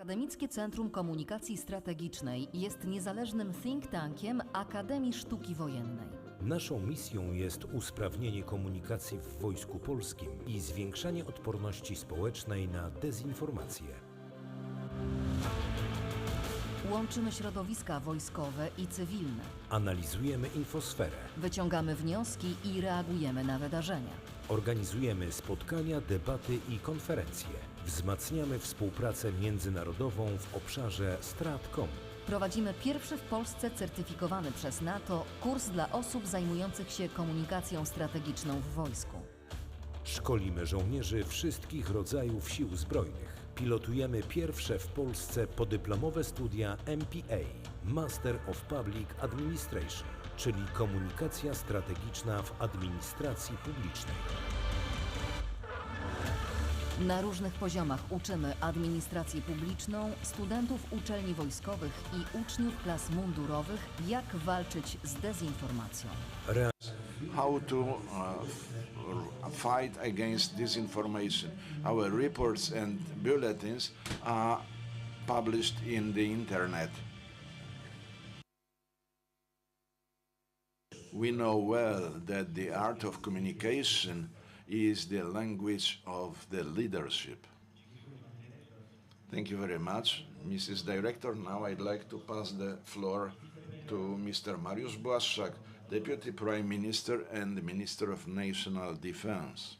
Akademickie Centrum Komunikacji Strategicznej jest niezależnym think tankiem Akademii Sztuki Wojennej. Naszą misją jest usprawnienie komunikacji w Wojsku Polskim i zwiększanie odporności społecznej na dezinformację. Łączymy środowiska wojskowe i cywilne. Analizujemy infosferę. Wyciągamy wnioski i reagujemy na wydarzenia. Organizujemy spotkania, debaty i konferencje. Wzmacniamy współpracę międzynarodową w obszarze strat.com. Prowadzimy pierwszy w Polsce certyfikowany przez NATO kurs dla osób zajmujących się komunikacją strategiczną w wojsku. Szkolimy żołnierzy wszystkich rodzajów sił zbrojnych. Pilotujemy pierwsze w Polsce podyplomowe studia MPA, Master of Public Administration, czyli komunikacja strategiczna w administracji publicznej. Na różnych poziomach uczymy administrację publiczną, studentów uczelni wojskowych i uczniów klas mundurowych, jak walczyć z dezinformacją. How to fight against disinformation. Our reports and bulletins are published in the internet. We know well that the art of communication is the language of the leadership. Thank you very much, Mrs. Director. Now I'd like to pass the floor to Mr. Mariusz Błaszczak, Deputy Prime Minister and Minister of National Defense.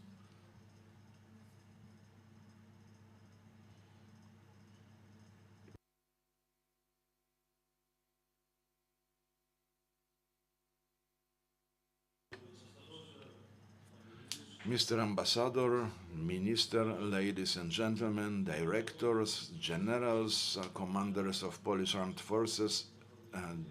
Mr. Ambassador, Minister, ladies and gentlemen, directors, generals, commanders of Polish Armed Forces,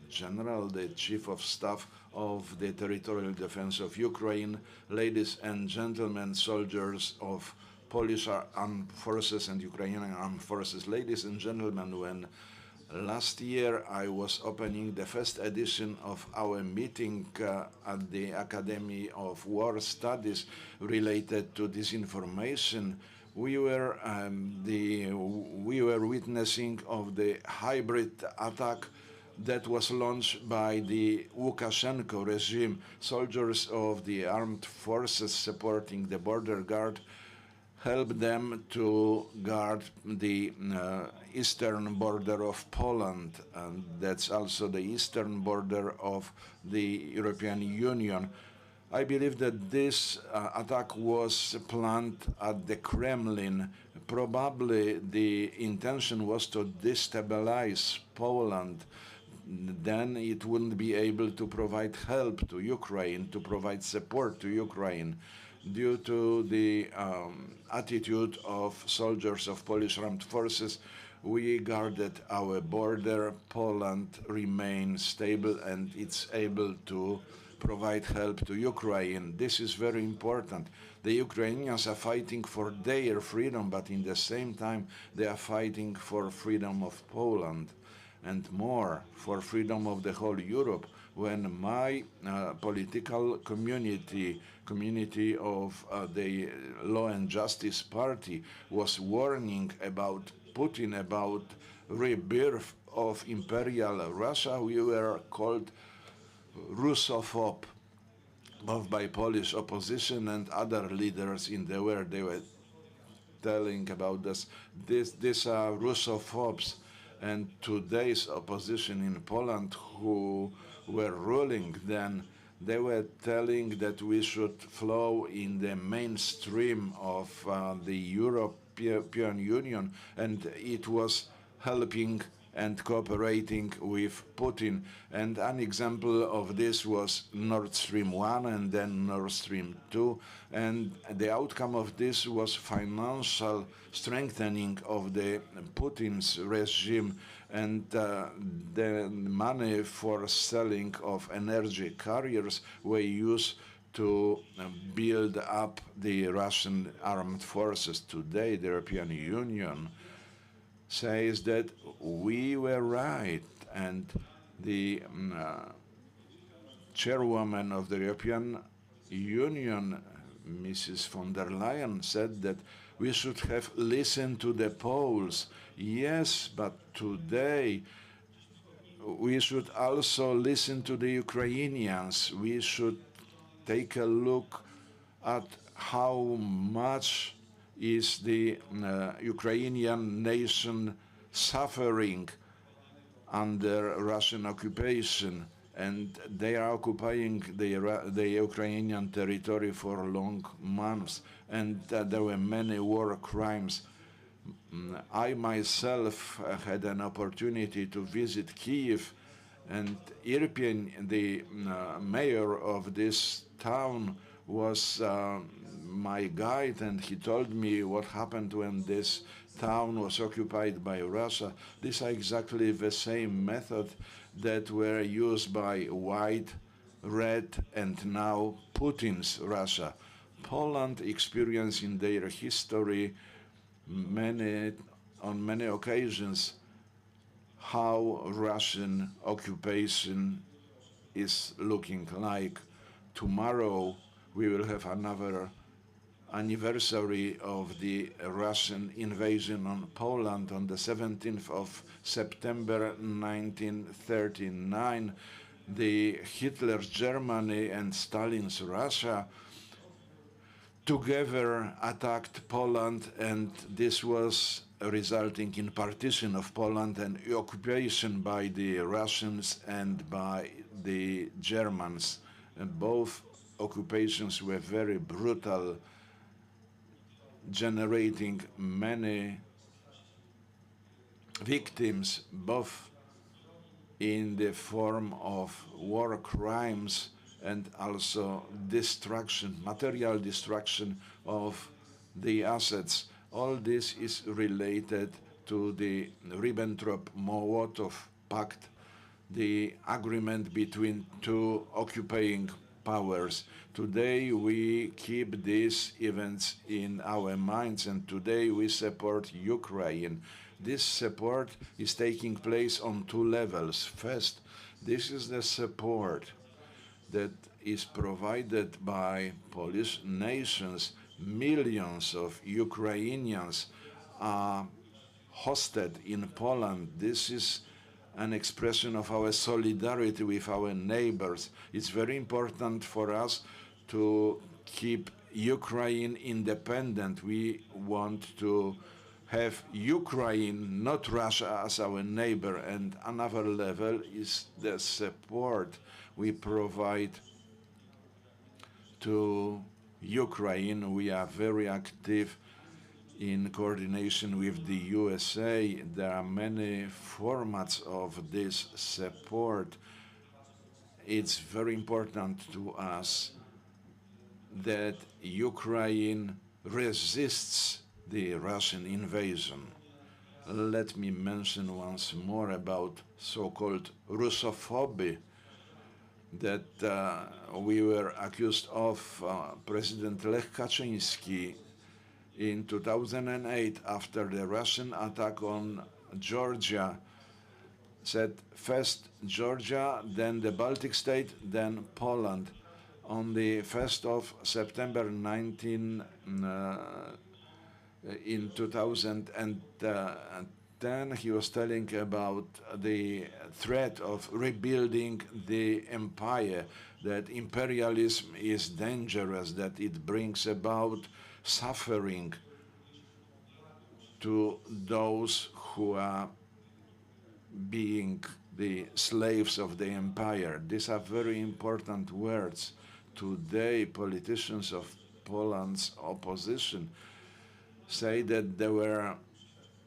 General, the Chief of Staff of the Territorial Defense of Ukraine, ladies and gentlemen, soldiers of Polish Armed Forces and Ukrainian Armed Forces, ladies and gentlemen, when last year I was opening the first edition of our meeting at the Academy of War Studies related to disinformation, we were witnessing of the hybrid attack that was launched by the Lukashenko regime. Soldiers of the armed forces supporting the border guard helped them to guard the eastern border of Poland, and that's also the eastern border of the European Union. I believe that this attack was planned at the Kremlin. Probably the intention was to destabilize Poland. Then it wouldn't be able to provide help to Ukraine, to provide support to Ukraine. Due to the attitude of soldiers of Polish Armed Forces, we guarded our border. Poland remains stable and it's able to provide help to Ukraine. This is very important. The Ukrainians are fighting for their freedom, but in the same time, they are fighting for freedom of Poland and more, for freedom of the whole Europe. When my political community of the Law and Justice Party was warning about Putin, about rebirth of imperial Russia, we were called Russophobe, both by Polish opposition and other leaders in the world. They were telling about this. These are Russophobes. And today's opposition in Poland, who were ruling then, they were telling that we should flow in the mainstream of the European Union, and it was helping and cooperating with Putin. And an example of this was Nord Stream 1 and then Nord Stream 2. And the outcome of this was financial strengthening of the Putin's regime, and the money for selling of energy carriers were used to build up the Russian armed forces. Today, the European Union says that we were right, and the chairwoman of the European Union, Mrs. von der Leyen, said that We should have listened to the Poles. Yes, but today we should also listen to the Ukrainians. We should take a look at how much is the Ukrainian nation suffering under Russian occupation, and they are occupying the Ukrainian territory for long months, and there were many war crimes. I myself had an opportunity to visit Kiev, and Irpin, the mayor of this town, was my guide, and he told me what happened when this town was occupied by Russia. These are exactly the same method that were used by white, red, and now Putin's Russia. Poland experienced in their history on many occasions how Russian occupation is looking like. Tomorrow we will have another anniversary of the Russian invasion on Poland on the 17th of September 1939. The Hitler's Germany and Stalin's Russia together attacked Poland, and this was resulting in partition of Poland and occupation by the Russians and by the Germans. And both occupations were very brutal, generating many victims, both in the form of war crimes and also destruction, material destruction of the assets. All this is related to the Ribbentrop-Molotov Pact, the agreement between two occupying powers. Today we keep these events in our minds, and today we support Ukraine. This support is taking place on two levels. First, this is the support that is provided by Polish nations. Millions of Ukrainians are hosted in Poland. This is an expression of our solidarity with our neighbors. It's very important for us to keep Ukraine independent. We want to have Ukraine, not Russia, as our neighbor. And another level is the support we provide to Ukraine. We are very active in coordination with the USA. There are many formats of this support. It's very important to us that Ukraine resists the Russian invasion. Let me mention once more about so-called Russophobia that we were accused of. President Lech Kaczyński in 2008, after the Russian attack on Georgia, said first Georgia, then the Baltic state, then Poland. On the 1st of September in 2010, he was telling about the threat of rebuilding the empire, that imperialism is dangerous, that it brings about suffering to those who are being the slaves of the empire. These are very important words. Today, politicians of Poland's opposition say that they were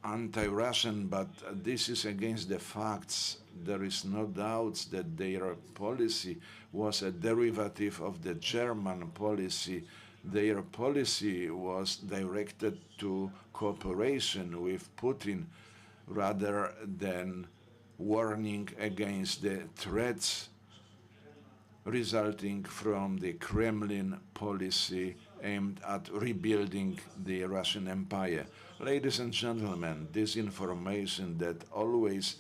anti-Russian, but this is against the facts. There is no doubt that their policy was a derivative of the German policy. Their policy was directed to cooperation with Putin rather than warning against the threats resulting from the Kremlin policy aimed at rebuilding the Russian Empire. Ladies and gentlemen, this information that always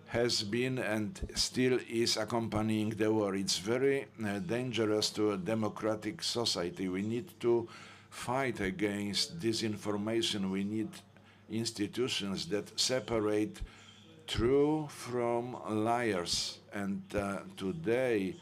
has been and still is accompanying the war, it's very dangerous to a democratic society. We need to fight against disinformation, we need institutions that separate true from liars. And today,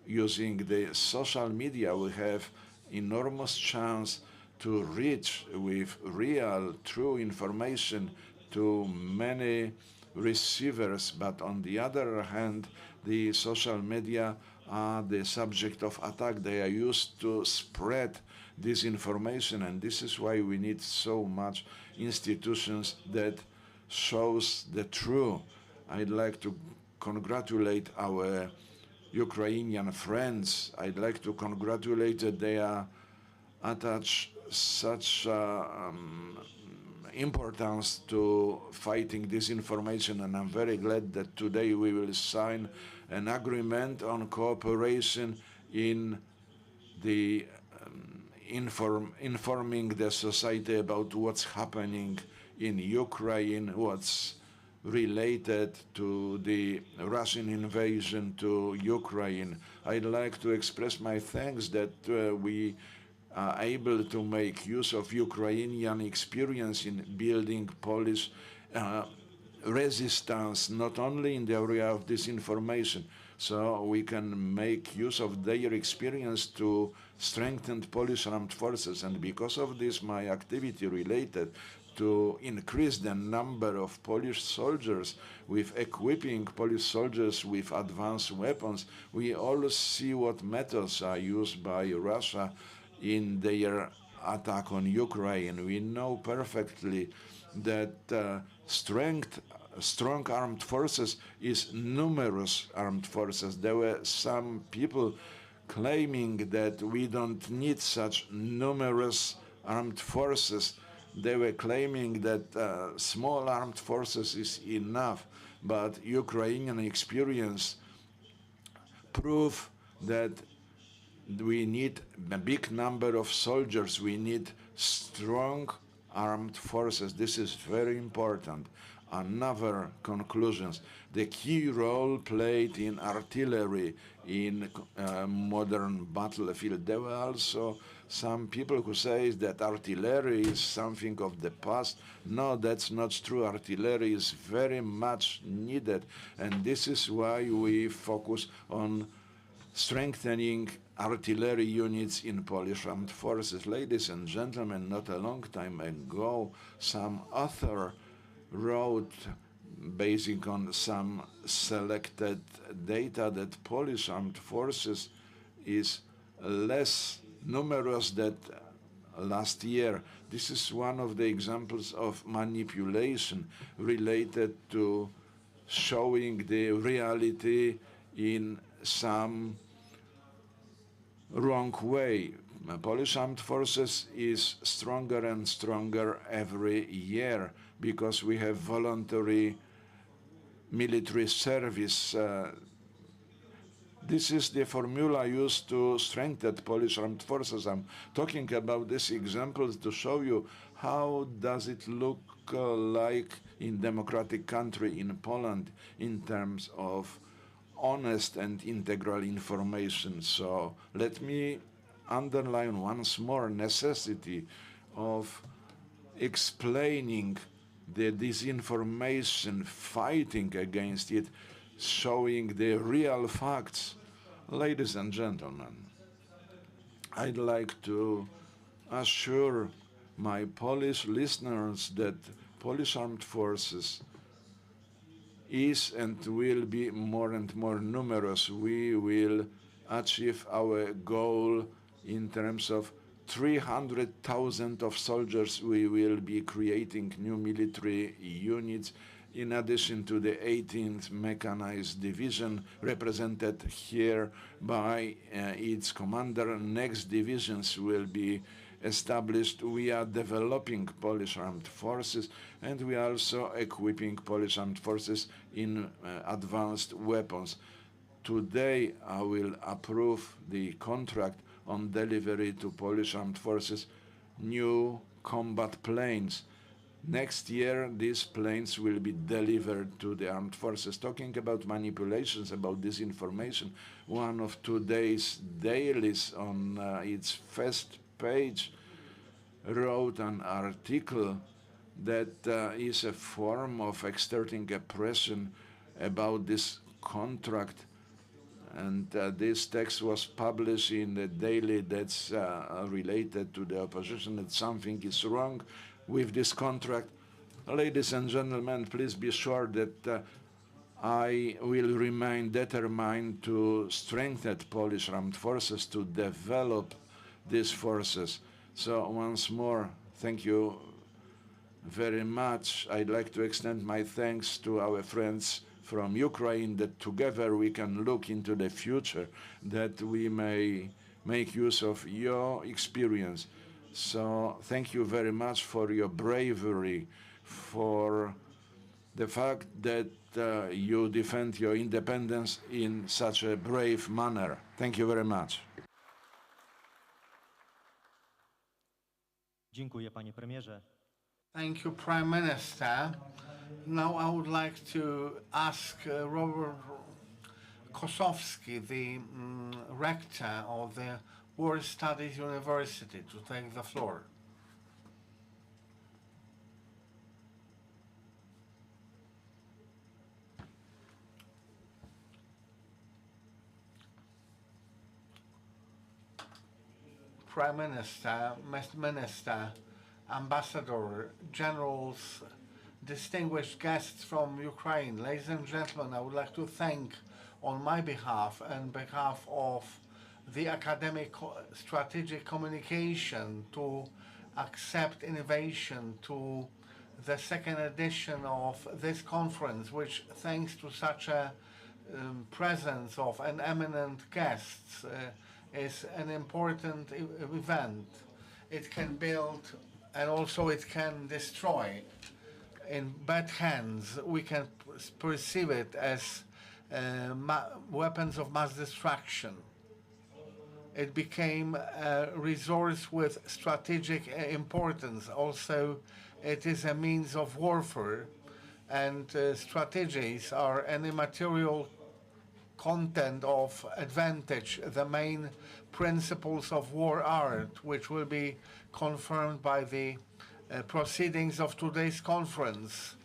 using the social media, we have enormous chance to reach with real, true information to many receivers. But on the other hand, the social media are the subject of attack. They are used to spread disinformation, and this is why we need so much institutions that shows the truth. I'd like to congratulate our Ukrainian friends. I'd like to congratulate that they are attach such importance to fighting disinformation, and I'm very glad that today we will sign an agreement on cooperation in the informing the society about what's happening in Ukraine, what's related to the Russian invasion to Ukraine. I'd like to express my thanks that we are able to make use of Ukrainian experience in building Polish resistance, not only in the area of disinformation. So we can make use of their experience to strengthen Polish armed forces. And because of this, my activity related to increase the number of Polish soldiers, with equipping Polish soldiers with advanced weapons. We all see what methods are used by Russia in their attack on Ukraine. We know perfectly that strong armed forces is numerous armed forces. There were some people claiming that we don't need such numerous armed forces. They were claiming that small armed forces is enough, but Ukrainian experience prove that we need a big number of soldiers. We need strong armed forces. This is very important. Another conclusions: the key role played in artillery in modern battlefield. There were also some people who say that artillery is something of the past. No, that's not true. Artillery is very much needed, and this is why we focus on strengthening artillery units in Polish armed forces. Ladies and gentlemen, not a long time ago, some author wrote, basing on some selected data, that Polish armed forces is less numerous than last year. This is one of the examples of manipulation related to showing the reality in some wrong way. Polish armed forces is stronger and stronger every year because we have voluntary military service. This is the formula used to strengthen Polish armed forces. I'm talking about these examples to show you how does it look like in democratic country in Poland in terms of honest and integral information. So let me underline once more necessity of explaining the disinformation, fighting against it, showing the real facts. Ladies and gentlemen, I'd like to assure my Polish listeners that Polish armed forces is and will be more and more numerous. We will achieve our goal in terms of 300,000 of soldiers. We will be creating new military units in addition to the 18th Mechanized Division represented here by its commander. Next divisions will be established. We are developing Polish armed forces, and we are also equipping Polish armed forces in advanced weapons. Today I will approve the contract on delivery to Polish armed forces new combat planes. Next year these planes will be delivered to the armed forces. Talking about manipulations, about disinformation, one of today's dailies on its first page wrote an article that is a form of exerting a pressure about this contract. And this text was published in the daily that's related to the opposition, that something is wrong with this contract. Ladies and gentlemen, please be sure that I will remain determined to strengthen Polish armed forces, to develop these forces. So once more, thank you very much. I'd like to extend my thanks to our friends from Ukraine, that together we can look into the future, that we may make use of your experience. So thank you very much for your bravery, for the fact that you defend your independence in such a brave manner. Thank you very much. Dziękuję, panie premierze. Thank you, Prime Minister. Now I would like to ask Robert Kosowski, the rector of the War Studies University, to take the floor. Prime Minister, Mr. Minister, Ambassador, Generals, distinguished guests from Ukraine, ladies and gentlemen, I would like to thank on my behalf and behalf of the academic strategic communication to accept innovation to the second edition of this conference, which thanks to such a presence of an eminent guests is an important event. It can build and also it can destroy. In bad hands, we can perceive it as weapons of mass destruction. It became a resource with strategic importance. Also, it is a means of warfare, and strategies are any material content of advantage, the main principles of war art, which will be confirmed by the proceedings of today's conference.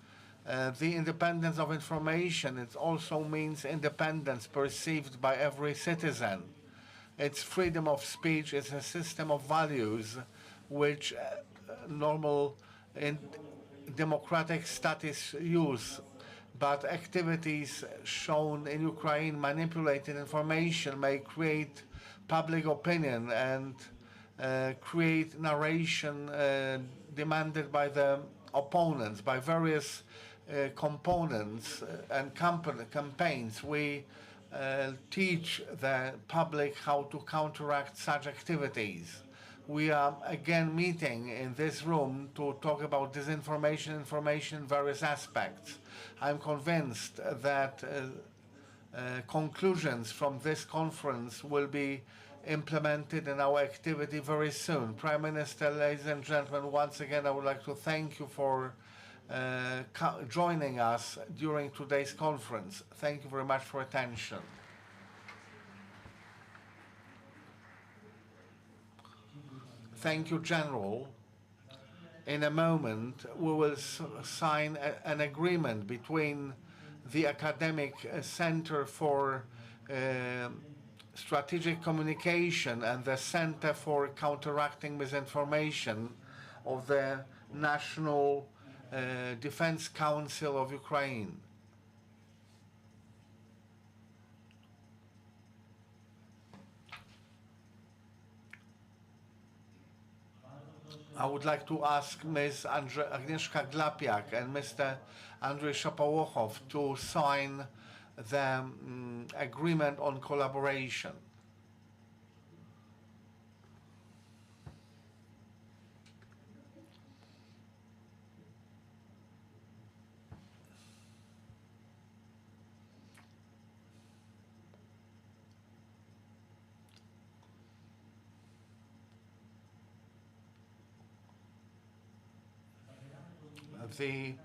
The independence of information, it also means independence perceived by every citizen. Its freedom of speech is a system of values which normal in democratic status use. But activities shown in Ukraine, manipulated information, may create public opinion and create narration demanded by the opponents, by various components and campaigns. We teach the public how to counteract such activities. We are again meeting in this room to talk about disinformation, information, various aspects. I'm convinced that conclusions from this conference will be implemented in our activity very soon. Prime Minister, ladies and gentlemen, once again, I would like to thank you for joining us during today's conference. Thank you very much for attention. Thank you, General. In a moment, we will sign an agreement between the Academic Center for Strategic Communication and the Center for Counteracting Misinformation of the National Defense Council of Ukraine. I would like to ask Ms. Agnieszka Glapiak and Mr. Andrii Szapovalov to sign the agreement on collaboration. The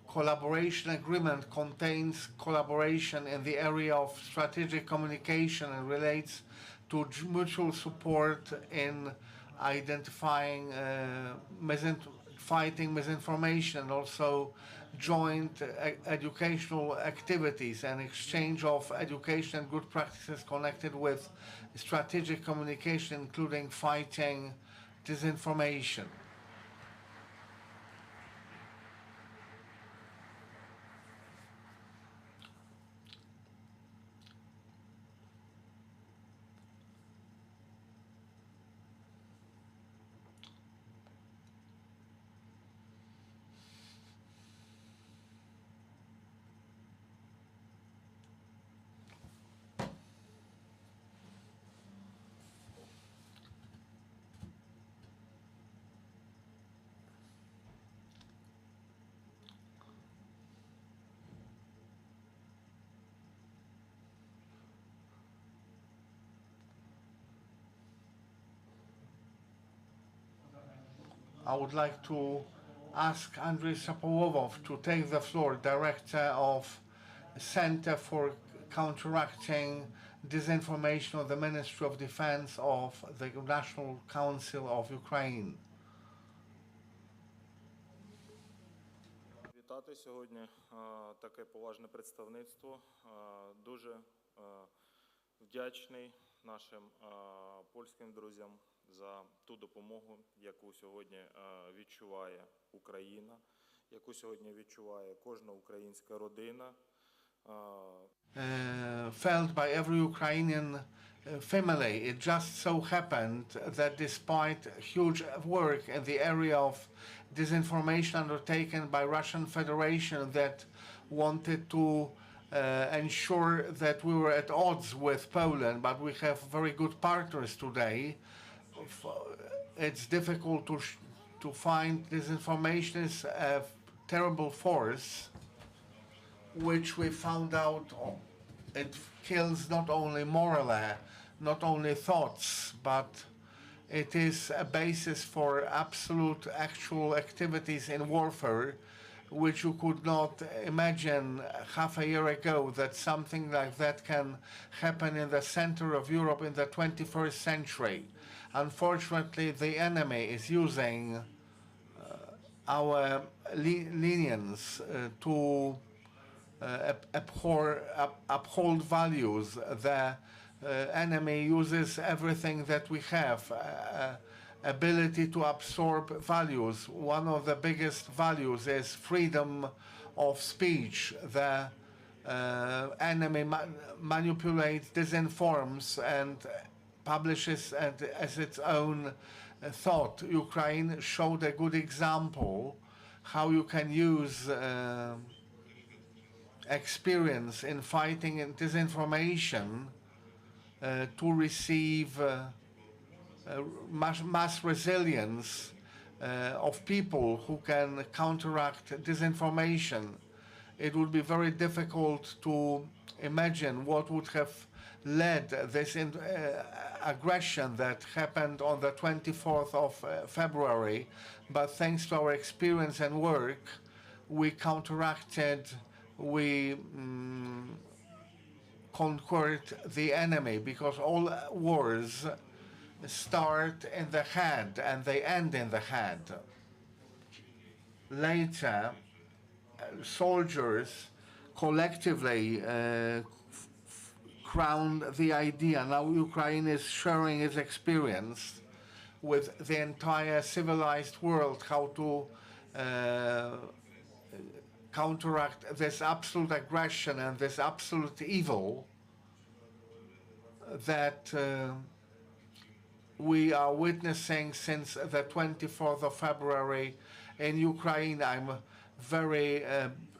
collaboration agreement contains collaboration in the area of strategic communication and relates to mutual support in identifying, fighting misinformation, also joint educational activities and exchange of education and good practices connected with strategic communication, including fighting disinformation. I would like to ask Andrii Szapovalov to take the floor, Director of Center for Counteracting Disinformation of the Ministry of Defense of the National Council of Ukraine. Вітати сьогодні таке поважне представництво. Дуже вдячний нашим польським друзям за ту допомогу, яку сьогодні відчуває Україна, яку сьогодні відчуває кожна українська родина. Felt by every Ukrainian family. It just so happened that despite huge work in the area of disinformation undertaken by Russian Federation that wanted to ensure that we were at odds with Poland, but we have very good partners today. It's difficult to find disinformation is a terrible force, which we found out it kills not only morally, not only thoughts, but it is a basis for absolute actual activities in warfare, which you could not imagine half a year ago that something like that can happen in the center of Europe in the 21st century. Unfortunately, the enemy is using our lenience to uphold values. The enemy uses everything that we have, ability to absorb values. One of the biggest values is freedom of speech. The enemy manipulates, disinforms, and publishes as its own thought. Ukraine showed a good example how you can use experience in fighting and disinformation to receive mass resilience of people who can counteract disinformation. It would be very difficult to imagine what would have led this aggression that happened on the 24th of February, but thanks to our experience and work, we counteracted, we conquered the enemy, because all wars start in the head and they end in the head. Later, soldiers collectively crowned the idea. Now Ukraine is sharing its experience with the entire civilized world, how to counteract this absolute aggression and this absolute evil that we are witnessing since the 24th of February in Ukraine. I'm very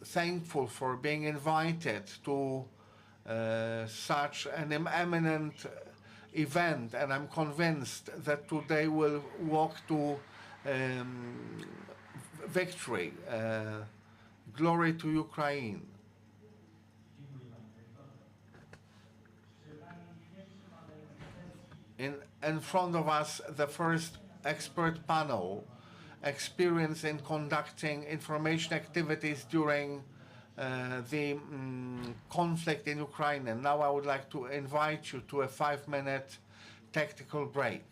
thankful for being invited to such an eminent event, and I'm convinced that today will walk to victory. Glory to Ukraine. In front of us, the first expert panel, experience in conducting information activities during the conflict in Ukraine. And now I would like to invite you to a 5-minute tactical break.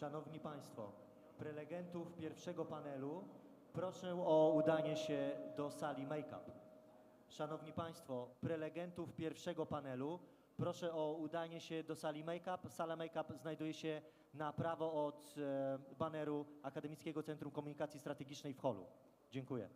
Szanowni Państwo, prelegentów pierwszego panelu proszę o udanie się do sali make-up. Szanowni Państwo, prelegentów pierwszego panelu proszę o udanie się do sali make-up. Sala make-up znajduje się na prawo od baneru Akademickiego Centrum Komunikacji Strategicznej w holu. Dziękuję.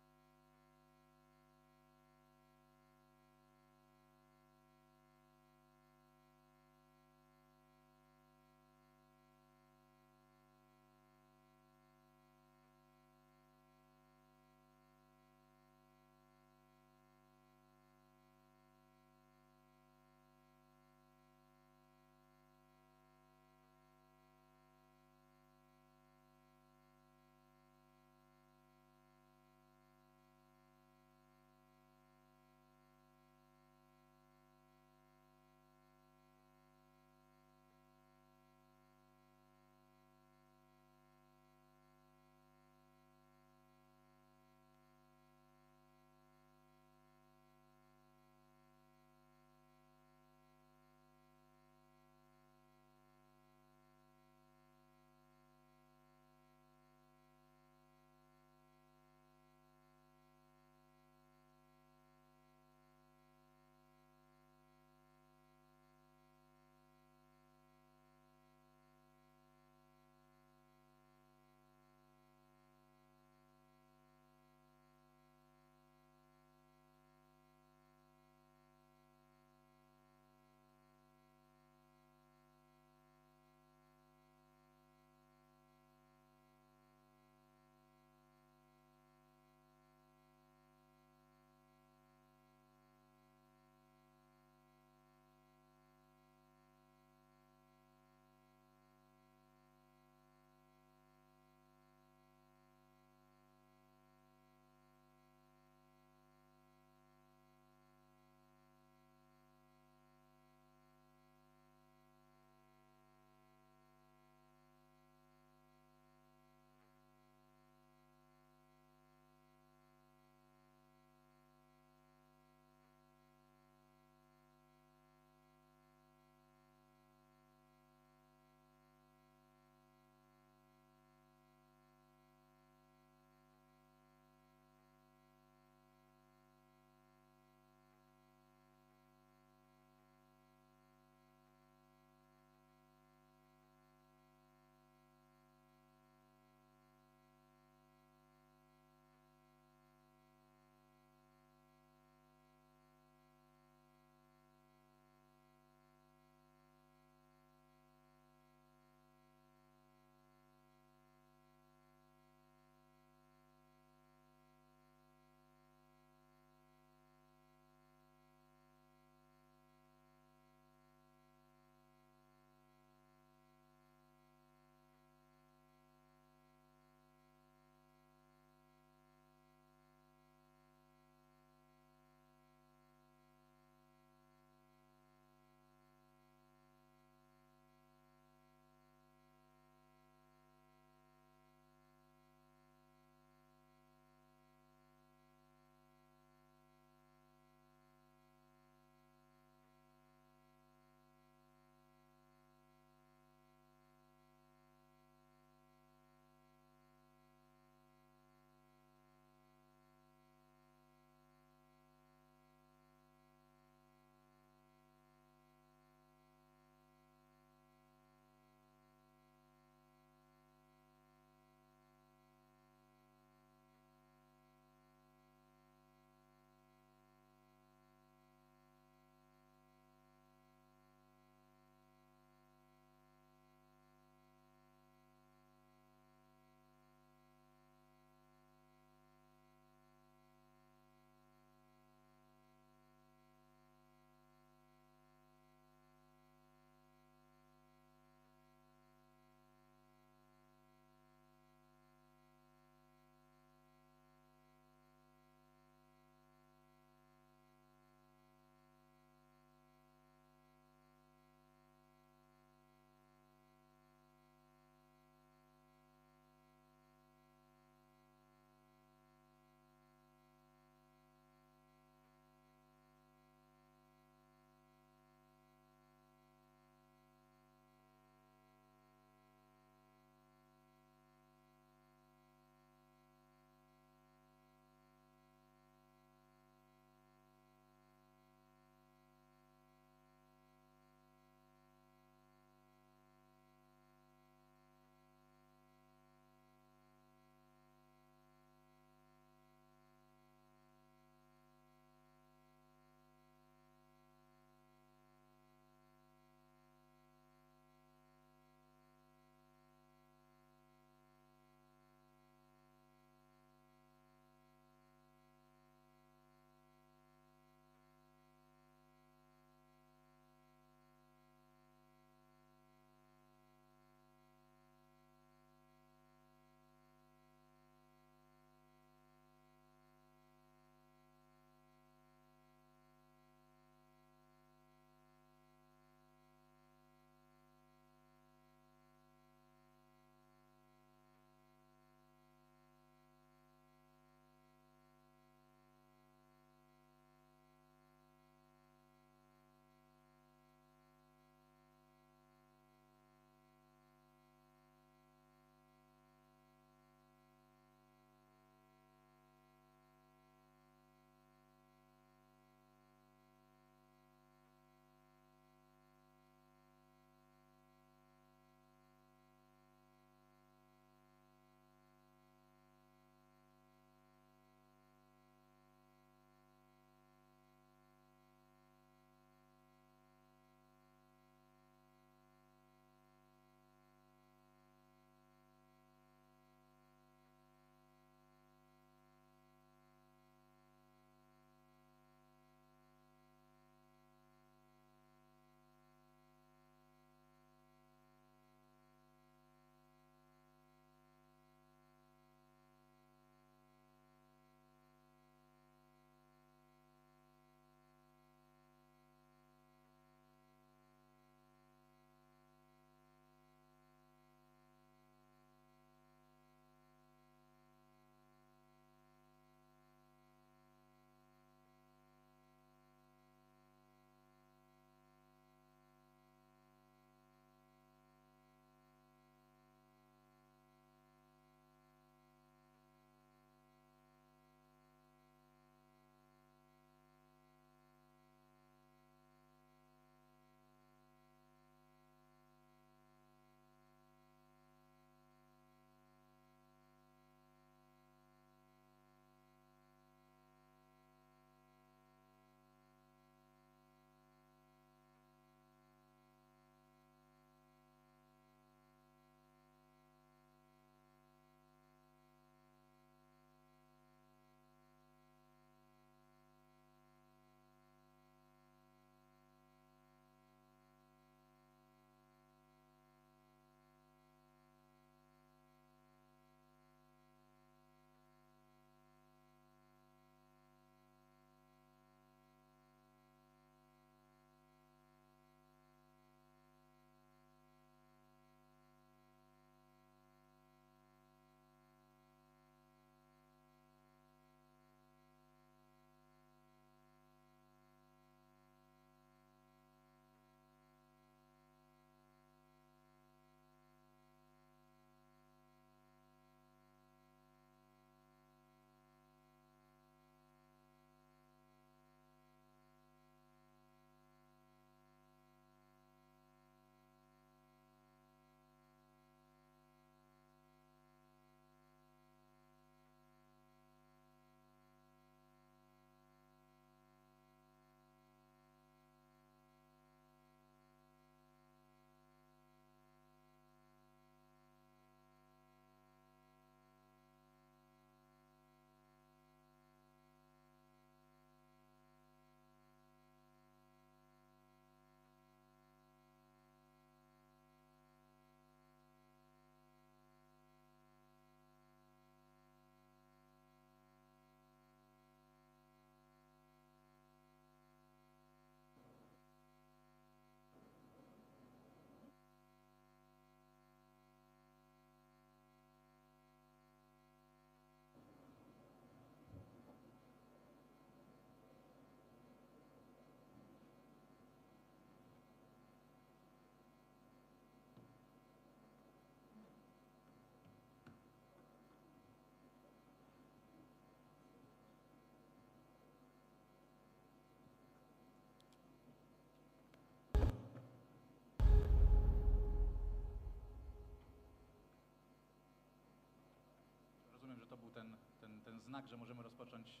znak, że możemy rozpocząć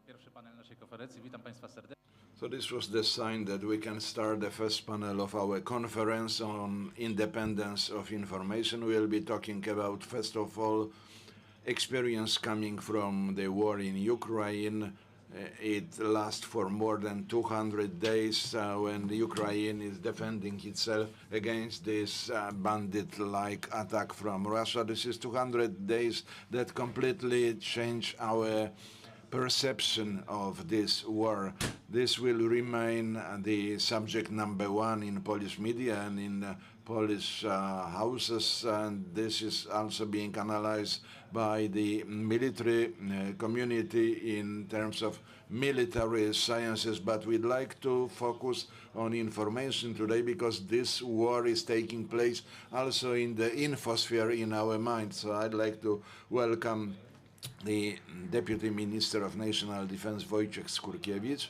pierwszy panel naszej konferencji. Witam Państwa serdecznie. So this was the sign that we can start the first panel of our conference on independence of information. We'll be talking about, first of all, experience coming from the war in Ukraine. It lasts for more than 200 days when Ukraine is defending itself against this bandit-like attack from Russia. This is 200 days that completely change our perception of this war. This will remain the subject number one in Polish media and in Polish houses, and this is also being analyzed by the military community in terms of military sciences, but we'd like to focus on information today because this war is taking place also in the infosphere in our minds. So I'd like to welcome the Deputy Minister of National Defense, Wojciech Skurkiewicz,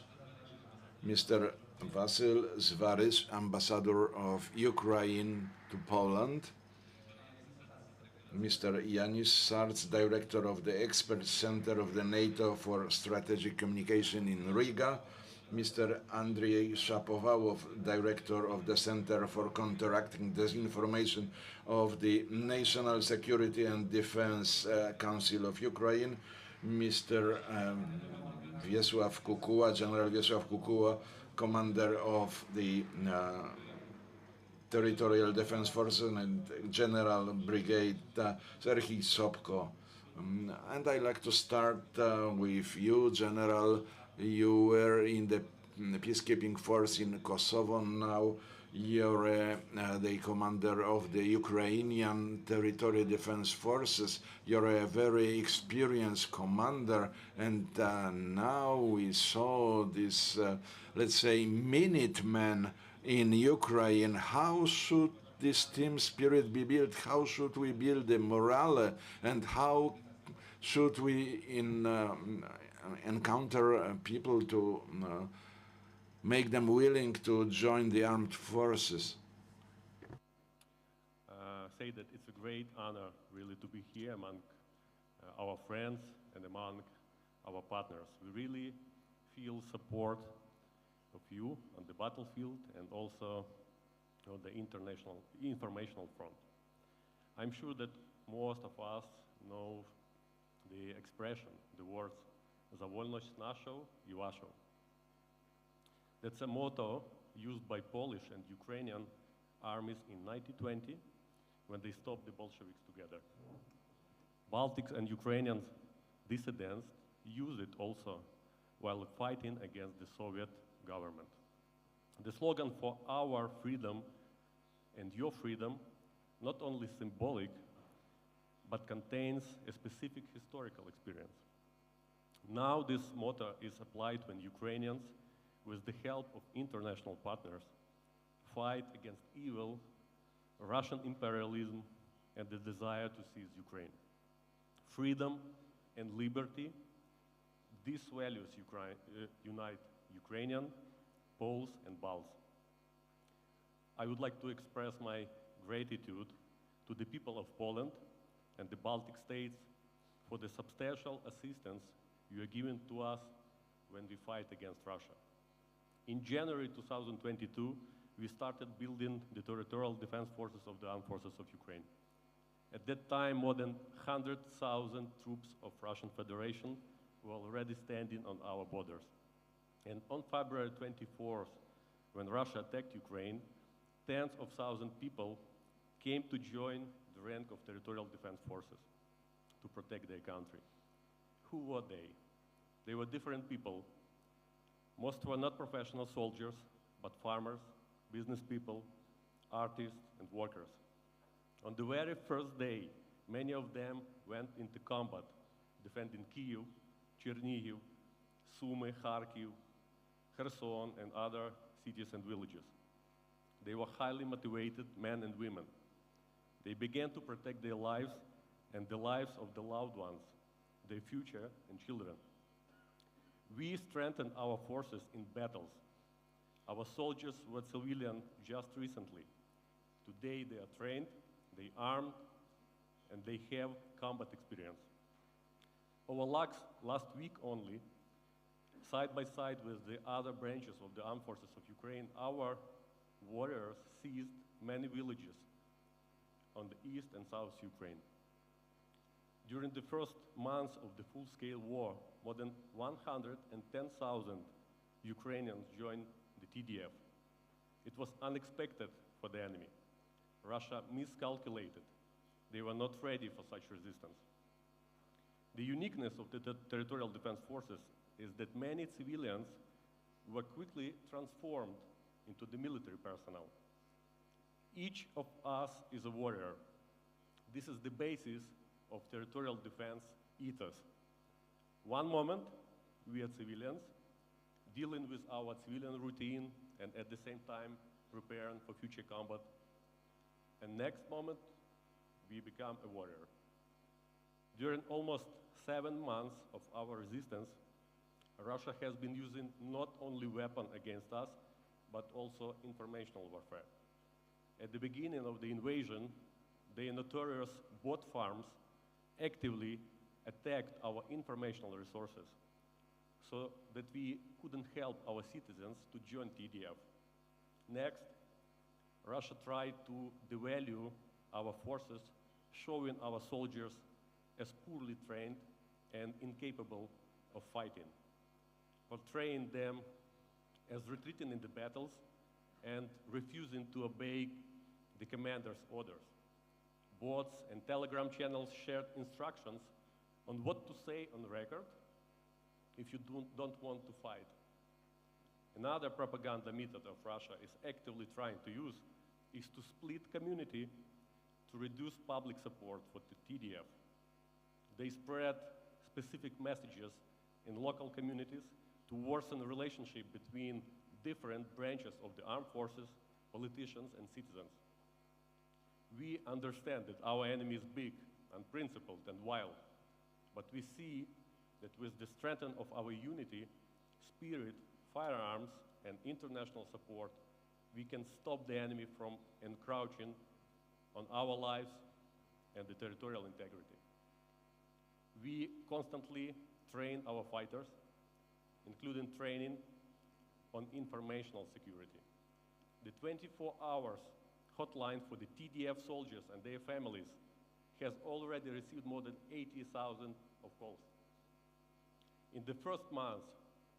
Mr. Wasyl Zwarys, Ambassador of Ukraine to Poland, Mr. Yanis Sarts, Director of the Expert Center of the NATO for Strategic Communication in Riga, Mr. Andrii Szapovalov, Director of the Center for Counteracting Disinformation of the National Security and Defense Council of Ukraine, Mr. Wiesław Kukuła, General Wiesław Kukuła, Commander of the Territorial Defense Forces and General Brigade Serhii Sobko. And I'd like to start with you, General. You were in the peacekeeping force in Kosovo. Now you're the commander of the Ukrainian Territorial Defense Forces. You're a very experienced commander, and now we saw this, let's say, Minutemen in Ukraine. How should this team spirit be built? How should we build the morale? And how should we encounter people to make them willing to join the armed forces? Say that it's a great honor really to be here among our friends and among our partners. We really feel support of you on the battlefield and also on the international informational front. I'm sure that most of us know the expression, the words "Za wolność naszą i waszą." That's a motto used by Polish and Ukrainian armies in 1920 when they stopped the Bolsheviks together. Baltics and Ukrainian dissidents used it also while fighting against the Soviet government. The slogan for our freedom and your freedom not only symbolic, but contains a specific historical experience. Now this motto is applied when Ukrainians, with the help of international partners, fight against evil, Russian imperialism, and the desire to seize Ukraine. Freedom and liberty, these values unite Ukrainian, Poles, and Balts. I would like to express my gratitude to the people of Poland and the Baltic states for the substantial assistance you are giving to us when we fight against Russia. In January 2022, we started building the territorial defense forces of the armed forces of Ukraine. At that time, more than 100,000 troops of Russian Federation were already standing on our borders. And on February 24th, when Russia attacked Ukraine, tens of thousands of people came to join the rank of territorial defense forces to protect their country. Who were they? They were different people. Most were not professional soldiers, but farmers, business people, artists, and workers. On the very first day, many of them went into combat, defending Kyiv, Chernihiv, Sumy, Kharkiv, Kherson, and other cities and villages. They were highly motivated men and women. They began to protect their lives and the lives of the loved ones, their future and children. We strengthened our forces in battles. Our soldiers were civilian just recently. Today they are trained, they are armed, and they have combat experience. Over last week only, side by side with the other branches of the armed forces of Ukraine, our warriors seized many villages on the east and south Ukraine. During the first months of the full-scale war, more than 110,000 Ukrainians joined the TDF. It was unexpected for the enemy. Russia miscalculated. They were not ready for such resistance. The uniqueness of the territorial defense forces is that many civilians were quickly transformed into the military personnel. Each of us is a warrior. This is the basis of territorial defense ethos. One moment, we are civilians, dealing with our civilian routine and at the same time preparing for future combat. And next moment, we become a warrior. During almost 7 months of our resistance, Russia has been using not only weapons against us, but also informational warfare. At the beginning of the invasion, the notorious bot farms actively attacked our informational resources so that we couldn't help our citizens to join TDF. Next, Russia tried to devalue our forces, showing our soldiers as poorly trained and incapable of fighting, portraying them as retreating in the battles and refusing to obey the commander's orders. Bots and telegram channels shared instructions on what to say on record if you don't want to fight. Another propaganda method of Russia is actively trying to use is to split community to reduce public support for the TDF. They spread specific messages in local communities to worsen the relationship between different branches of the armed forces, politicians, and citizens. We understand that our enemy is big, unprincipled, and wild, but we see that with the strengthening of our unity, spirit, firearms, and international support, we can stop the enemy from encroaching on our lives and the territorial integrity. We constantly train our fighters, including training on informational security. The 24 hours hotline for the TDF soldiers and their families has already received more than 80,000 of calls. In the first month,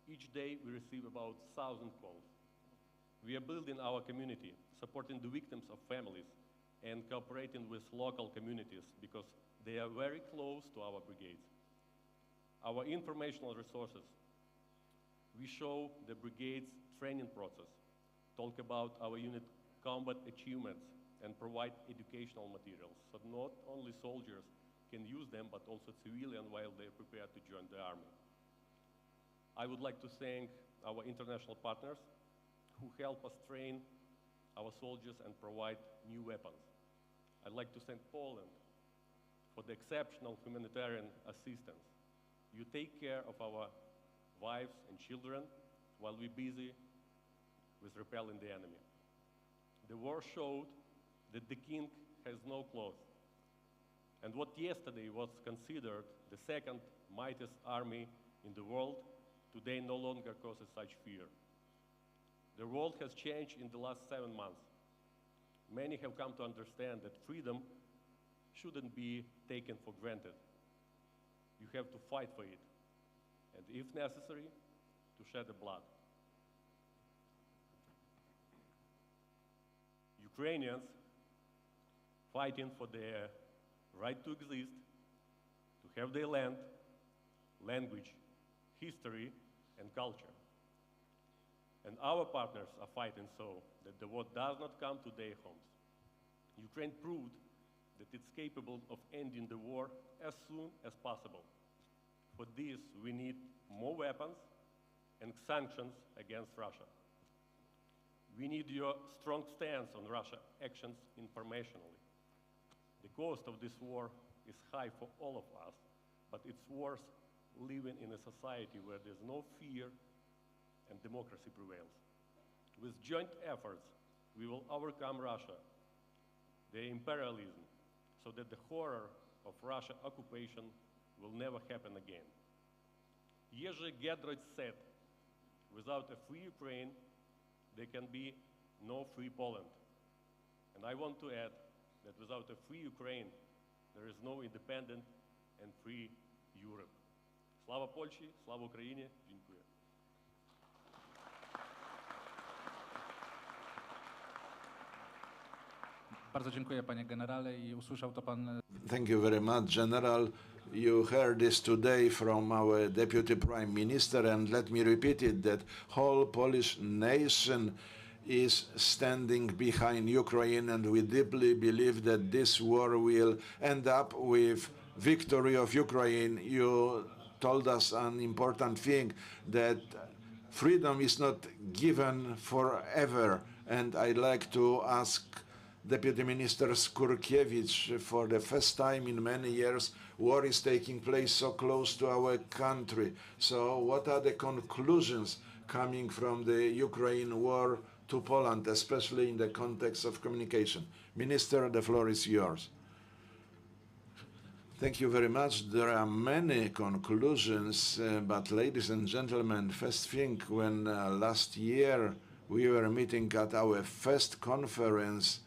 each day we receive about 1,000 calls. We are building our community, supporting the victims of families, and cooperating with local communities because they are very close to our brigades. Our informational resources, we show the brigade's training process, talk about our unit combat achievements, and provide educational materials so not only soldiers can use them, but also civilians while they are prepared to join the army. I would like to thank our international partners who help us train our soldiers and provide new weapons. I'd like to thank Poland for the exceptional humanitarian assistance. You take care of our wives and children while we're busy with repelling the enemy. The war showed that the king has no clothes. And what yesterday was considered the second mightiest army in the world, today no longer causes such fear. The world has changed in the last 7 months. Many have come to understand that freedom shouldn't be taken for granted. You have to fight for it, and if necessary, to shed the blood. Ukrainians fighting for their right to exist, to have their land, language, history, and culture. And our partners are fighting so that the war does not come to their homes. Ukraine proved that it's capable of ending the war as soon as possible. For this, we need more weapons and sanctions against Russia. We need your strong stance on Russia's actions informationally. The cost of this war is high for all of us, but it's worth living in a society where there's no fear and democracy prevails. With joint efforts, we will overcome Russia, their imperialism, so that the horror of Russia's occupation will never happen again. Jerzy Giedroyc said, without a free Ukraine, there can be no free Poland. And I want to add that without a free Ukraine, there is no independent and free Europe. Слава Польщі, слава Україні, дякую. Bardzo dziękuję, panie generale, i usłyszał to pan. Thank you very much, General. You heard this today from our Deputy Prime Minister, and let me repeat it, that whole Polish nation is standing behind Ukraine, and we deeply believe that this war will end up with victory of Ukraine. You told us an important thing, that freedom is not given forever, and I'd like to ask Deputy Minister Skurkiewicz, for the first time in many years, war is taking place so close to our country. So what are the conclusions coming from the Ukraine war to Poland, especially in the context of communication? Minister, the floor is yours. Thank you very much. There are many conclusions, but ladies and gentlemen, first thing, when last year we were meeting at our first conference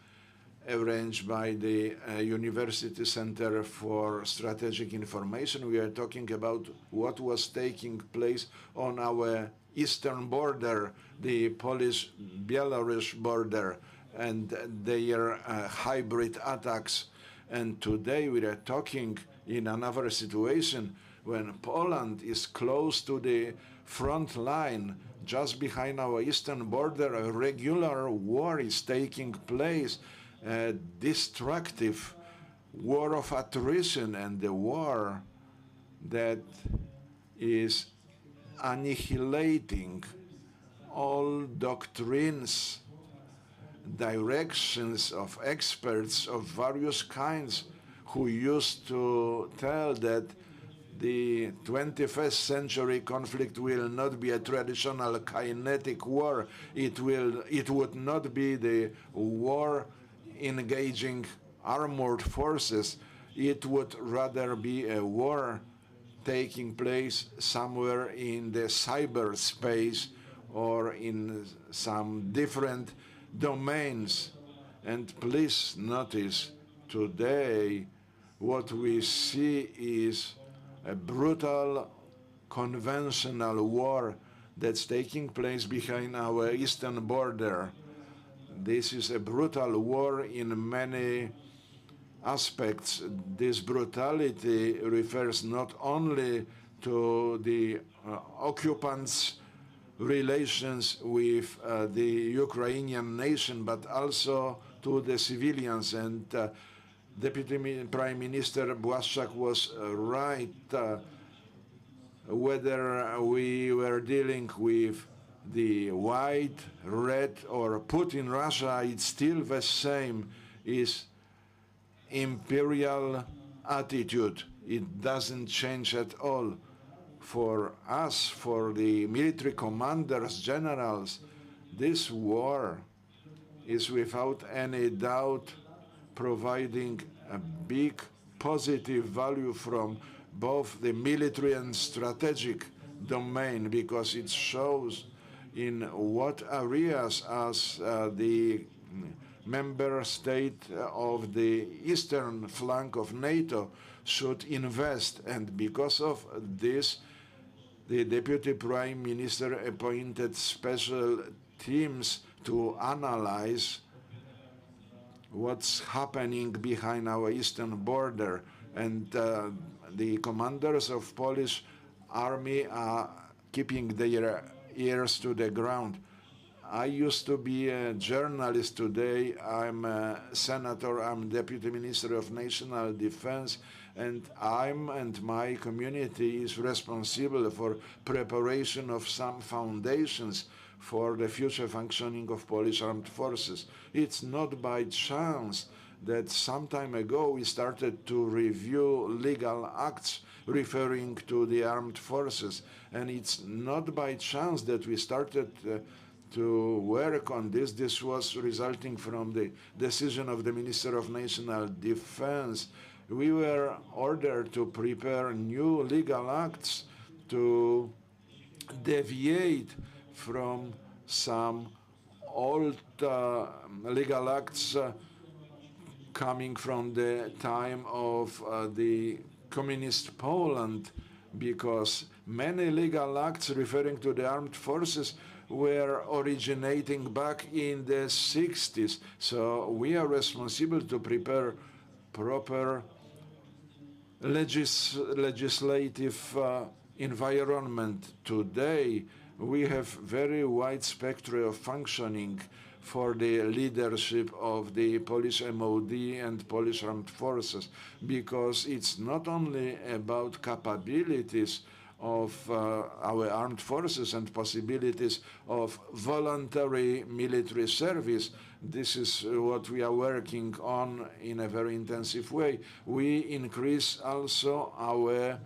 arranged by the University Center for Strategic Information, we are talking about what was taking place on our eastern border, the Polish-Belarus border, and their hybrid attacks. And today we are talking in another situation when Poland is close to the front line, just behind our eastern border. A regular war is taking place, a destructive war of attrition, and the war that is annihilating all doctrines, directions of experts of various kinds who used to tell that the 21st century conflict will not be a traditional kinetic war. It would not be the war engaging armored forces. It would rather be a war taking place somewhere in the cyberspace or in some different domains. And please notice, today what we see is a brutal conventional war that's taking place behind our eastern border. This is a brutal war in many aspects. This brutality refers not only to the occupants' relations with the Ukrainian nation, but also to the civilians. And Deputy Prime Minister Błaszczak was right. Whether we were dealing with the white, red, or Putin Russia, it's still the same. Is imperial attitude. It doesn't change at all. For us, for the military commanders, generals, this war is without any doubt providing a big positive value from both the military and strategic domain, because it shows in what areas as the member state of the eastern flank of NATO should invest. And because of this, the Deputy Prime Minister appointed special teams to analyze what's happening behind our eastern border. And the commanders of Polish army are keeping their ears to the ground. I used to be a journalist. Today I'm a senator, I'm Deputy Minister of National Defense, and I'm and my community is responsible for preparation of some foundations for the future functioning of Polish armed forces. It's not by chance that some time ago we started to review legal acts referring to the armed forces, and it's not by chance that we started to work on this. This was resulting from the decision of the Minister of National Defense we were ordered to prepare new legal acts to deviate from some old legal acts coming from the time of the communist Poland, because many legal acts referring to the armed forces were originating back in the 60s. So we are responsible to prepare proper legislative environment. Today, we have very wide spectrum of functioning for the leadership of the Polish MOD and Polish armed forces, because it's not only about capabilities of our armed forces and possibilities of voluntary military service. This is what we are working on in a very intensive way. We increase also our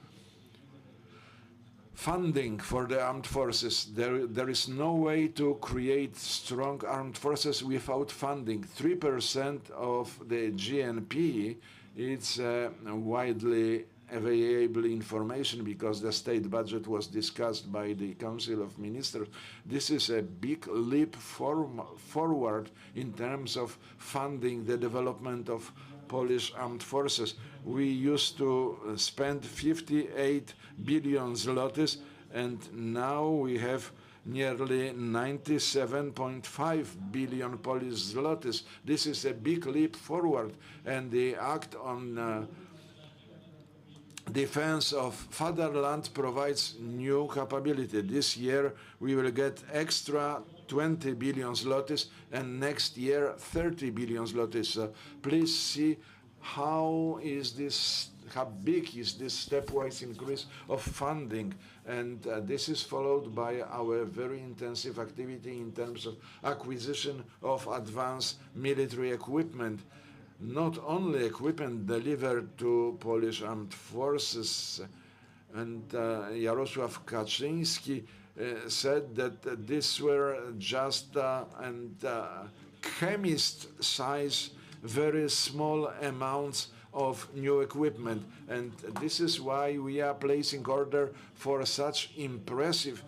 funding for the armed forces. There is no way to create strong armed forces without funding. 3% of the GNP, it's widely available information because the state budget was discussed by the Council of Ministers. This is a big leap forward in terms of funding the development of Polish armed forces. We used to spend 58 billion zlotys, and now we have nearly 97.5 billion Polish zlotys. This is a big leap forward, and the Act on Defense of Fatherland provides new capability. This year we will get extra 20 billion zlotys, and next year 30 billion zlotys. Please see how big is this stepwise increase of funding, and this is followed by our very intensive activity in terms of acquisition of advanced military equipment. Not only equipment delivered to Polish armed forces, and Jarosław Kaczyński said that these were just chemist-size, very small amounts of new equipment, and this is why we are placing order for such impressive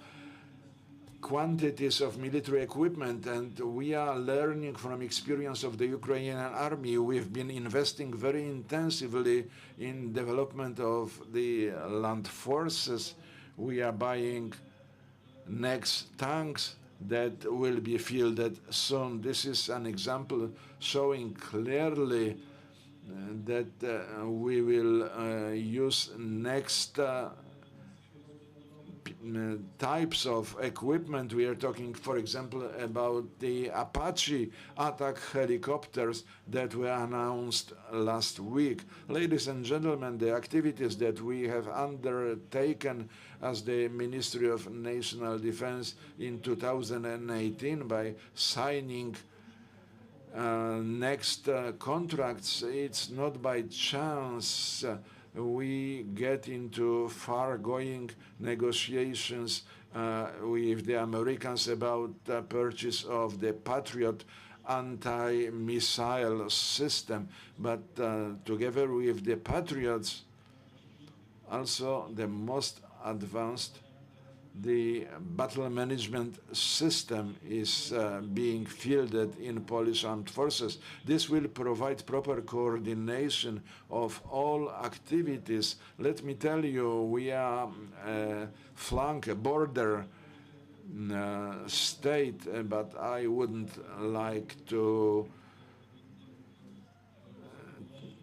quantities of military equipment, and we are learning from experience of the Ukrainian army. We've been investing very intensively in development of the land forces. We are buying next tanks that will be fielded soon. This is an example showing clearly that we will use next types of equipment. We are talking, for example, about the Apache attack helicopters that were announced last week. Ladies and gentlemen, the activities that we have undertaken as the Ministry of National Defense in 2018 by signing next contracts, it's not by chance. We get into far-going negotiations with the Americans about the purchase of the Patriot anti-missile system. But together with the Patriots, also the most advanced, the battle management system is being fielded in Polish armed forces. This will provide proper coordination of all activities. Let me tell you, we are a border state, but I wouldn't like to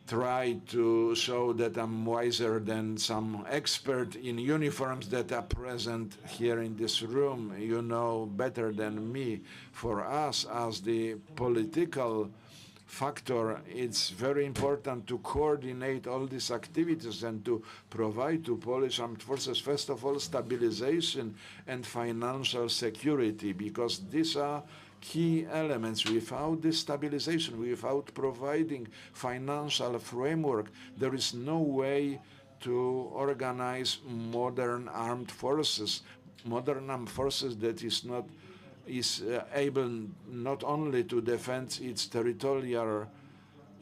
try to show that I'm wiser than some expert in uniforms that are present here in this room. You know better than me. For us, as the political factor, it's very important to coordinate all these activities and to provide to Polish armed forces, first of all, stabilization and financial security, because these are key elements. Without this stabilization, without providing financial framework, there is no way to organize modern armed forces. Modern armed forces that is able not only to defend its territorial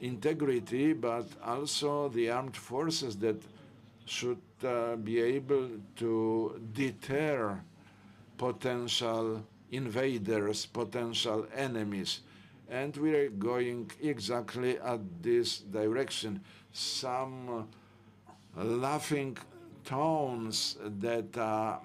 integrity, but also the armed forces that should be able to deter potential invaders, potential enemies. And we are going exactly at this direction. Some laughing tones that are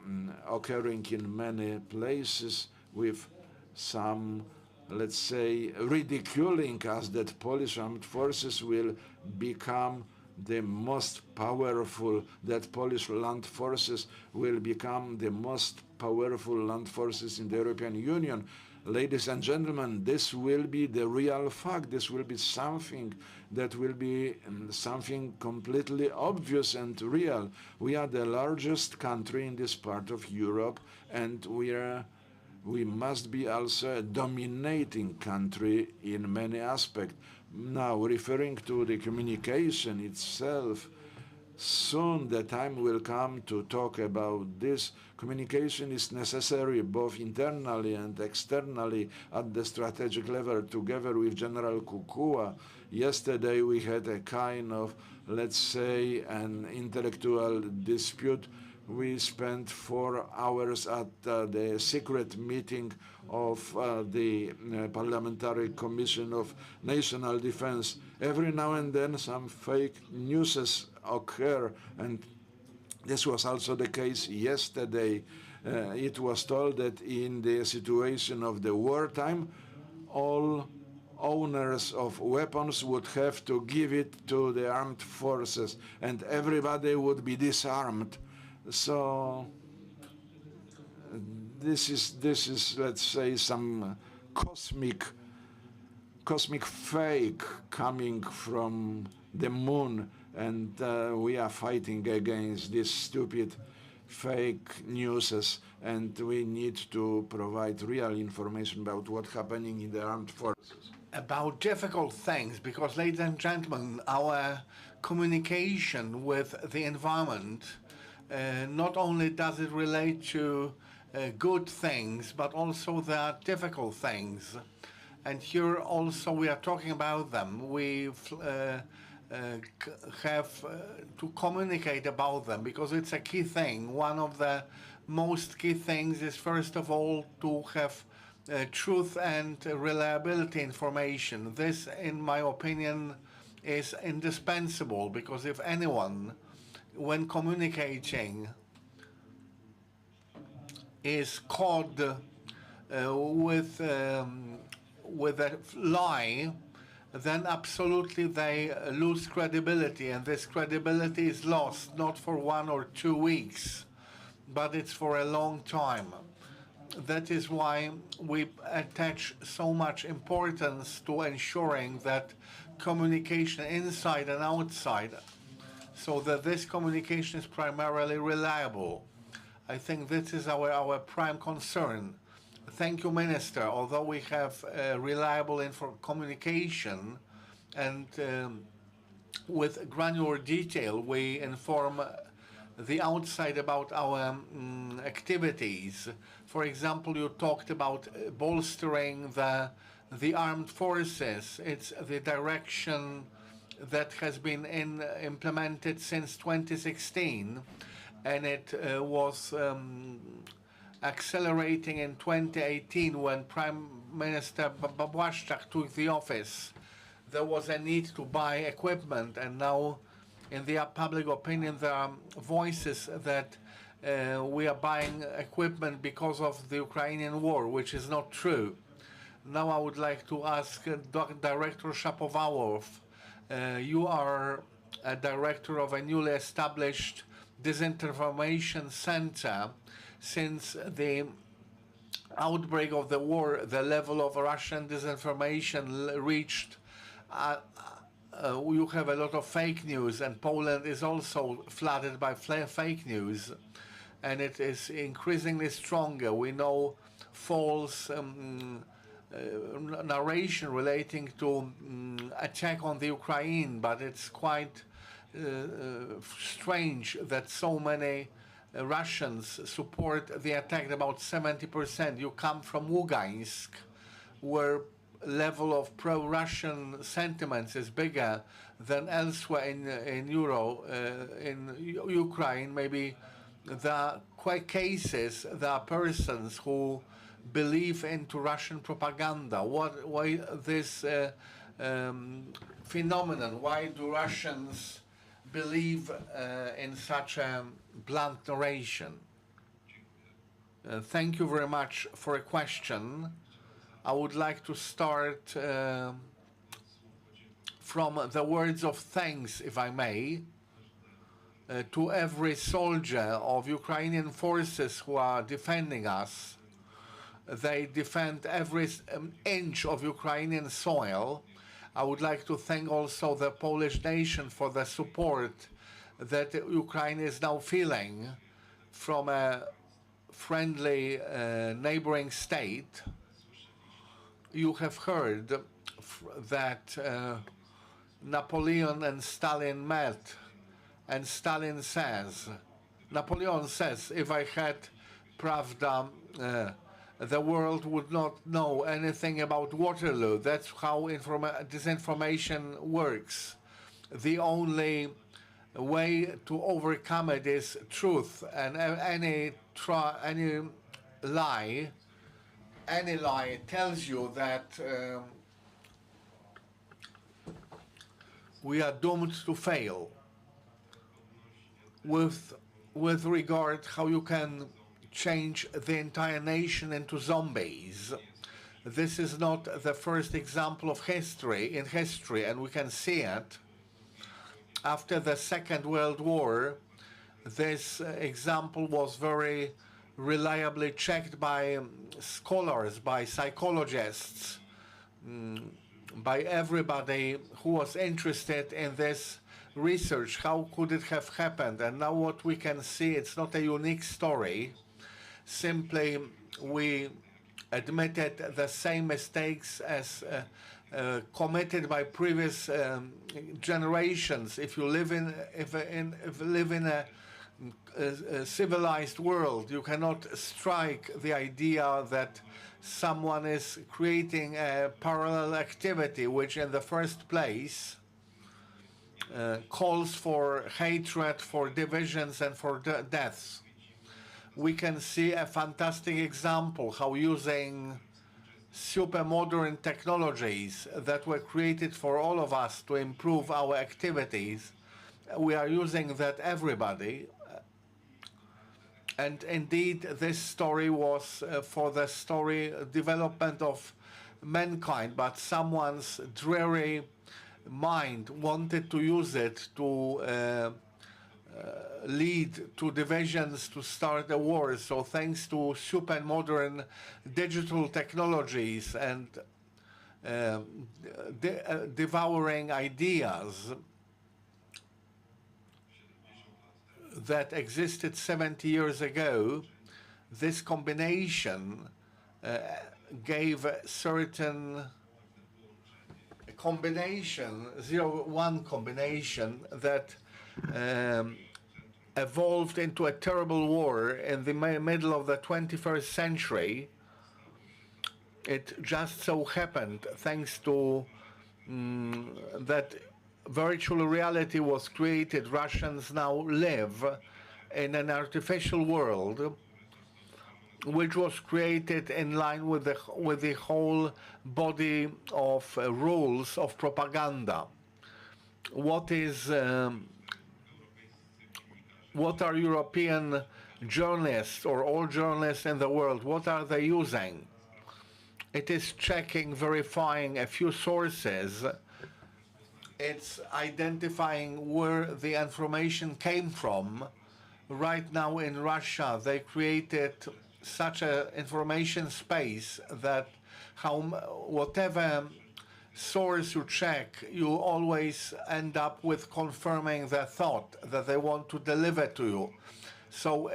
occurring in many places, with some, let's say, ridiculing us, that Polish armed forces will become the most powerful, that Polish land forces will become the most powerful land forces in the European Union. Ladies and gentlemen, this will be the real fact. This will be something that will be something completely obvious and real. We are the largest country in this part of Europe, and we must be also a dominating country in many aspects. Now, referring to the communication itself, soon the time will come to talk about this. Communication is necessary both internally and externally at the strategic level, together with General Kukua. Yesterday we had a kind of, let's say, an intellectual dispute. We spent 4 hours at the secret meeting of the Parliamentary Commission of National Defense. Every now and then some fake news occur, and this was also the case yesterday. It was told that in the situation of the wartime, all owners of weapons would have to give it to the armed forces, and everybody would be disarmed. So this is, let's say, some cosmic fake coming from the moon, and we are fighting against this stupid fake news, and we need to provide real information about what's happening in the armed forces. About difficult things, because, ladies and gentlemen, our communication with the environment, not only does it relate to good things, but also there are difficult things. And here also we are talking about them. We have to communicate about them, because it's a key thing. One of the most key things is, first of all, to have truth and reliability information. This, in my opinion, is indispensable, because if anyone, when communicating, is caught with a lie, then absolutely they lose credibility, and this credibility is lost not for 1 or 2 weeks, but it's for a long time. That is why we attach so much importance to ensuring that communication inside and outside, so that this communication is primarily reliable. I think this is our prime concern. Thank you, Minister. Although we have reliable communication and with granular detail, we inform the outside about our activities. For example, you talked about bolstering the armed forces. It's the direction that has been implemented since 2016, and it was accelerating in 2018 when Prime Minister Błaszczak took the office. There was a need to buy equipment, and now in the public opinion there are voices that we are buying equipment because of the Ukrainian war, which is not true. Now I would like to ask Director Szapovalov, you are a director of a newly established disinformation center. Since the outbreak of the war, the level of Russian disinformation reached, you have a lot of fake news, and Poland is also flooded by fake news, and it is increasingly stronger. We know false narration relating to attack on the Ukraine, but it's quite strange that so many Russians support the attack. About 70%. You come from Ługańsk, where level of pro-Russian sentiments is bigger than elsewhere in Ukraine. Maybe there are cases, there are persons who believe into Russian propaganda. Why this phenomenon? Why do Russians believe in such a blunt narration? Thank you very much for a question. I would like to start from the words of thanks, if I may, to every soldier of Ukrainian forces who are defending us. They defend every inch of Ukrainian soil. I would like to thank also the Polish nation for the support that Ukraine is now feeling from a friendly neighboring state. You have heard that Napoleon and Stalin met, and Stalin says, Napoleon says, if I had Pravda, the world would not know anything about Waterloo. That's how disinformation works. The only way to overcome it is truth, and any lie tells you that we are doomed to fail. With regard how you can change the entire nation into zombies, this is not the first example of history, and we can see it. After the Second World War, this example was very reliably checked by scholars, by psychologists, by everybody who was interested in this research. How could it have happened? And now what we can see, it's not a unique story. Simply, we admitted the same mistakes as committed by previous generations. If you live in a civilized world, you cannot strike the idea that someone is creating a parallel activity which in the first place calls for hatred, for divisions, and for deaths. We can see a fantastic example how using super modern technologies that were created for all of us to improve our activities, we are using that everybody. And indeed, this story was for the story development of mankind, but someone's dreary mind wanted to use it to lead to divisions, to start a war. So thanks to super modern digital technologies and devouring ideas that existed 70 years ago, this combination gave a certain combination, 0-1 combination, that evolved into a terrible war in the middle of the 21st century. It just so happened, thanks to that virtual reality was created. Russians now live in an artificial world which was created in line with the whole body of rules of propaganda. What are European journalists or all journalists in the world, what are they using? It is checking, verifying a few sources. It's identifying where the information came from. Right now in Russia, they created such an information space that whatever source you check, you always end up with confirming the thought that they want to deliver to you. So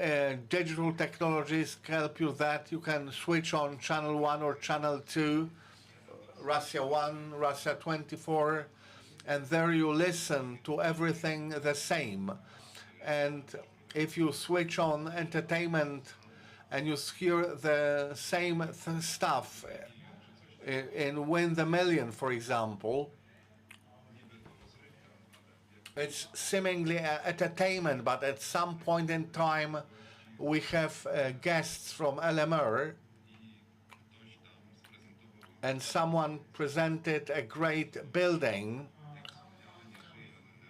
digital technologies help you that. You can switch on channel 1 or channel 2, Russia 1, Russia 24, and there you listen to everything the same. And if you switch on entertainment and you hear the same stuff, in Win the Million, for example, it's seemingly entertainment, but at some point in time we have guests from LMR, and someone presented a great building.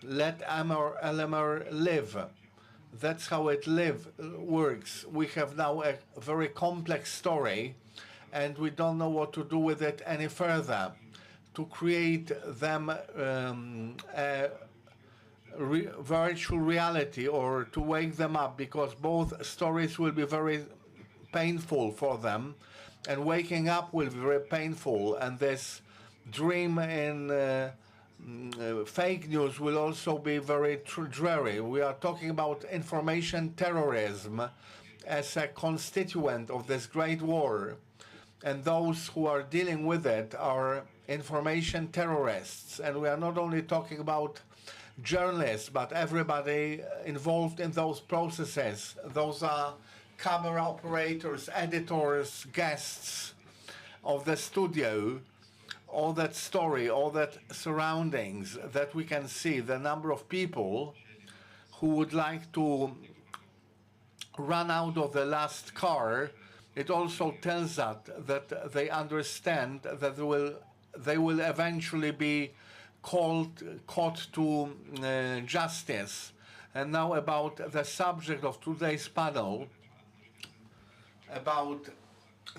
Let LMR live. That's how it works. We have now a very complex story, and we don't know what to do with it any further. To create them a virtual reality, or to wake them up, because both stories will be very painful for them, and waking up will be very painful, and this dream in fake news will also be very dreary. We are talking about information terrorism as a constituent of this great war, and those who are dealing with it are information terrorists. And we are not only talking about journalists, but everybody involved in those processes. Those are camera operators, editors, guests of the studio, all that story, all that surroundings that we can see, the number of people who would like to run out of the last car. It also tells us that they understand that they will eventually be caught to justice. And now about the subject of today's panel, about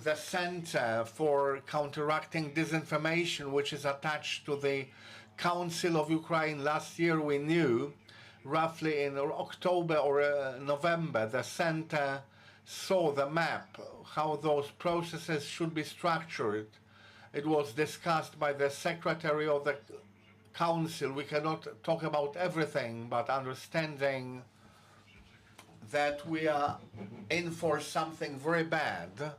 the Center for Counteracting Disinformation, which is attached to the Council of Ukraine. Last year we knew, roughly in October or November, the Center saw the map, how those processes should be structured. It was discussed by the Secretary of the Council. We cannot talk about everything, but understanding that we are in for something very bad.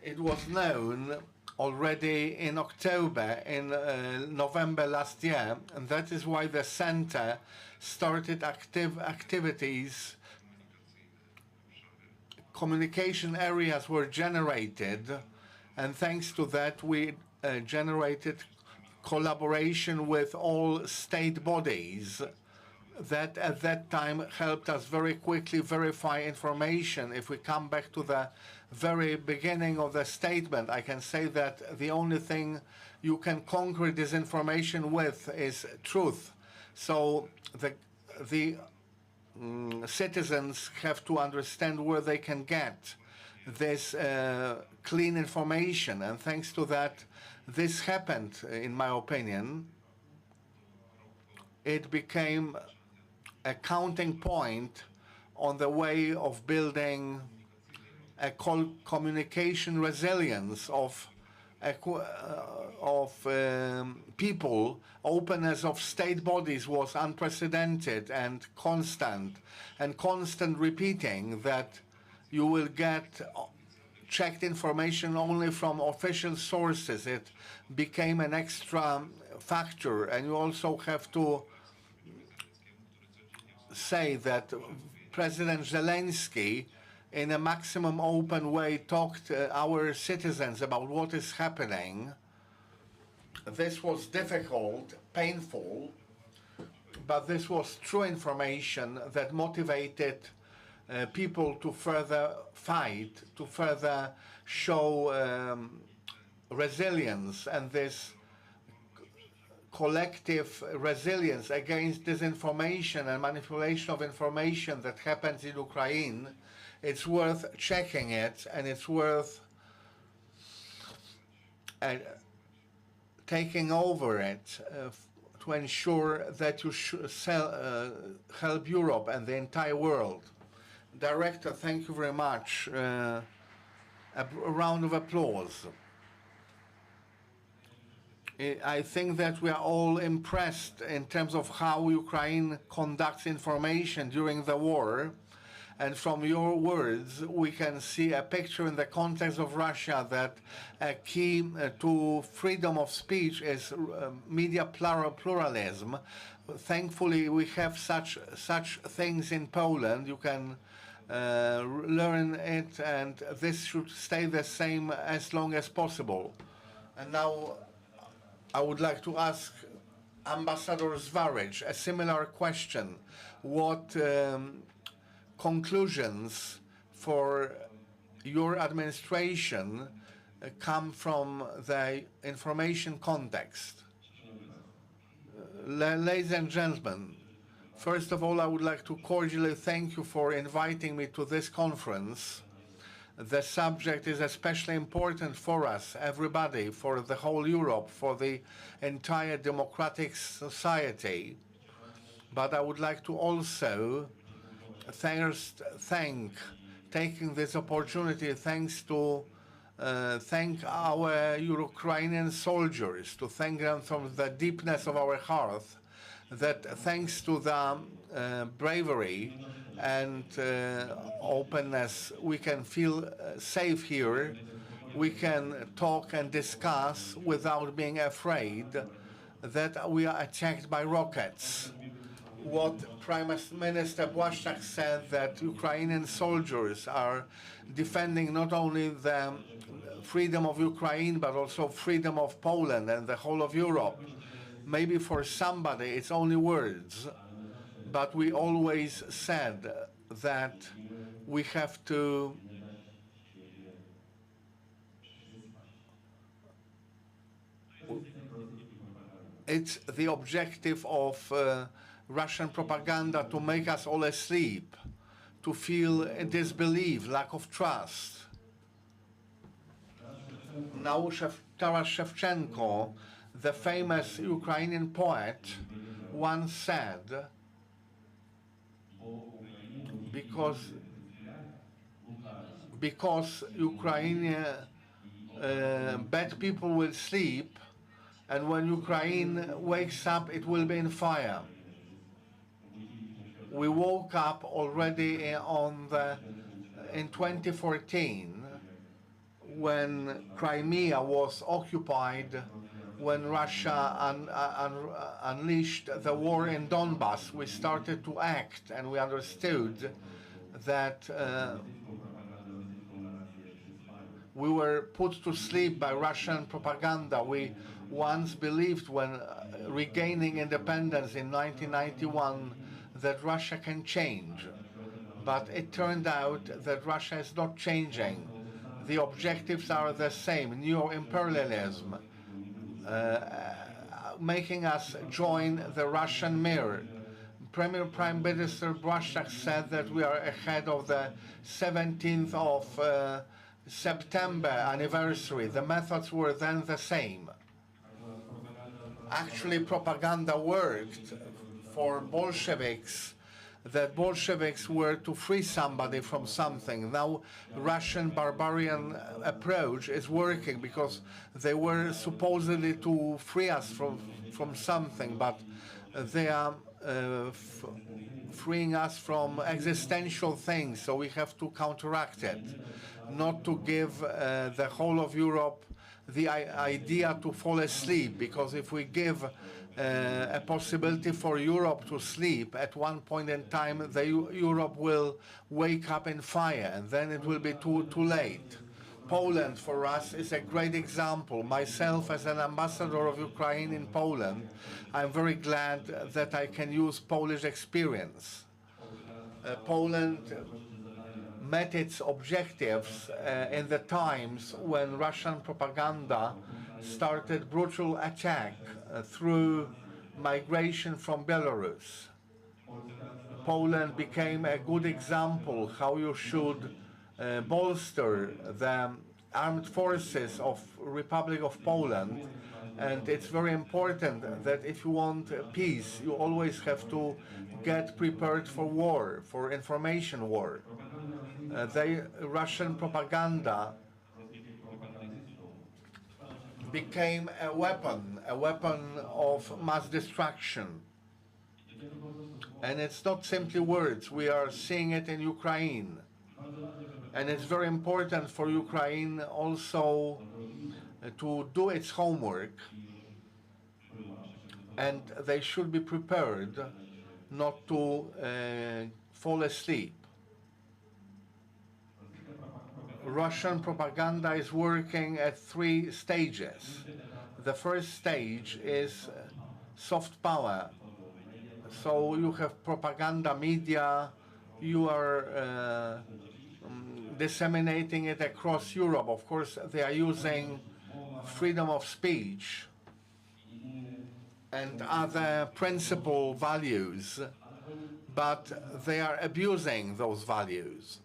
It was known already in October, in November last year, and that is why the Center started activities. Communication areas were generated, and thanks to that we generated collaboration with all state bodies that at that time helped us very quickly verify information. If we come back to the very beginning of the statement, I can say that the only thing you can conquer disinformation with is truth. So the citizens have to understand where they can get this clean information, and thanks to that, this happened, in my opinion. It became a counting point on the way of building a communication resilience of people. Openness of state bodies was unprecedented and constant repeating that you will get checked information only from official sources. It became an extra factor, and you also have to say that President Zelensky, in a maximum open way, talked to our citizens about what is happening. This was difficult, painful, but this was true information that motivated people to further fight, to further show resilience, and this collective resilience against disinformation and manipulation of information that happens in Ukraine. It's worth checking it, and it's worth taking over it to ensure that you help Europe and the entire world. Director, thank you very much. A round of applause. I think that we are all impressed in terms of how Ukraine conducts information during the war. And from your words, we can see a picture in the context of Russia that a key to freedom of speech is media pluralism. Thankfully, we have such things in Poland. You can learn it, and this should stay the same as long as possible. And now I would like to ask Ambassador Zvarich a similar question. What conclusions for your administration come from the information context? Ladies and gentlemen, first of all, I would like to cordially thank you for inviting me to this conference. The subject is especially important for us, everybody, for the whole Europe, for the entire democratic society. But I would like to also taking this opportunity, thank our Ukrainian soldiers, to thank them from the deepness of our heart, that thanks to the bravery and openness, we can feel safe here. We can talk and discuss without being afraid that we are attacked by rockets. What Prime Minister Błaszczak said, that Ukrainian soldiers are defending not only the freedom of Ukraine, but also freedom of Poland and the whole of Europe. Maybe for somebody it's only words, but we always said that we have to it's the objective of Russian propaganda to make us all asleep, to feel disbelief, lack of trust. Now Taras Shevchenko, the famous Ukrainian poet, once said, because Ukrainian bad people will sleep, and when Ukraine wakes up, it will be in fire. We woke up already in 2014, when Crimea was occupied, when Russia unleashed the war in Donbass. We started to act, and we understood that we were put to sleep by Russian propaganda. We once believed, when regaining independence in 1991, that Russia can change. But it turned out that Russia is not changing. The objectives are the same: neo-imperialism, making us join the Russian mirror. Prime Minister Błaszczak said that we are ahead of the 17th of September anniversary. The methods were then the same. Actually, propaganda worked for Bolsheviks, that Bolsheviks were to free somebody from something. Now, Russian barbarian approach is working, because they were supposedly to free us from something, but they are freeing us from existential things, so we have to counteract it. Not to give the whole of Europe the idea to fall asleep, because if we give a possibility for Europe to sleep, at one point in time, Europe will wake up in fire, and then it will be too late. Poland, for us, is a great example. Myself, as an ambassador of Ukraine in Poland, I'm very glad that I can use Polish experience. Poland met its objectives in the times when Russian propaganda started brutal attack through migration from Belarus. Poland became a good example how you should bolster the armed forces of Republic of Poland. And it's very important that if you want peace, you always have to get prepared for war, for information war. The Russian propaganda became a weapon of mass destruction. And it's not simply words, we are seeing it in Ukraine. And it's very important for Ukraine also to do its homework, and they should be prepared not to fall asleep. Russian propaganda is working at 3 stages. The first stage is soft power. So you have propaganda media, you are disseminating it across Europe. Of course, they are using freedom of speech and other principal values, but they are abusing those values.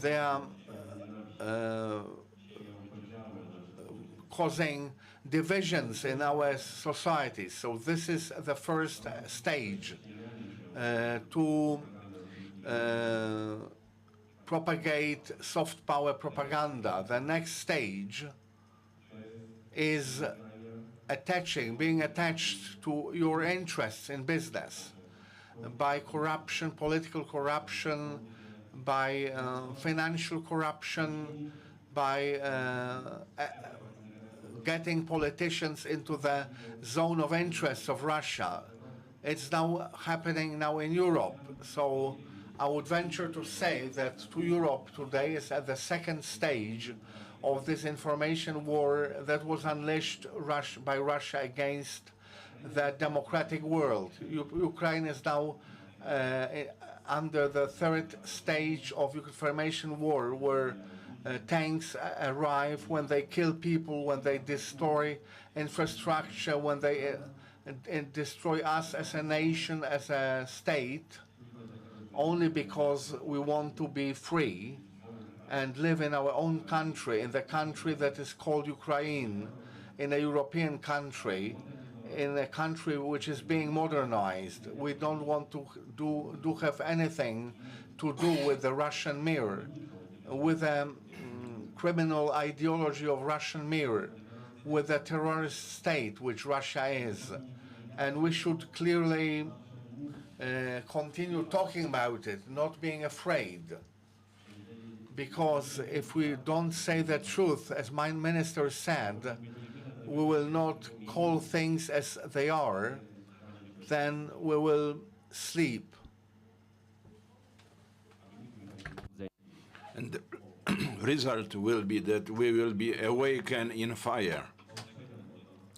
They are causing divisions in our society. So this is the first stage, to propagate soft power propaganda. The next stage is being attached to your interests in business by corruption, political corruption, by financial corruption, by getting politicians into the zone of interest of Russia. It's now happening now in Europe. So I would venture to say that Europe today is at the second stage of this information war that was unleashed by Russia against the democratic world. Ukraine is now under the third stage of information war, where tanks arrive, when they kill people, when they destroy infrastructure, when they destroy us as a nation, as a state, only because we want to be free and live in our own country, in the country that is called Ukraine, in a European country, in a country which is being modernized. We don't want to have anything to do with the Russian mirror, with a criminal ideology of Russian mirror, with a terrorist state which Russia is. And we should clearly continue talking about it, not being afraid. Because if we don't say the truth, as my minister said, we will not call things as they are, then we will sleep. And the result will be that we will be awakened in fire.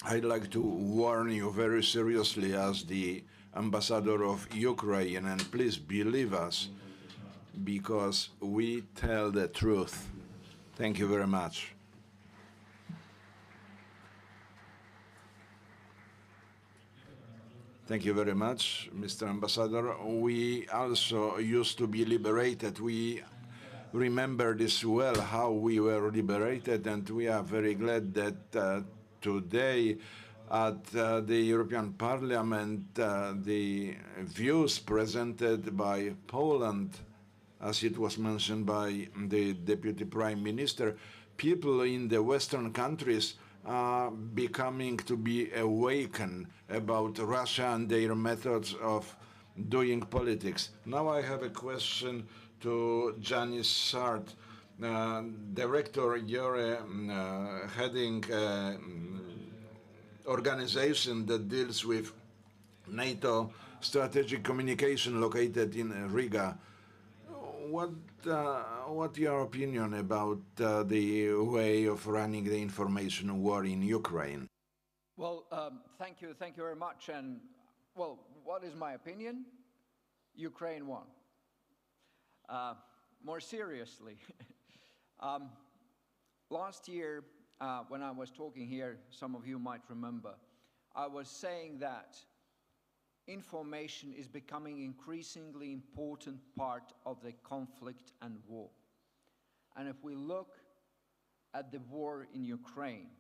I'd like to warn you very seriously as the ambassador of Ukraine, and please believe us, because we tell the truth. Thank you very much. Thank you very much, Mr. Ambassador. We also used to be liberated. We remember this well, how we were liberated, and we are very glad that today at the European Parliament, the views presented by Poland, as it was mentioned by the Deputy Prime Minister, people in the Western countries are becoming to be awakened about Russia and their methods of doing politics. Now I have a question to Janis Sart. Director, you're heading organization that deals with NATO strategic communication located in Riga. What's your opinion about the way of running the information war in Ukraine? Well, thank you very much. And well, what is my opinion? Ukraine won. More seriously, last year when I was talking here, some of you might remember, I was saying that information is becoming increasingly important part of the conflict and war. And if we look at the war in Ukraine,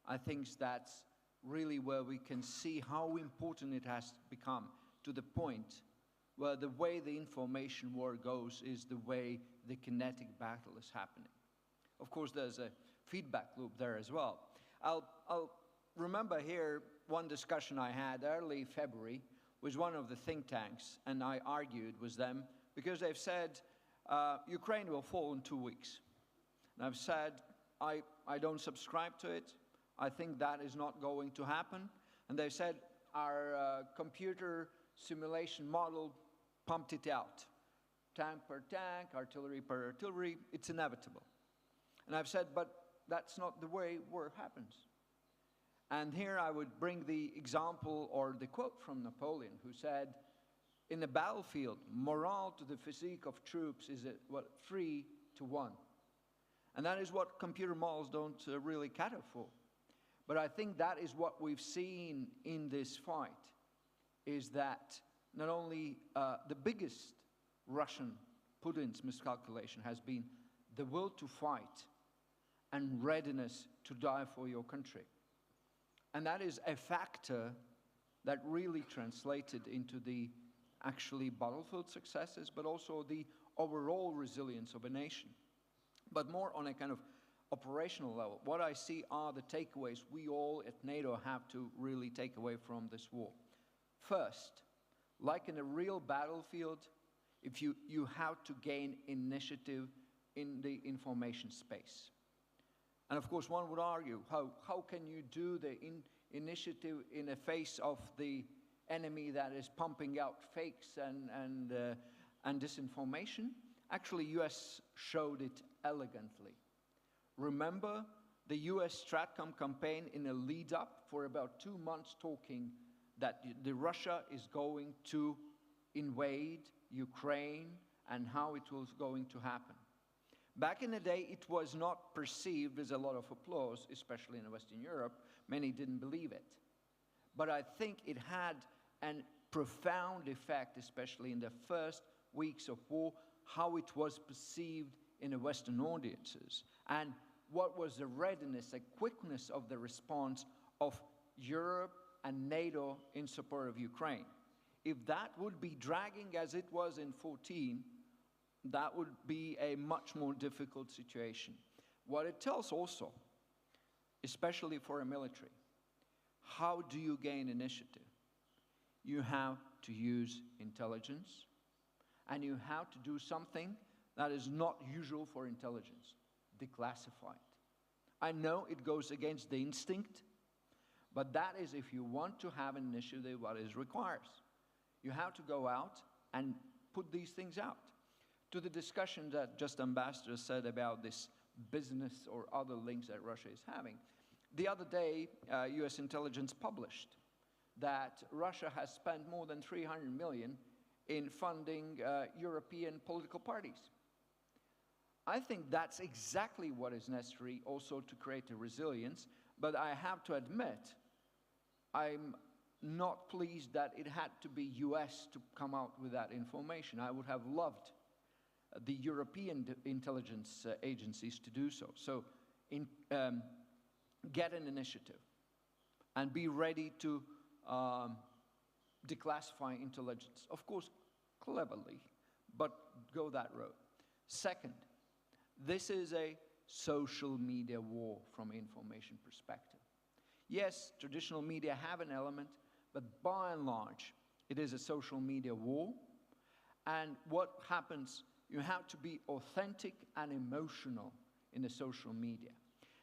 I think that's really where we can see how important it has become, to the point where the way the information war goes is the way the kinetic battle is happening. Of course, there's a feedback loop there as well. I'll remember here one discussion I had early February with one of the think tanks, and I argued with them because they've said Ukraine will fall in 2 weeks. And I've said I don't subscribe to it. I think that is not going to happen. And they've said our computer simulation model pumped it out. tank per tank, artillery per artillery, it's inevitable. And I've said, but that's not the way war happens. And here I would bring the example or the quote from Napoleon, who said, in the battlefield, morale to the physique of troops is 3-to-1. And that is what computer models don't really cater for. But I think that is what we've seen in this fight, is that not only the biggest Russian, Putin's miscalculation, has been the will to fight and readiness to die for your country. And that is a factor that really translated into the actually battlefield successes, but also the overall resilience of a nation. But more on a kind of operational level, what I see are the takeaways we all at NATO have to really take away from this war. First, like in a real battlefield, if you have to gain initiative in the information space. And of course, one would argue, how can you do the initiative in the face of the enemy that is pumping out fakes and disinformation? Actually, US showed it elegantly. Remember the US Stratcom campaign in a lead-up for about 2 months talking that Russia is going to invade Ukraine and how it was going to happen. Back in the day, it was not perceived as a lot of applause, especially in Western Europe. Many didn't believe it. But I think it had a profound effect, especially in the first weeks of war, how it was perceived in the Western audiences, and what was the readiness, the quickness of the response of Europe and NATO in support of Ukraine. If that would be dragging as it was in 2014, that would be a much more difficult situation. What it tells also, especially for a military, how do you gain initiative? You have to use intelligence, and you have to do something that is not usual for intelligence, declassify it. I know it goes against the instinct, but that is if you want to have an initiative, what it requires. You have to go out and put these things out. To the discussion that just Ambassador said about this business or other links that Russia is having, the other day, US intelligence published that Russia has spent more than 300 million in funding European political parties. I think that's exactly what is necessary also to create a resilience, but I have to admit, I'm not pleased that it had to be US to come out with that information. I would have loved the European intelligence agencies to do so. So get an initiative and be ready to declassify intelligence. Of course, cleverly, but go that road. Second, this is a social media war from an information perspective. Yes, traditional media have an element, but by and large, it is a social media war. And what happens, you have to be authentic and emotional in the social media.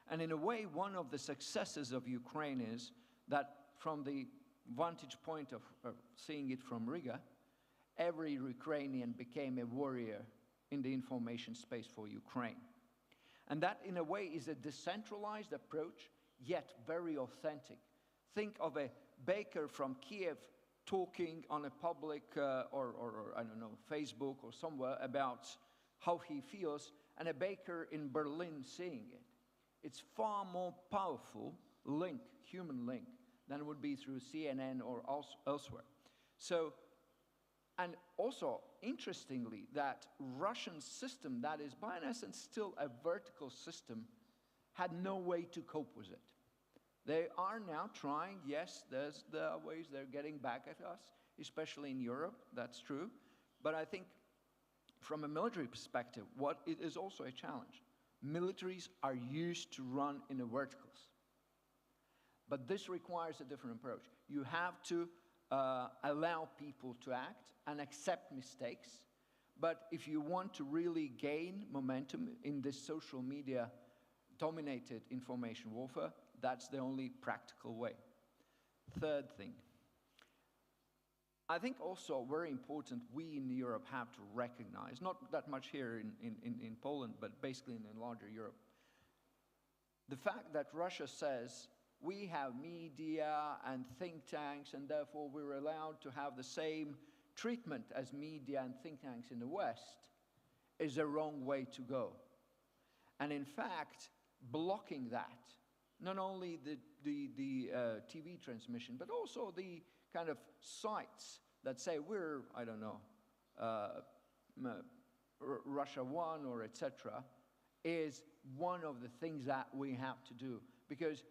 And in a way, one of the successes of Ukraine is that from the vantage point of seeing it from Riga, every Ukrainian became a warrior in the information space for Ukraine. And that, in a way, is a decentralized approach, yet very authentic. Think of a baker from Kiev talking on a public, or I don't know, Facebook or somewhere about how he feels, and a baker in Berlin seeing it. It's far more powerful link, human link, than it would be through CNN or elsewhere. So, and also, interestingly, that Russian system that is by essence still a vertical system had no way to cope with it. They are now trying, yes, there are ways they're getting back at us, especially in Europe, that's true. But I think from a military perspective, it is also a challenge. Militaries are used to run in the verticals. But this requires a different approach. You have to allow people to act and accept mistakes. But if you want to really gain momentum in this social media dominated information warfare, that's the only practical way. Third thing, I think also very important we in Europe have to recognize, not that much here in Poland, but basically in larger Europe, the fact that Russia says we have media and think tanks and therefore we're allowed to have the same treatment as media and think tanks in the West is a wrong way to go. And in fact, blocking that, not only the TV transmission, but also the kind of sites that say we're, I don't know, Russia One or etc., is one of the things that we have to do. Because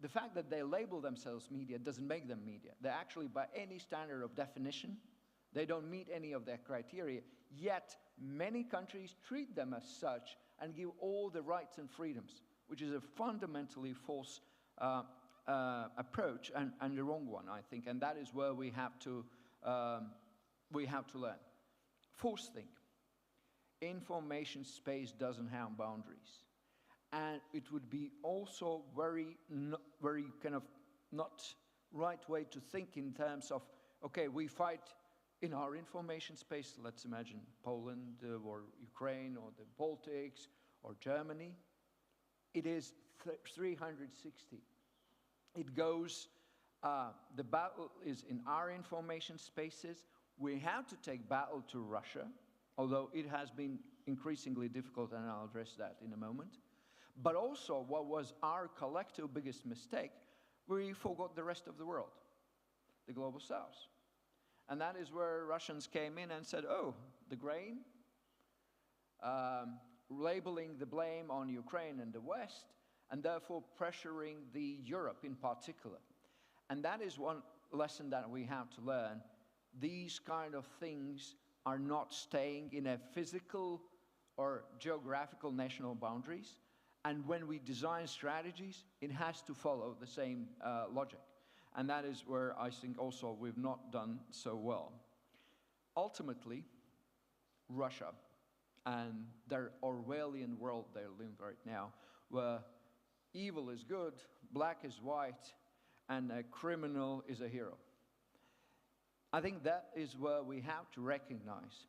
the fact that they label themselves media doesn't make them media. They actually, by any standard of definition, they don't meet any of their criteria. Yet, many countries treat them as such and give all the rights and freedoms, which is a fundamentally false approach and the wrong one, I think. And that is where we have to learn. Fourth thing, information space doesn't have boundaries. And it would be also very kind of not right way to think in terms of, okay, we fight in our information space, let's imagine Poland or Ukraine or the Baltics or Germany. It is 360. It goes, the battle is in our information spaces. We have to take battle to Russia, although it has been increasingly difficult, and I'll address that in a moment. But also, what was our collective biggest mistake, we forgot the rest of the world, the global south. And that is where Russians came in and said, oh, the grain, labeling the blame on Ukraine and the West, and therefore pressuring the Europe in particular. And that is one lesson that we have to learn. These kind of things are not staying in a physical or geographical national boundaries. And when we design strategies, it has to follow the same logic. And that is where I think also we've not done so well. Ultimately, Russia and their Orwellian world they're living right now, where evil is good, black is white, and a criminal is a hero. I think that is where we have to recognize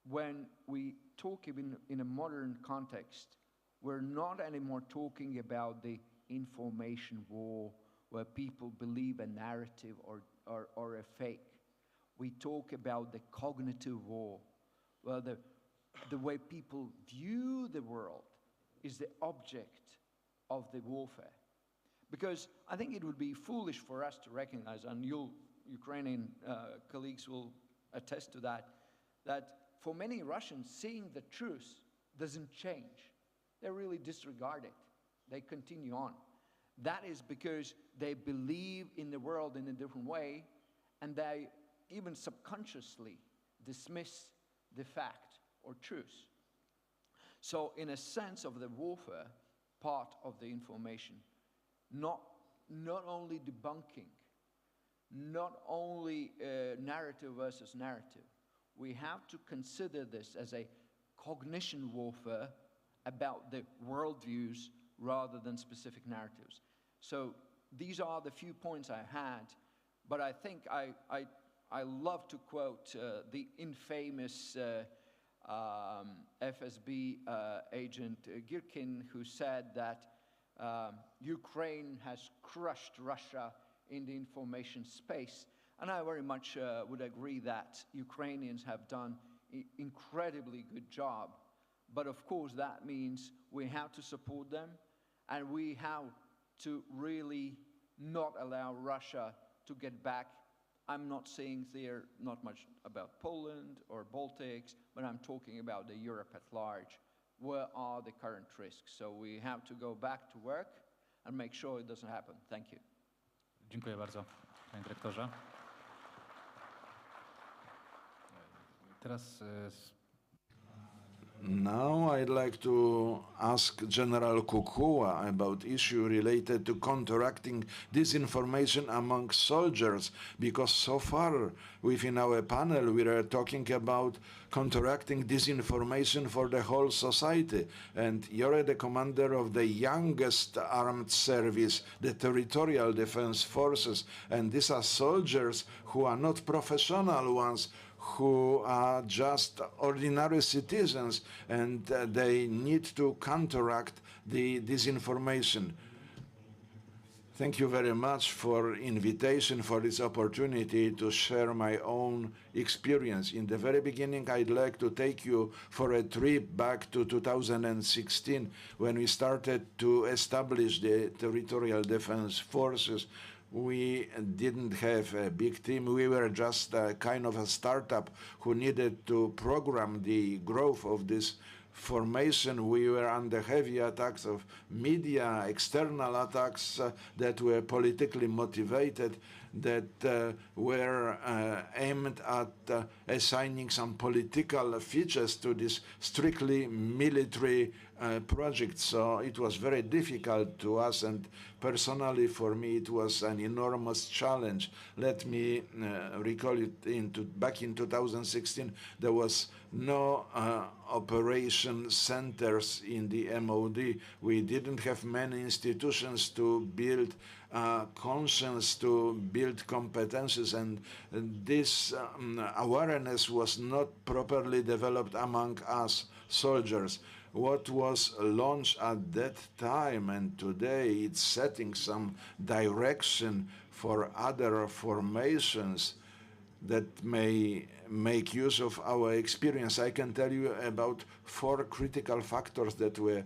when we talk even in a modern context, we're not anymore talking about the information war where people believe a narrative or a fake. We talk about the cognitive war, where the way people view the world is the object of the warfare. Because I think it would be foolish for us to recognize, and you Ukrainian colleagues will attest to that, that for many Russians, seeing the truth doesn't change. They really disregard it. They continue on. That is because they believe in the world in a different way, and they even subconsciously dismiss the fact or truth. So in a sense of the warfare part of the information, not only debunking, not only narrative versus narrative, we have to consider this as a cognition warfare about the worldviews rather than specific narratives. So these are the few points I had, but I think I love to quote the infamous FSB agent Girkin, who said that Ukraine has crushed Russia in the information space. And I very much would agree that Ukrainians have done an incredibly good job. But of course, that means we have to support them, and we have to really not allow Russia to get back. I'm not saying there not much about Poland or Baltics, but I'm talking about the Europe at large. Where are the current risks? So we have to go back to work and make sure it doesn't happen. Thank you. Dziękuję bardzo, panie dyrektorze. Teraz Now I'd like to ask General Kukua about issue related to counteracting disinformation among soldiers, because so far within our panel we are talking about counteracting disinformation for the whole society, and you're the commander of the youngest armed service, the Territorial Defense Forces, and these are soldiers who are not professional ones, who are just ordinary citizens, and they need to counteract the disinformation. Thank you very much for invitation, for this opportunity to share my own experience. In the very beginning, I'd like to take you for a trip back to 2016, when we started to establish the Territorial Defense Forces. We didn't have a big team. We were just a kind of a startup who needed to program the growth of this formation. We were under heavy attacks of media, external attacks that were politically motivated, that were aimed at assigning some political features to this strictly military project. So it was very difficult to us, and personally for me it was an enormous challenge. Let me recall it. Back in 2016 there was no operation centers in the MOD. We didn't have many institutions to build conscience, to build competences, and this awareness was not properly developed among us soldiers. What was launched at that time and today, it's setting some direction for other formations that may make use of our experience. I can tell you about 4 critical factors that were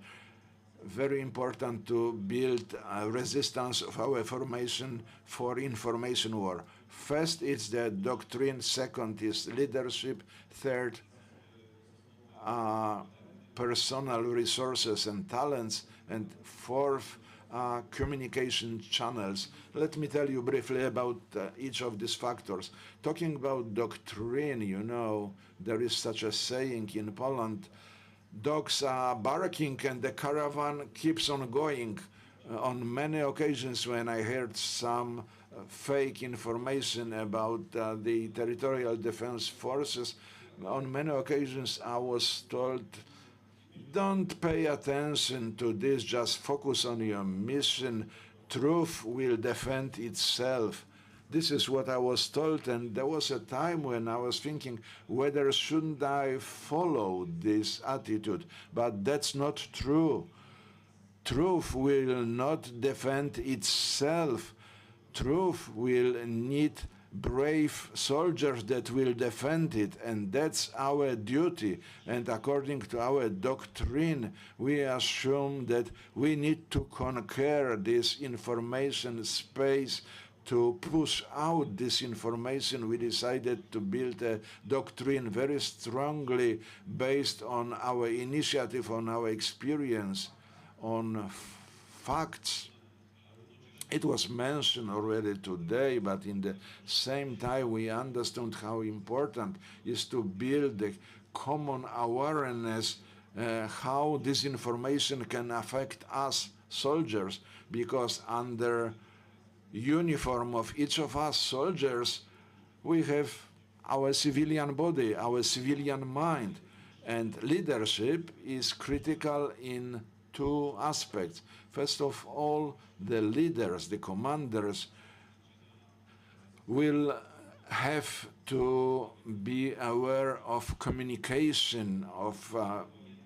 very important to build resistance of our formation for information war. First, it's the doctrine. Second is leadership. Third, personal resources and talents. And fourth, communication channels. Let me tell you briefly about each of these factors. Talking about doctrine, you know, there is such a saying in Poland: dogs are barking and the caravan keeps on going. On many occasions when I heard some fake information about the Territorial Defense Forces, on many occasions I was told, don't pay attention to this, just focus on your mission. Truth will defend itself. This is what I was told, and there was a time when I was thinking, whether shouldn't I follow this attitude? But that's not true. Truth will not defend itself. Truth will need brave soldiers that will defend it, and that's our duty. And according to our doctrine, we assume that we need to conquer this information space. To push out this information, we decided to build a doctrine very strongly based on our initiative, on our experience, on facts. It was mentioned already today, but in the same time we understood how important is to build a common awareness how disinformation can affect us soldiers, because under uniform of each of us soldiers we have our civilian body, our civilian mind, and leadership is critical in 2 aspects. First of all, the leaders, the commanders, will have to be aware of communication, of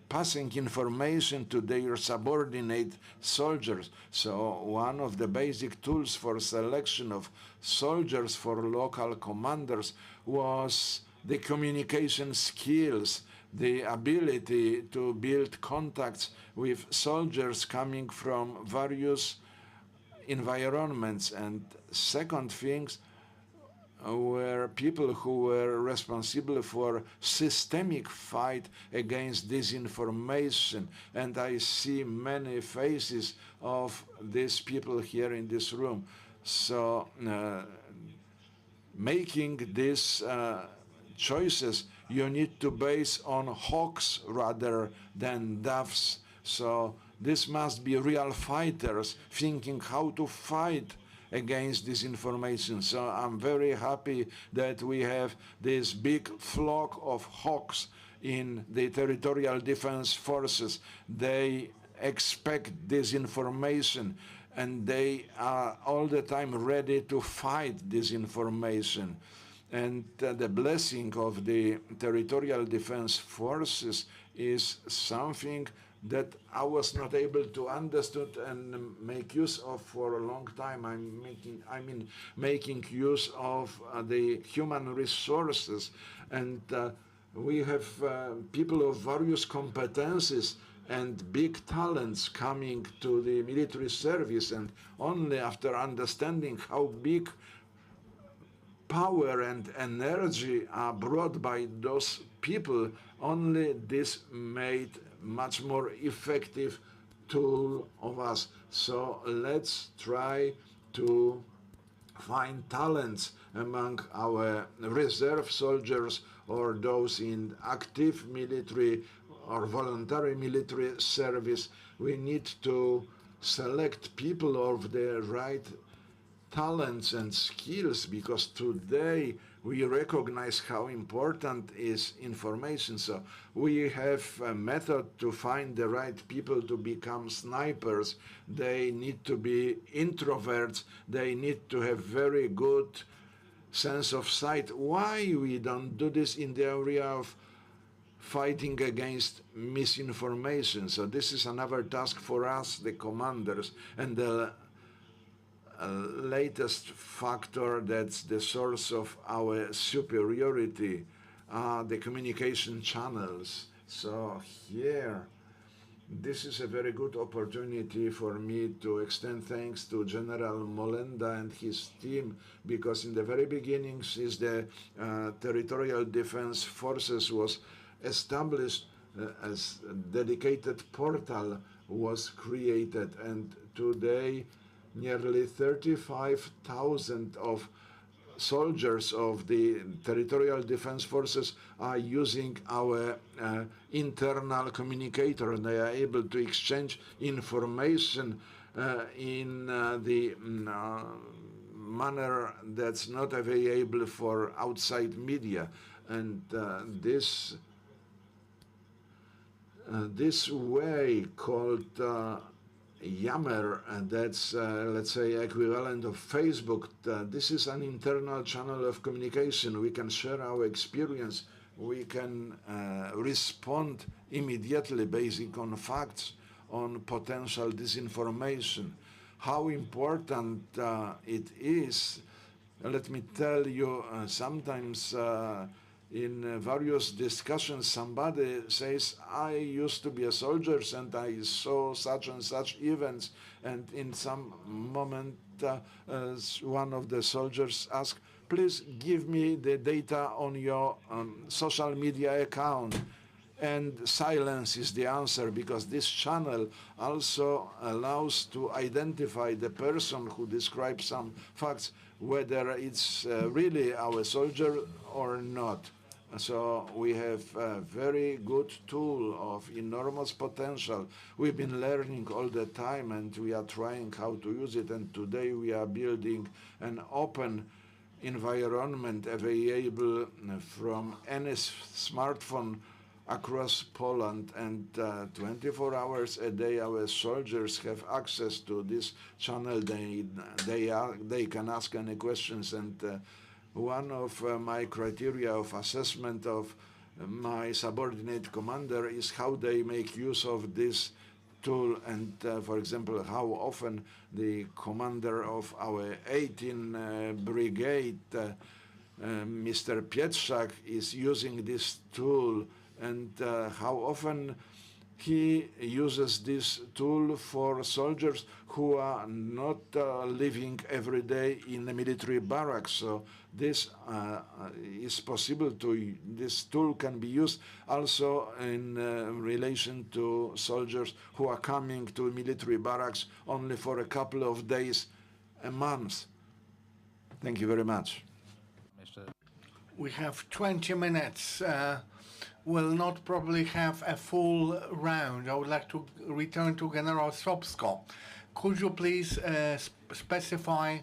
passing information to their subordinate soldiers. So one of the basic tools for selection of soldiers for local commanders was the communication skills, the ability to build contacts with soldiers coming from various environments. And second things were people who were responsible for systemic fight against disinformation. And I see many faces of these people here in this room. So making these choices, you need to base on hawks rather than doves. So this must be real fighters thinking how to fight against disinformation. So I'm very happy that we have this big flock of hawks in the territorial defense forces. They expect disinformation and they are all the time ready to fight disinformation. And the blessing of the territorial defense forces is something that I was not able to understand and make use of for a long time. Making use of the human resources, and we have people of various competencies and big talents coming to the military service, and only after understanding how big power and energy are brought by those people, only this made much more effective tool of us. So let's try to find talents among our reserve soldiers or those in active military or voluntary military service. We need to select people of the right talents and skills, because today we recognize how important is information. So we have a method to find the right people to become snipers. They need to be introverts. They need to have very good sense of sight. Why we don't do this in the area of fighting against misinformation? So this is another task for us, the commanders. And the latest factor that's the source of our superiority are the communication channels. So here, this is a very good opportunity for me to extend thanks to General Molenda and his team, because in the very beginning, since the Territorial Defense Forces was established, as a dedicated portal was created, and today nearly 35,000 of soldiers of the Territorial Defense Forces are using our internal communicator, and they are able to exchange information in the manner that's not available for outside media. And this way called Yammer, that's let's say equivalent of Facebook. This is an internal channel of communication. We can share our experience. We can respond immediately based on facts, on potential disinformation. How important it is, let me tell you, sometimes in various discussions, somebody says, I used to be a soldier and I saw such and such events, and in some moment one of the soldiers asked, please give me the data on your social media account. And silence is the answer, because this channel also allows to identify the person who describes some facts, whether it's really our soldier or not. So we have a very good tool of enormous potential. We've been learning all the time, and we are trying how to use it. And today we are building an open environment available from any smartphone across Poland, and 24 hours a day our soldiers have access to this channel. They can ask any questions, and one of my criteria of assessment of my subordinate commander is how they make use of this tool, and for example, how often the commander of our 18 brigade, Mr. Błaszczak, is using this tool, and how often he uses this tool for soldiers who are not living every day in the military barracks. So this is possible to, this tool can be used also in relation to soldiers who are coming to military barracks only for a couple of days a month. Thank you very much. We have 20 minutes will not probably have a full round. I would like to return to General Sobsko. Could you please specify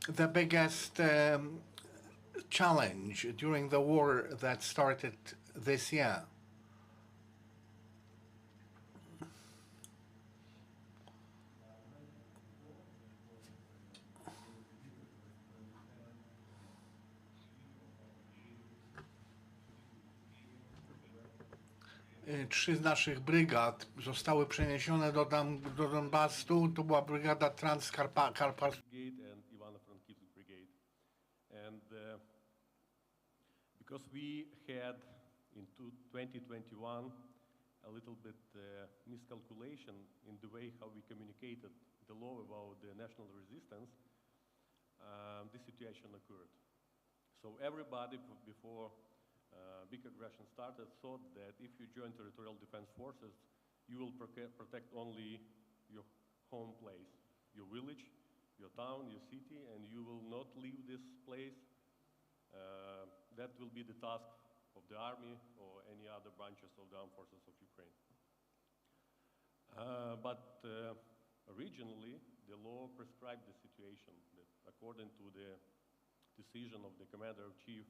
the biggest challenge during the war that started this year? Trzy z naszych brygad zostały przeniesione do Donbasu. To była brygada Transkarpacka. And Ivano-Frankivsk Brigade. And because we had in 2021 a little bit miscalculation in the way how we communicated the law about the national resistance, this situation occurred. So everybody before big aggression started thought that if you join territorial defense forces, you will protect only your home place, your village, your town, your city, and you will not leave this place. That will be the task of the army or any other branches of the armed forces of Ukraine. But originally, the law prescribed the situation that according to the decision of the Commander-in-Chief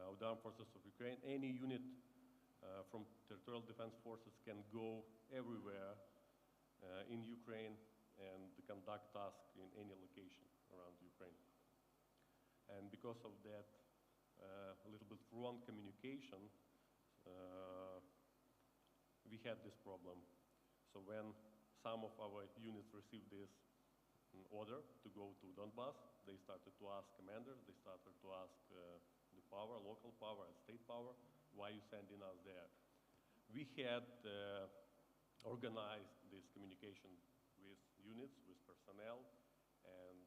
of the Armed Forces of Ukraine, any unit from territorial defense forces can go everywhere in Ukraine and conduct tasks in any location around Ukraine. And because of that a little bit wrong communication, we had this problem. So when some of our units received this order to go to Donbass, they started to ask commanders, they started to ask the power, local power and state power, why you sending us there? We had organized this communication with units, with personnel, and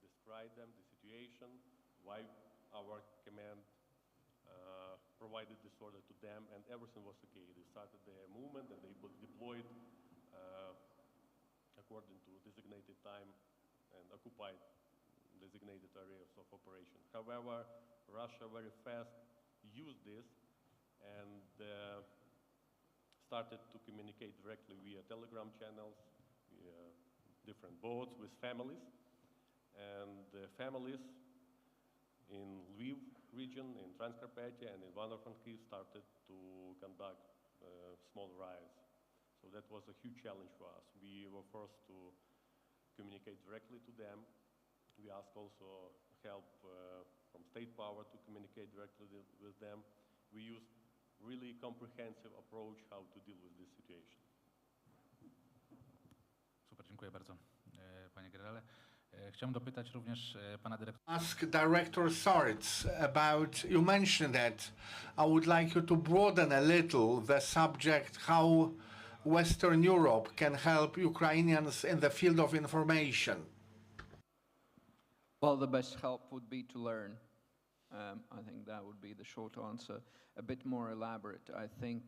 described them, the situation, why our command provided this order to them, and everything was okay. They started their movement and they deployed according to designated time and occupied designated areas of operation. However, Russia very fast used this and started to communicate directly via telegram channels, via different boats with families. And families in Lviv region, in Transcarpathia and in Ivano-Frankivsk started to conduct small riots. So that was a huge challenge for us. We were forced to communicate directly to them. We asked also help from state power to communicate directly with them. We used really comprehensive approach how to deal with this situation. Super, dziękuję bardzo, panie generale. Chciałem dopytać również pana dyrektora. Ask Director Sarts about, you mentioned that. I would like you to broaden a little the subject, how Western Europe can help Ukrainians in the field of information. Well, the best help would be to learn. I think that would be the short answer. A bit more elaborate. I think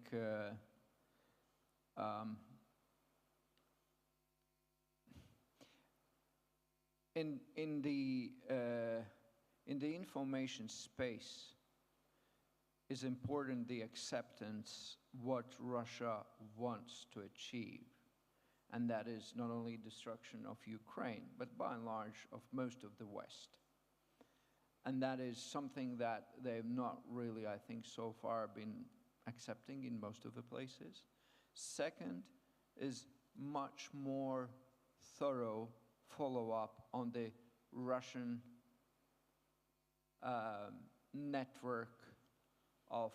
in the information space is important the acceptance what Russia wants to achieve. And that is not only destruction of Ukraine, but by and large of most of the West. And that is something that they've not really, I think, so far been accepting in most of the places. Second is much more thorough follow-up on the Russian network of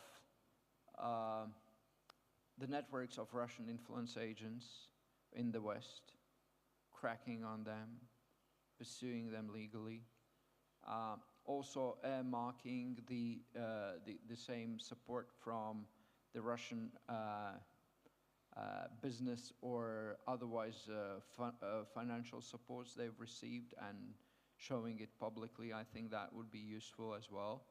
the networks of Russian influence agents in the West, cracking on them, pursuing them legally, also earmarking the same support from the Russian business or otherwise financial supports they've received and showing it publicly. I think that would be useful as well.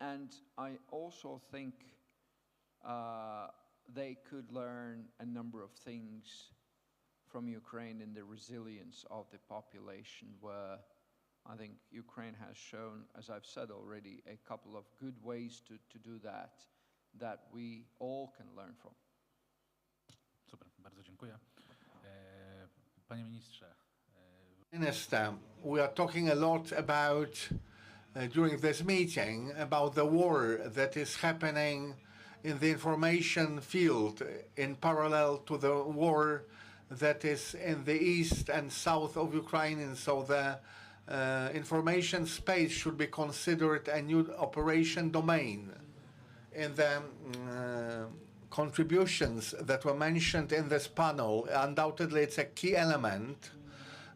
And I also think they could learn a number of things from Ukraine in the resilience of the population, where I think Ukraine has shown, as I've said already, a couple of good ways to do that we all can learn from. Super, bardzo dziękuję. Panie ministrze. Minister, we are talking a lot about, during this meeting, about the war that is happening in the information field in parallel to the war that is in the east and south of Ukraine. And so the information space should be considered a new operation domain. In the contributions that were mentioned in this panel, undoubtedly it's a key element.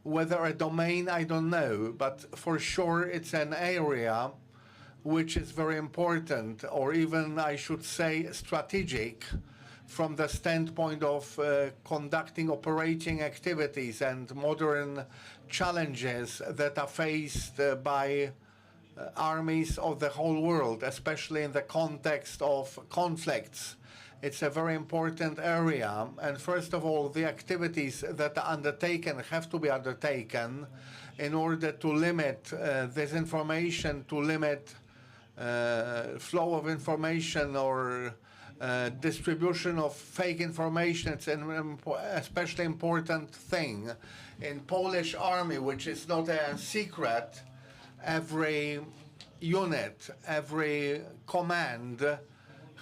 Whether a domain, I don't know, but for sure it's an area which is very important, or even I should say strategic, from the standpoint of conducting operating activities and modern challenges that are faced by armies of the whole world, especially in the context of conflicts. It's a very important area, and first of all, the activities that are undertaken have to be undertaken in order to limit this information, to limit flow of information or distribution of fake information. It's an especially important thing. In Polish army, which is not a secret, every unit, every command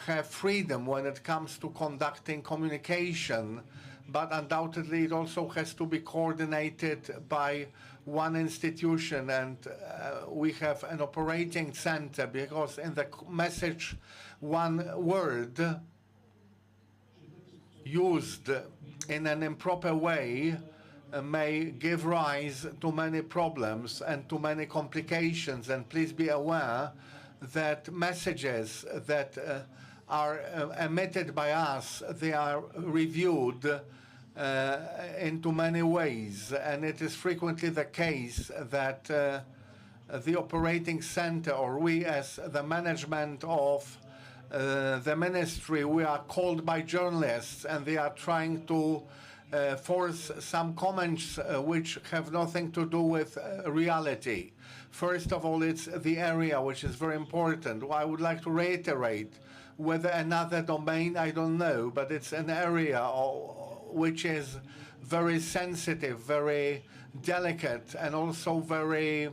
have freedom when it comes to conducting communication, but undoubtedly it also has to be coordinated by one institution, and we have an operating center, because in the message one word used in an improper way may give rise to many problems and to many complications. And please be aware that messages that are emitted by us, they are reviewed into many ways, and it is frequently the case that the operating center, or we as the management of the ministry, we are called by journalists, and they are trying to force some comments which have nothing to do with reality. First of all, it's the area which is very important. I would like to reiterate, whether another domain, I don't know, but it's an area which is very sensitive, very delicate, and also very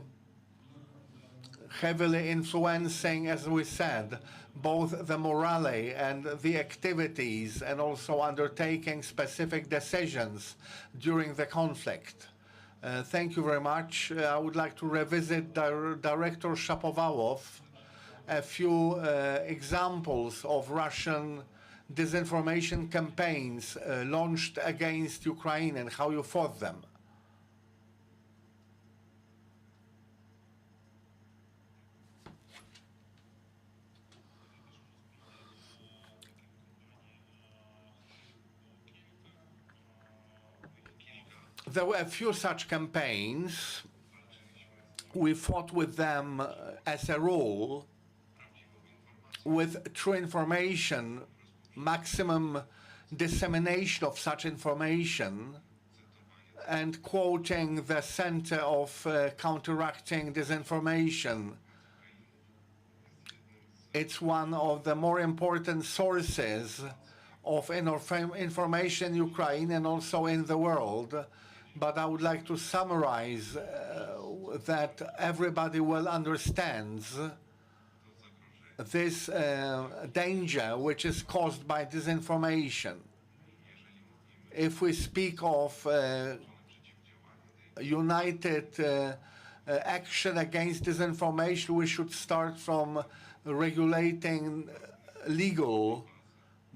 heavily influencing, as we said, both the morale and the activities, and also undertaking specific decisions during the conflict. Thank you very much. I would like to revisit Director Szapovalov, a few examples of Russian disinformation campaigns launched against Ukraine and how you fought them. There were a few such campaigns. We fought with them as a rule with true information, maximum dissemination of such information, and quoting the Center of Counteracting Disinformation. It's one of the more important sources of information in Ukraine and also in the world. But I would like to summarize that everybody well understands this danger which is caused by disinformation. If we speak of united action against disinformation, we should start from regulating legal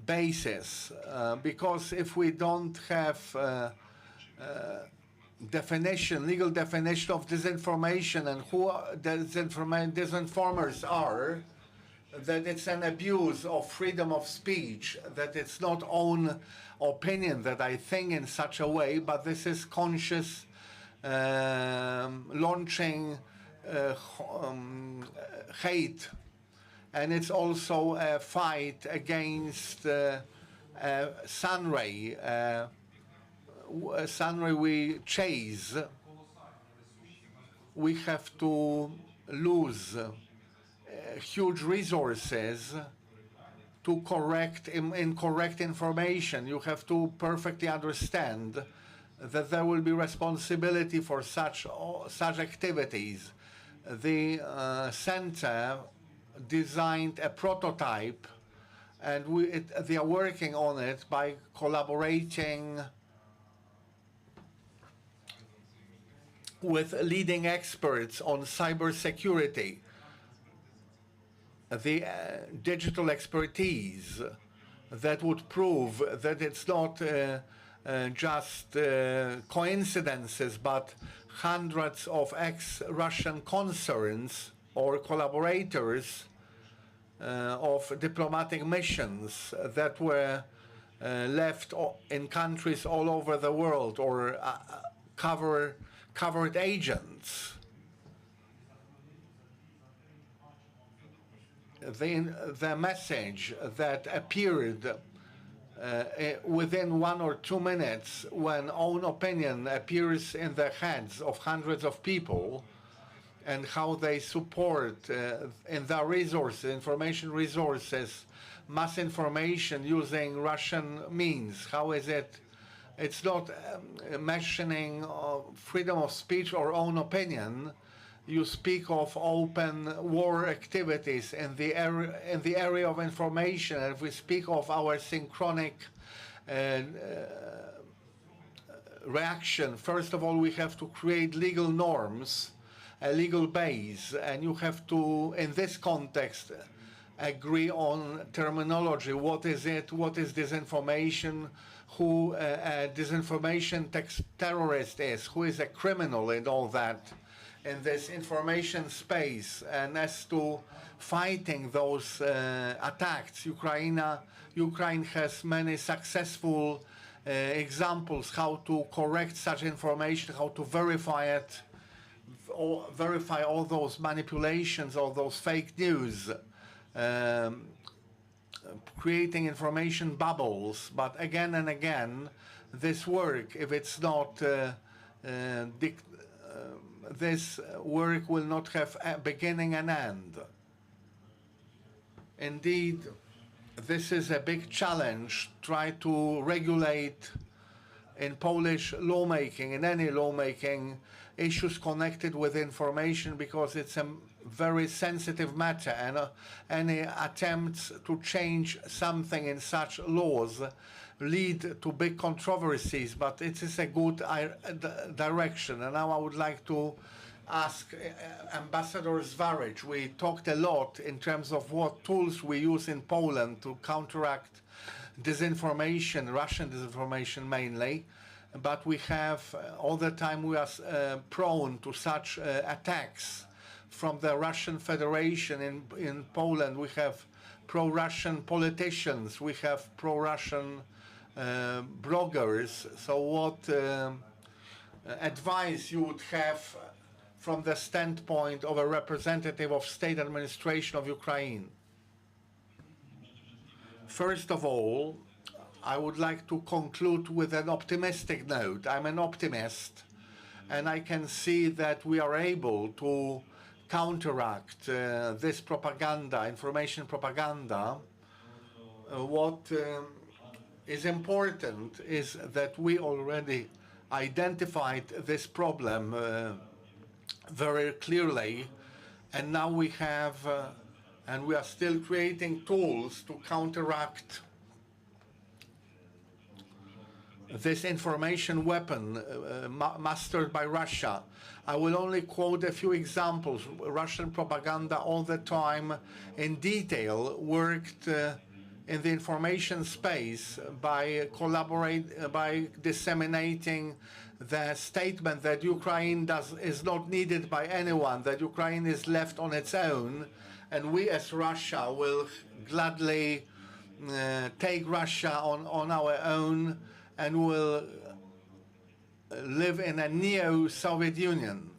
basis, because if we don't have legal definition of disinformation and who disinformers are, that it's an abuse of freedom of speech, that it's not own opinion that I think in such a way, but this is conscious launching hate. And it's also a fight against sunray. Sunray we chase. we have to lose huge resources to correct incorrect information. You have to perfectly understand that there will be responsibility for such activities. The center designed a prototype, and they are working on it by collaborating with leading experts on cybersecurity. The digital expertise that would prove that it's not just coincidences, but hundreds of ex-Russian concerns or collaborators of diplomatic missions that were left in countries all over the world, or covered agents. The message that appeared within 1 or 2 minutes, when own opinion appears in the heads of hundreds of people, and how they support in their resources, information resources, mass information using Russian means. How is it? It's not mentioning freedom of speech or own opinion. You speak of open war activities in the area of information, and if we speak of our synchronic reaction, first of all, we have to create legal norms, a legal base, and you have to, in this context, agree on terminology. What is it? What is disinformation? Who a disinformation terrorist is? Who is a criminal in all that? In this information space, and as to fighting those attacks, Ukraine has many successful examples how to correct such information, how to verify it, or verify all those manipulations, all those fake news, creating information bubbles. But again and again, this work, if it's not this work will not have a beginning and end. Indeed, this is a big challenge. Try to regulate in Polish lawmaking, in any lawmaking, issues connected with information, because it's a very sensitive matter, and any attempts to change something in such laws lead to big controversies, but it is a good direction. And now I would like to ask Ambassador Zwarich. We talked a lot in terms of what tools we use in Poland to counteract disinformation, Russian disinformation mainly, but we have all the time we are prone to such attacks from the Russian Federation. In Poland we have pro-Russian politicians, we have pro-Russian bloggers. So what advice you would have from the standpoint of a representative of state administration of Ukraine? First of all, I would like to conclude with an optimistic note. I'm an optimist, and I can see that we are able to counteract this propaganda, information propaganda. What is important is that we already identified this problem very clearly, and now we have and we are still creating tools to counteract this information weapon mastered by Russia. I will only quote a few examples. Russian propaganda all the time in detail worked in the information space by disseminating the statement that Ukraine is not needed by anyone, that Ukraine is left on its own, and we as Russia will gladly take Russia on our own and will live in a neo-Soviet Union.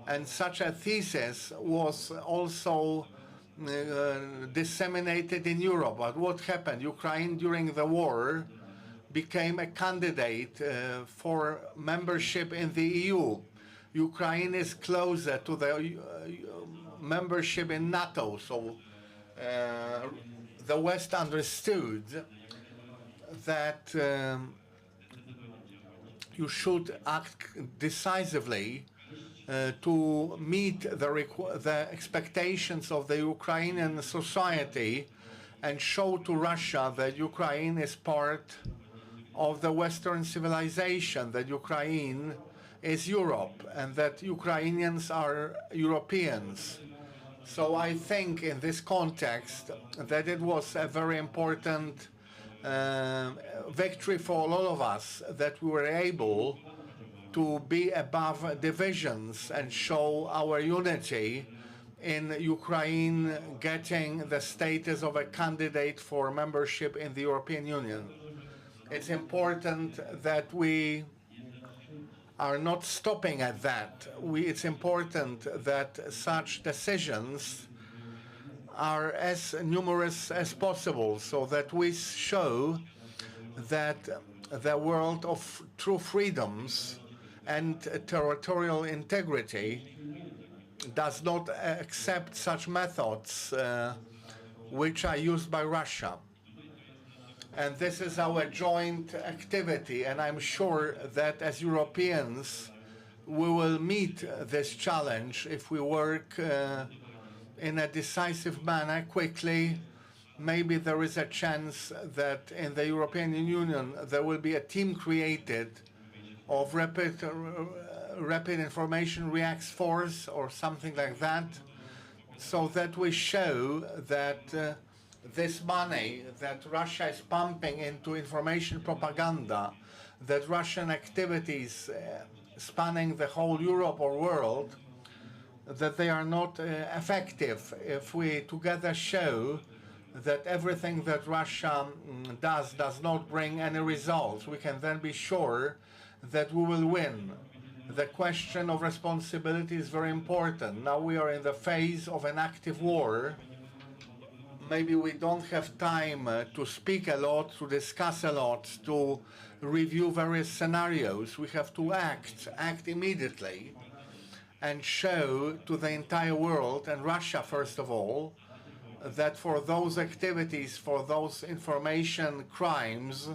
And such a thesis was also disseminated in Europe. But what happened? Ukraine during the war became a candidate for membership in the EU. Ukraine is closer to the membership in NATO. So the West understood that you should act decisively to meet the expectations of the Ukrainian society and show to Russia that Ukraine is part of the Western civilization, that Ukraine is Europe, and that Ukrainians are Europeans. So I think in this context that it was a very important victory for all of us that we were able to be above divisions and show our unity in Ukraine getting the status of a candidate for membership in the European Union. It's important that we are not stopping at that. It's important that such decisions are as numerous as possible so that we show that the world of true freedoms and territorial integrity does not accept such methods which are used by Russia. And this is our joint activity, and I'm sure that as Europeans we will meet this challenge if we work in a decisive manner, quickly. Maybe there is a chance that in the European Union there will be a team created of rapid information reacts force or something like that, so that we show that this money that Russia is pumping into information propaganda, that Russian activities spanning the whole Europe or world, that they are not effective. If we together show that everything that Russia does not bring any results, we can then be sure that we will win. The question of responsibility is very important. Now we are in the phase of an active war. Maybe we don't have time to speak a lot, to discuss a lot, to review various scenarios. We have to act immediately and show to the entire world, and Russia first of all, that for those activities, for those information crimes,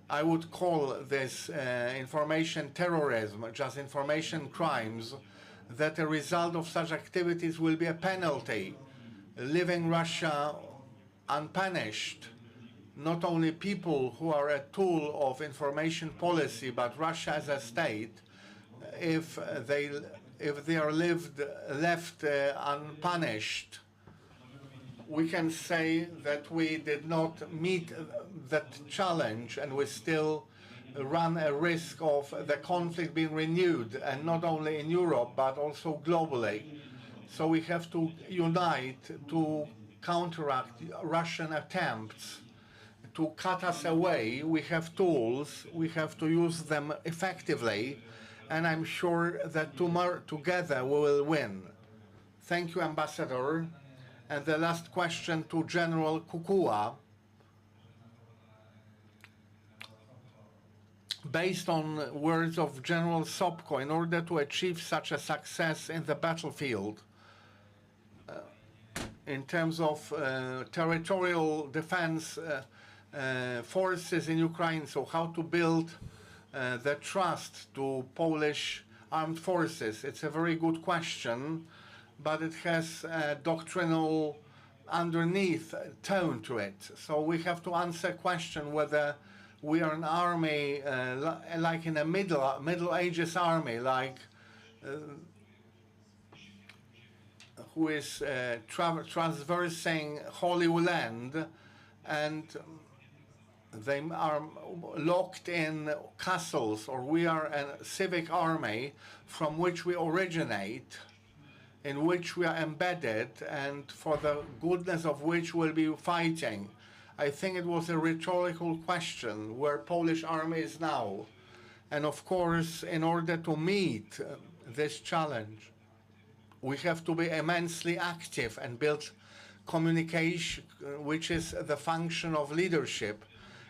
I would call this information terrorism, just information crimes, that the result of such activities will be a penalty, leaving Russia unpunished. Not only people who are a tool of information policy, but Russia as a state, if they are left unpunished, we can say that we did not meet that challenge, and we still run a risk of the conflict being renewed, and not only in Europe but also globally. So we have to unite to counteract Russian attempts to cut us away. We have tools, we have to use them effectively, and I'm sure that together we will win. Thank you, Ambassador. And the last question to General Kukua. Based on words of General Sopko, in order to achieve such a success in the battlefield, in terms of territorial defense forces in Ukraine, so how to build the trust to Polish armed forces, it's a very good question, but it has a doctrinal underneath tone to it. So we have to answer the question whether we are an army like in a Middle Ages army, like who is traversing Holy Land, and they are locked in castles, or we are a civic army from which we originate, in which we are embedded, and for the goodness of which we'll be fighting. I think it was a rhetorical question where Polish army is now. And of course, in order to meet this challenge, we have to be immensely active and build communication, which is the function of leadership.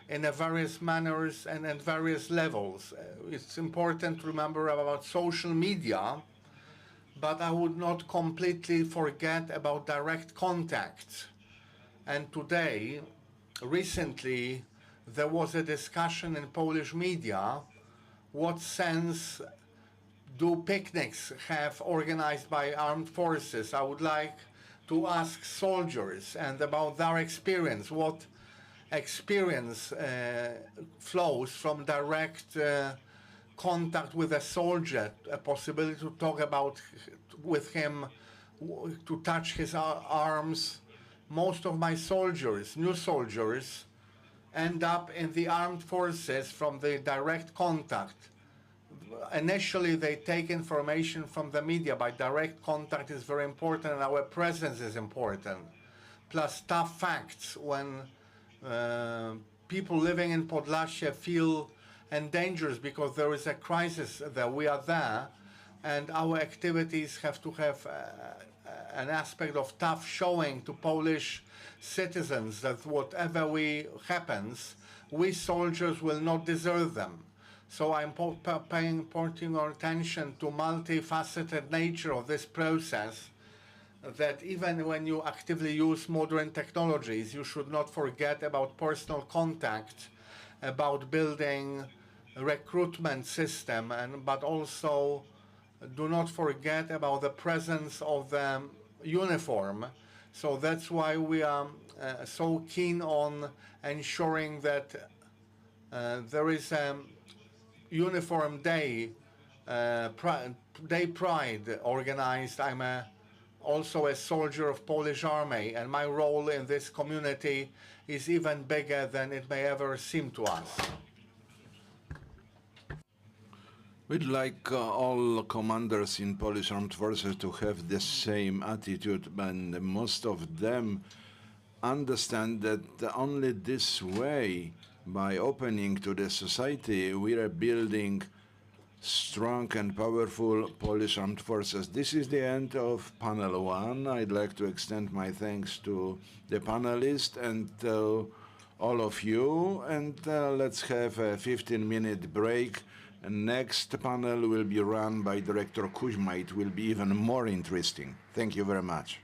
in a various manners and at various levels. It's important to remember about social media, but I would not completely forget about direct contact. And today, recently, there was a discussion in Polish media, what sense do picnics have organized by armed forces? I would like to ask soldiers and about their experience, what experience flows from direct contact with a soldier, a possibility to talk about with him, to touch his arms. Most of my soldiers, new soldiers, end up in the armed forces from the direct contact. Initially, they take information from the media, but direct contact is very important, and our presence is important. Plus tough facts when people living in Podlasie feel endangered because there is a crisis that we are there, and our activities have to have an aspect of tough showing to Polish citizens that whatever happens, we soldiers will not desert them. So I'm pointing our attention to multifaceted nature of this process, that even when you actively use modern technologies, you should not forget about personal contact, about building a recruitment system, but also do not forget about the presence of the uniform. So that's why we are so keen on ensuring that there is a uniform day, day pride organized. I'm also a soldier of Polish Army, and my role in this community is even bigger than it may ever seem to us. We'd like all commanders in Polish Armed Forces to have the same attitude, and most of them understand that only this way, by opening to the society, we are building strong and powerful Polish Armed Forces. This is the end of panel 1. I'd like to extend my thanks to the panelists and all of you, and let's have a 15-minute break. Next panel will be run by Director Kuzma. It will be even more interesting. Thank you very much.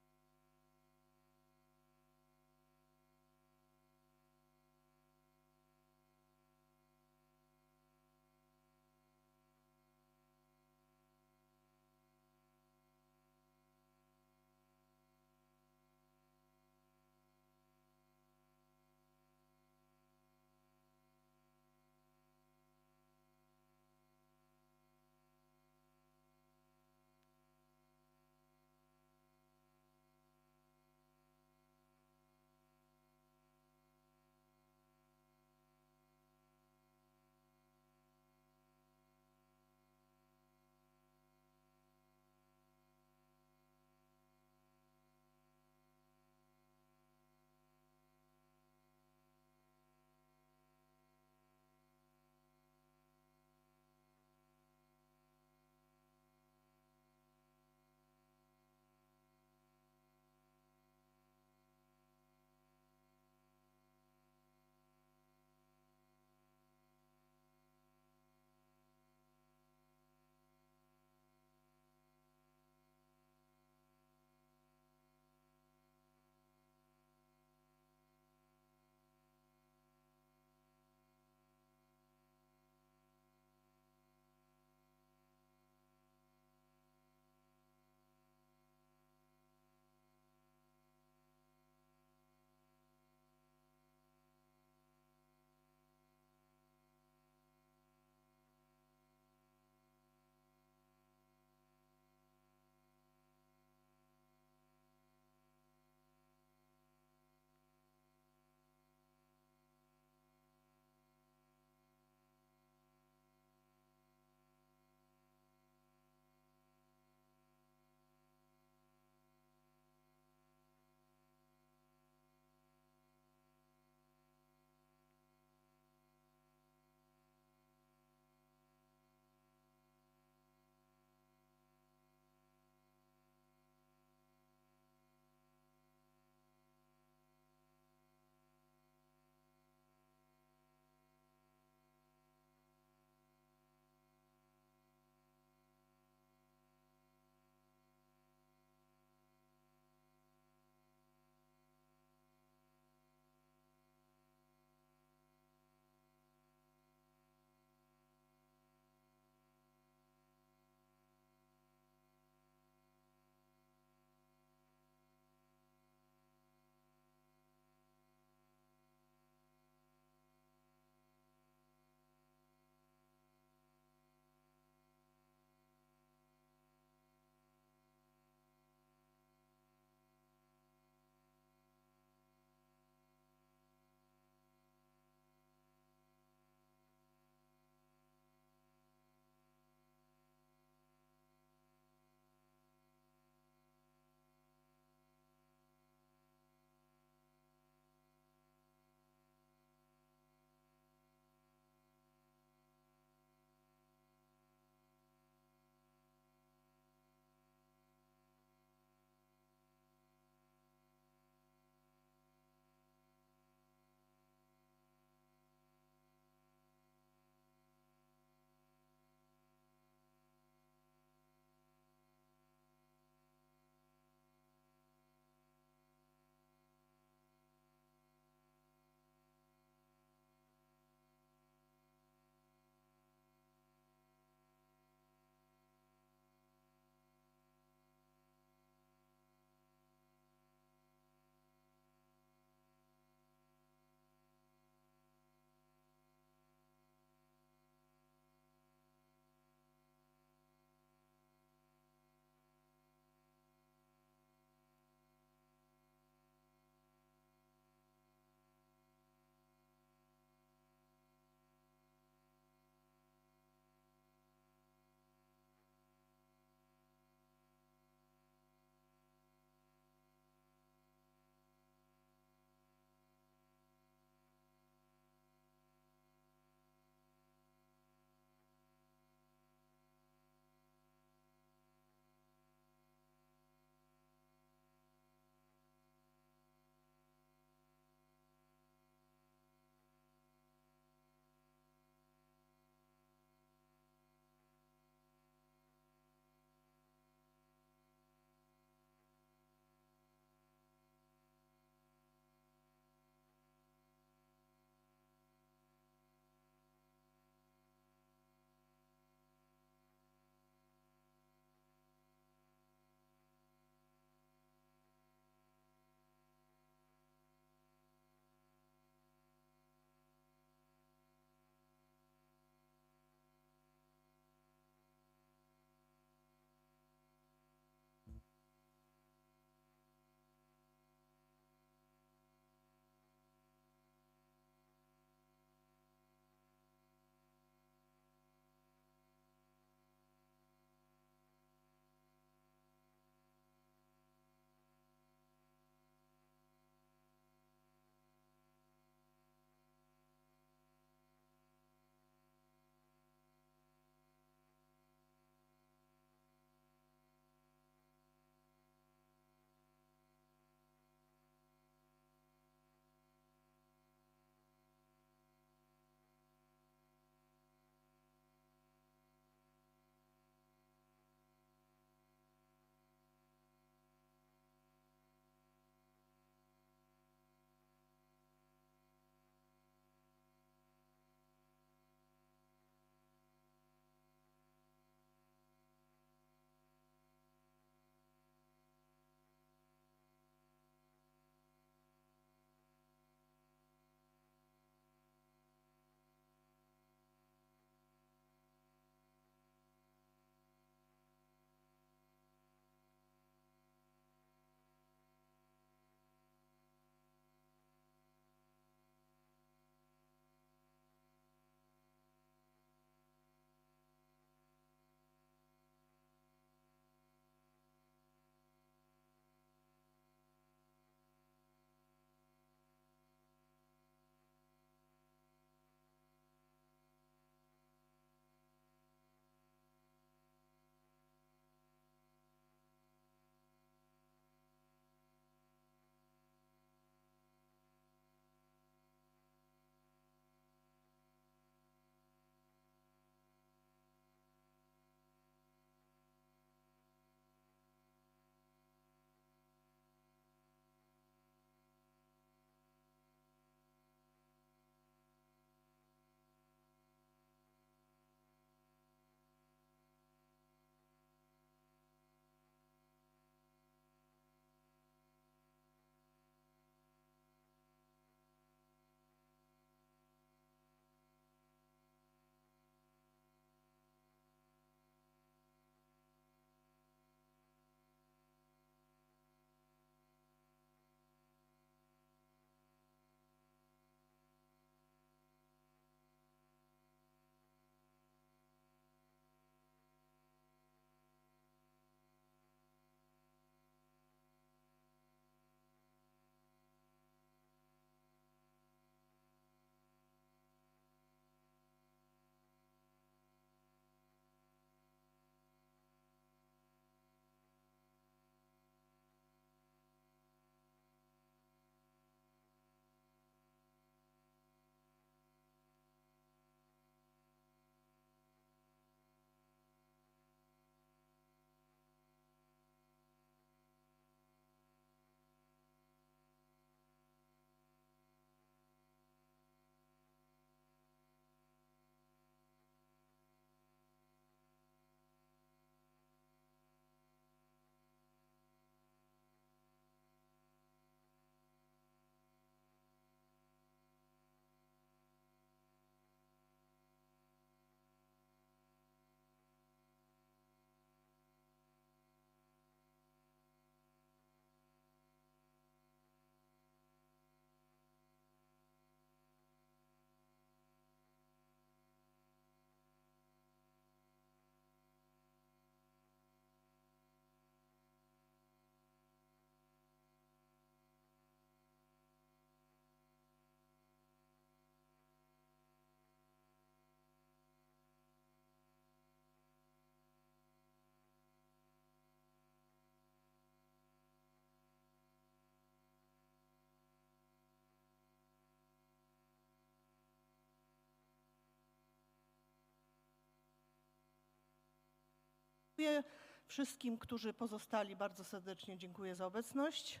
Wszystkim, którzy pozostali, bardzo serdecznie dziękuję za obecność.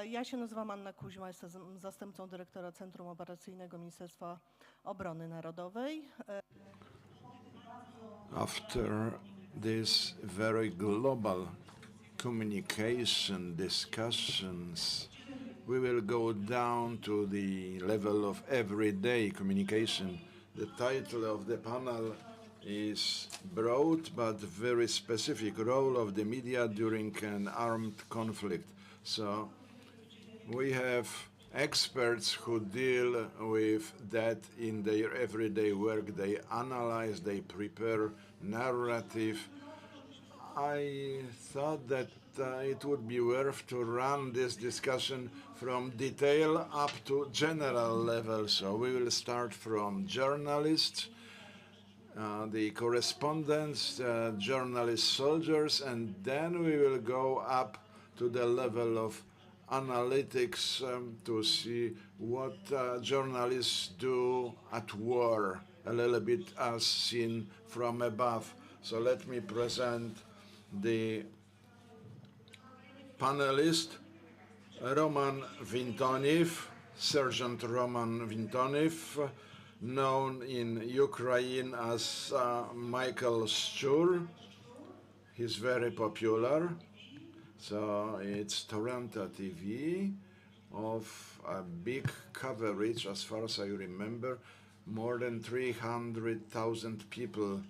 Ja się nazywam Anna Kuźma, jestem zastępcą dyrektora Centrum Operacyjnego Ministerstwa Obrony Narodowej. After this very global communication discussions, we will go down to the level of everyday communication. The title of the panel is broad but very specific: role of the media during an armed conflict. So we have experts who deal with that in their everyday work. They analyze, they prepare narrative. I thought that it would be worth to run this discussion from detail up to general level. So we will start from journalists, the correspondents, journalist soldiers, and then we will go up to the level of analytics to see what journalists do at war, a little bit as seen from above. So let me present the panelist, Roman Vintoniv, Sergeant Roman Vintoniv, known in Ukraine as Michael Szczur. He's very popular. So it's Toronto TV of a big coverage, as far as I remember. More than 300,000 people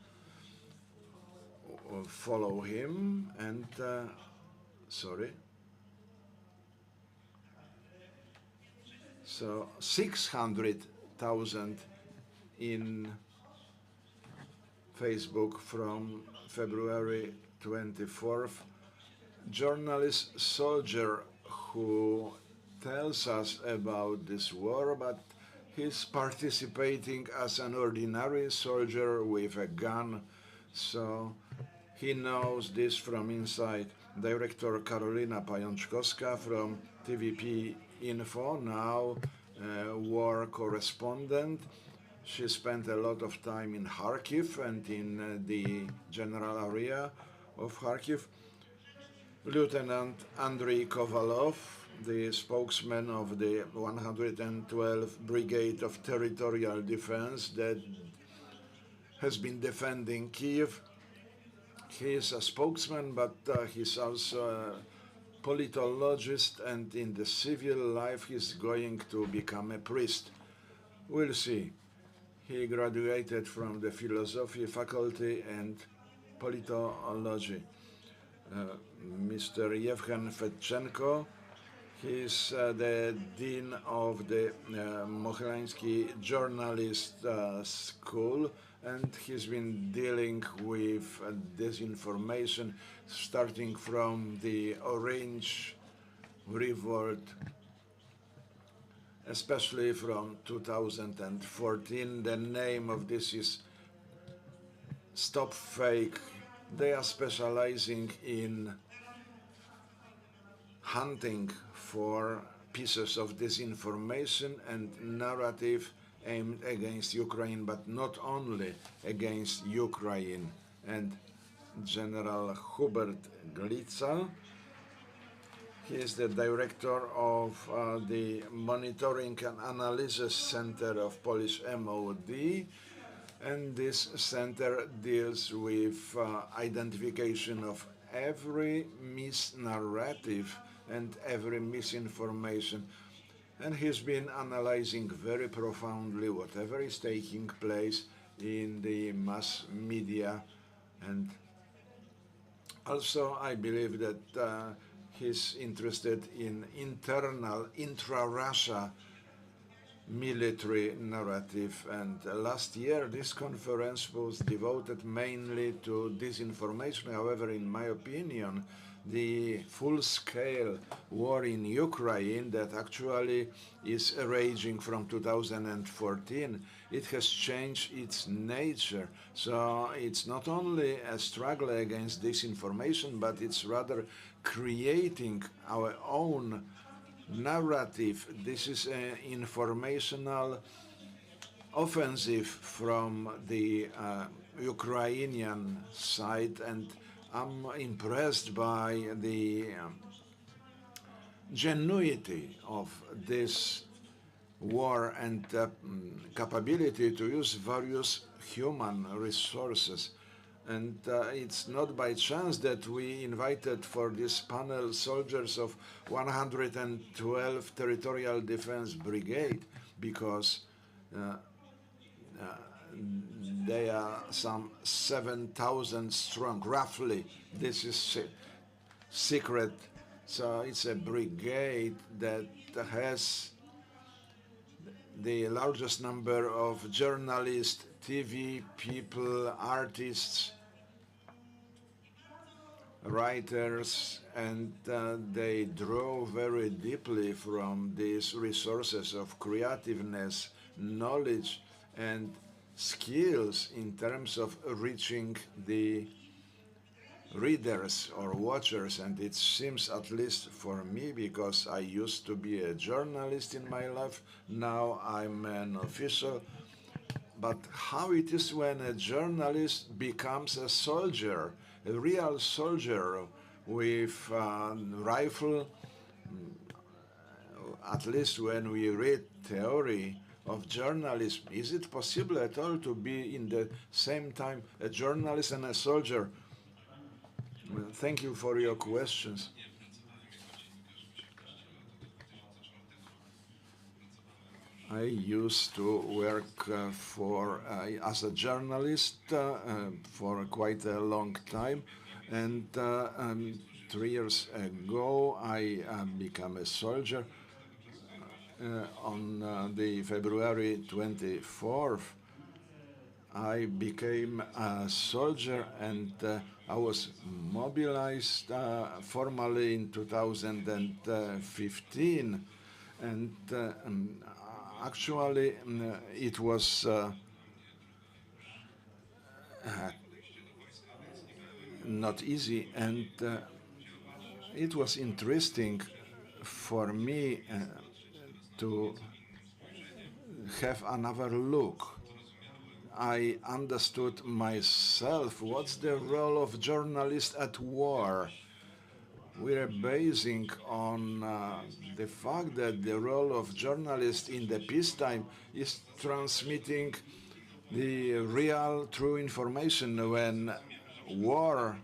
follow him, and so 600,000 in Facebook from February 24th. Journalist soldier who tells us about this war, but he's participating as an ordinary soldier with a gun, so he knows this from inside. Director Karolina Pajączkowska from TVP Info, now war correspondent. She spent a lot of time in Kharkiv and in the general area of Kharkiv. Lieutenant Andrii Szapovalov, the spokesman of the 112th Brigade of Territorial Defense that has been defending Kiev. He is a spokesman, but he's also a politologist, and in the civil life he's going to become a priest. We'll see. He graduated from the philosophy faculty and politology. Mr. Yevhen Fedchenko, he's the dean of the Mohylański Journalist School, and he's been dealing with disinformation starting from the Orange Revolt, especially from 2014. The name of this is Stop Fake. They are specializing in hunting for pieces of disinformation and narrative aimed against Ukraine, but not only against Ukraine. And General Hubert Glitza, he is the director of the Monitoring and Analysis Center of Polish MOD, and this center deals with identification of every misnarrative and every misinformation. And he's been analyzing very profoundly whatever is taking place in the mass media. And also I believe that he's interested in internal, intra-Russia military narrative. And last year this conference was devoted mainly to disinformation. However, in my opinion, the full-scale war in Ukraine that actually is raging from 2014, it has changed its nature. So it's not only a struggle against disinformation, but it's rather creating our own narrative. This is an informational offensive from the Ukrainian side, and I'm impressed by the genuity of this war and capability to use various human resources. And it's not by chance that we invited for this panel soldiers of 112 Territorial Defense Brigade, because they are some 7,000 strong, roughly. This is secret. So it's a brigade that has the largest number of journalists, TV people, artists, writers, and they draw very deeply from these resources of creativeness, knowledge, and skills in terms of reaching the readers or watchers. And it seems, at least for me, because I used to be a journalist in my life, now I'm an official, but how it is when a journalist becomes a soldier, a real soldier with a rifle. At least when we read theory of journalism, is it possible at all to be in the same time a journalist and a soldier? Thank you for your questions. I used to work as a journalist for quite a long time, and 3 years ago I became a soldier. On the February 24th, I became a soldier, and I was mobilized formally in 2015, and actually it was not easy, and it was interesting for me to have another look. I understood myself what's the role of journalists at war. We're basing on the fact that the role of journalists in the peacetime is transmitting the real, true information. When war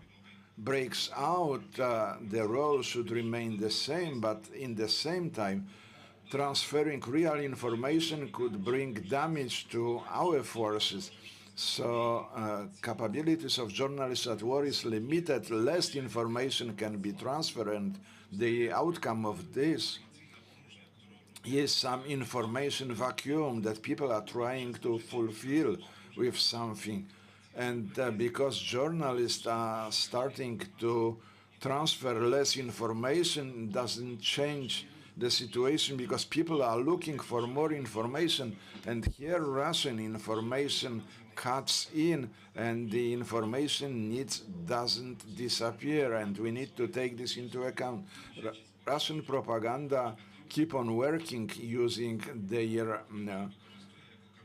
breaks out, the role should remain the same, but in the same time, transferring real information could bring damage to our forces. So capabilities of journalists at war is limited. Less information can be transferred, and the outcome of this is some information vacuum that people are trying to fulfill with something. And because journalists are starting to transfer less information, doesn't change the situation, because people are looking for more information, and here Russian information cuts in, and the information needs doesn't disappear, and we need to take this into account. Russian propaganda keep on working using their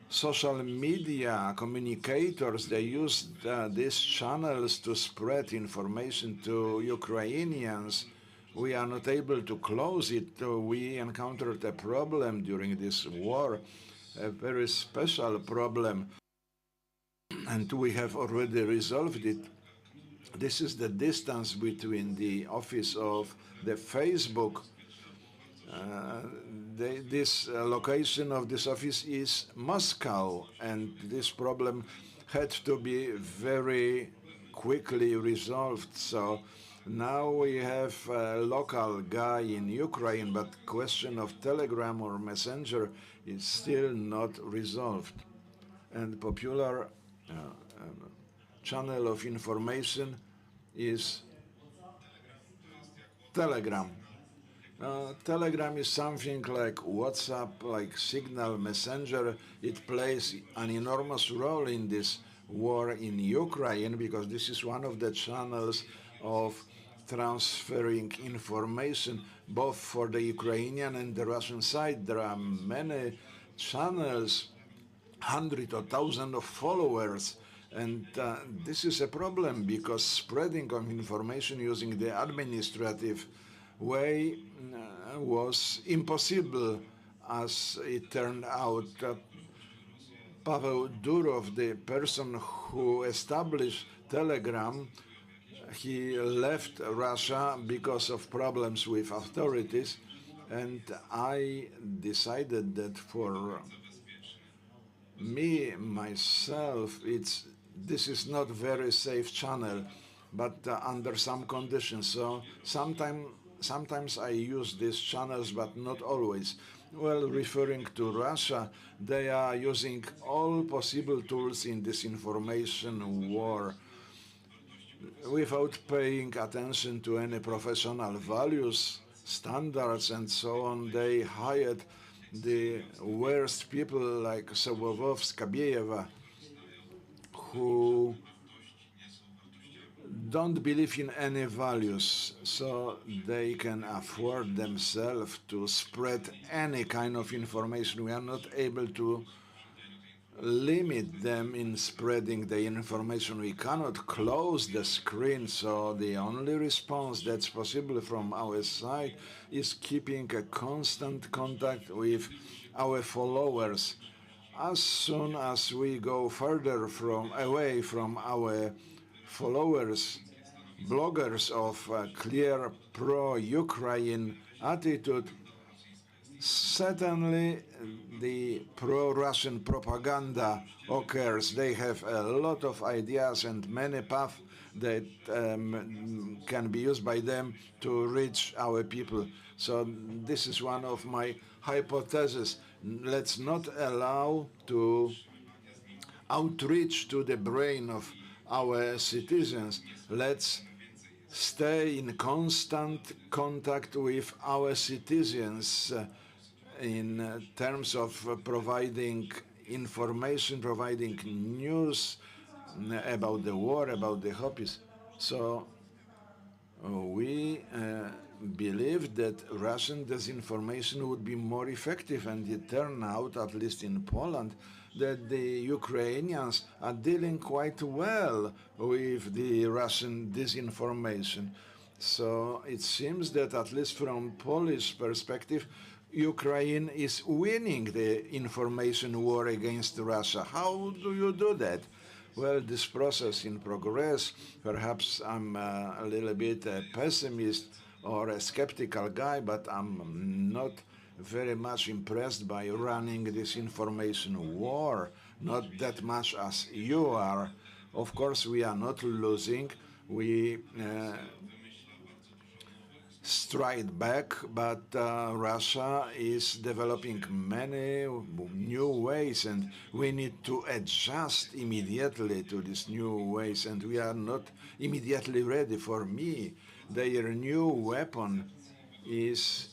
social media communicators. They use these channels to spread information to Ukrainians. We are not able to close it. We encountered a problem during this war, a very special problem, and we have already resolved it. This is the distance between the office of the Facebook. This location of this office is Moscow, and this problem had to be very quickly resolved. So now we have a local guy in Ukraine, but question of Telegram or Messenger is still not resolved. And popular channel of information is Telegram. Telegram is something like WhatsApp, like Signal, Messenger. It plays an enormous role in this war in Ukraine, because this is one of the channels of transferring information both for the Ukrainian and the Russian side. There are many channels, hundreds or thousands of followers, And this is a problem because spreading of information using the administrative way was impossible, as it turned out. Pavel Durov, the person who established Telegram, he left Russia because of problems with authorities, and I decided that for me, myself, this is not very safe channel, but under some conditions. So sometimes I use these channels, but not always. Well, referring to Russia, they are using all possible tools in this information war without paying attention to any professional values, standards, and so on. They hired the worst people like Szapovalov, Skabeyeva, who don't believe in any values, so they can afford themselves to spread any kind of information. We are not able to limit them in spreading the information. We cannot close the screen, so the only response that's possible from our side is keeping a constant contact with our followers. As soon as we go further away from our followers, bloggers of clear pro-Ukraine attitude, certainly the pro-Russian propaganda occurs. They have a lot of ideas and many paths that can be used by them to reach our people. So this is one of my hypotheses. Let's not allow to outreach to the brain of our citizens. Let's stay in constant contact with our citizens in terms of providing information, providing news about the war, about the hobbies. So we believed that Russian disinformation would be more effective, and it turned out, at least in Poland, that the Ukrainians are dealing quite well with the Russian disinformation. So it seems that, at least from Polish perspective, Ukraine is winning the information war against Russia. How do you do that? Well, this process in progress. Perhaps I'm a little bit a pessimist or a skeptical guy, but I'm not very much impressed by running this information war, not that much as you are. Of course, we are not losing. We stride back, but Russia is developing many new ways, and we need to adjust immediately to these new ways, and we are not immediately ready. For me, their new weapon is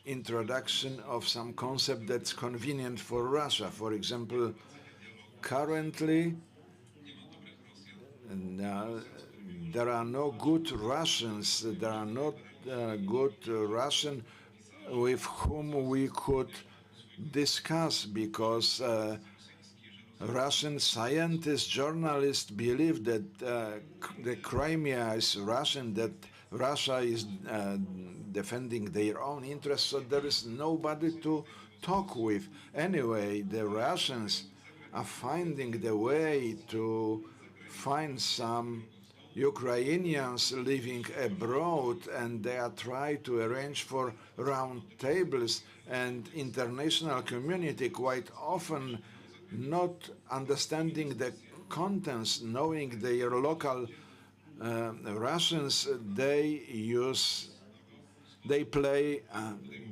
introduction of some concept that's convenient for Russia. For example, currently there are no good Russians, there are not good Russian with whom we could discuss, because Russian scientists, journalists believe that the Crimea is Russian, that Russia is defending their own interests, so there is nobody to talk with. Anyway, the Russians are finding the way to find some Ukrainians living abroad, and they are trying to arrange for round tables, and international community quite often not understanding the contents, knowing their local Russians, they play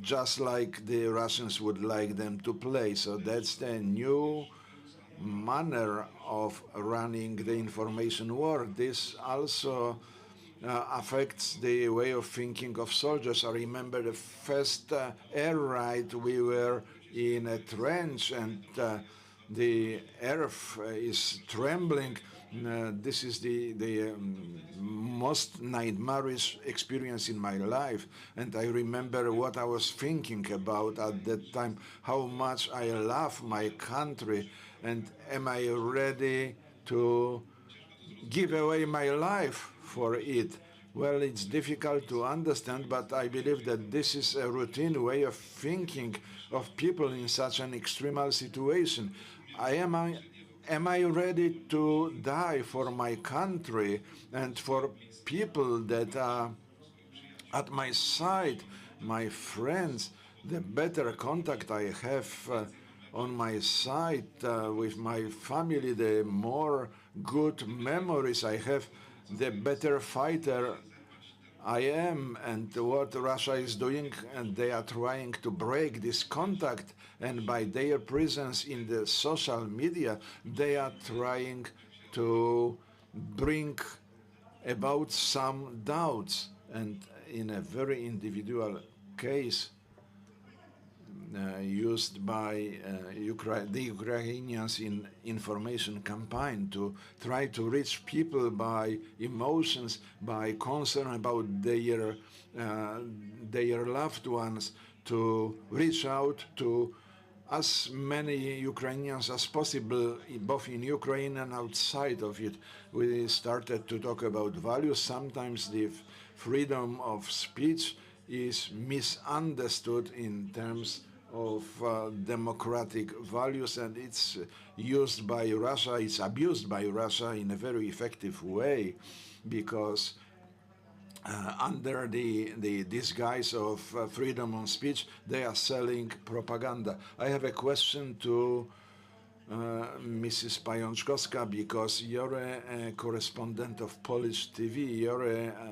just like the Russians would like them to play. So that's the new manner of running the information war. This also affects the way of thinking of soldiers. I remember the first air raid, we were in a trench and the earth is trembling. This is the most nightmarish experience in my life, and I remember what I was thinking about at that time, how much I love my country, and am I ready to give away my life for it. Well, it's difficult to understand, but I believe that this is a routine way of thinking of people in such an extremal situation. Am I ready to die for my country and for people that are at my side, my friends? The better contact I have on my side with my family, the more good memories I have, the better fighter I am. And what Russia is doing, and they are trying to break this contact, and by their presence in the social media, they are trying to bring about some doubts. And in a very individual case, used by the Ukrainians in information campaign to try to reach people by emotions, by concern about their loved ones, to reach out to as many Ukrainians as possible, both in Ukraine and outside of it. We started to talk about values. Sometimes the freedom of speech is misunderstood in terms of democratic values, and it's used by Russia, it's abused by Russia in a very effective way, because under the disguise of freedom of speech, they are selling propaganda. I have a question to Mrs. Pajączkowska, because you're a correspondent of Polish TV, you're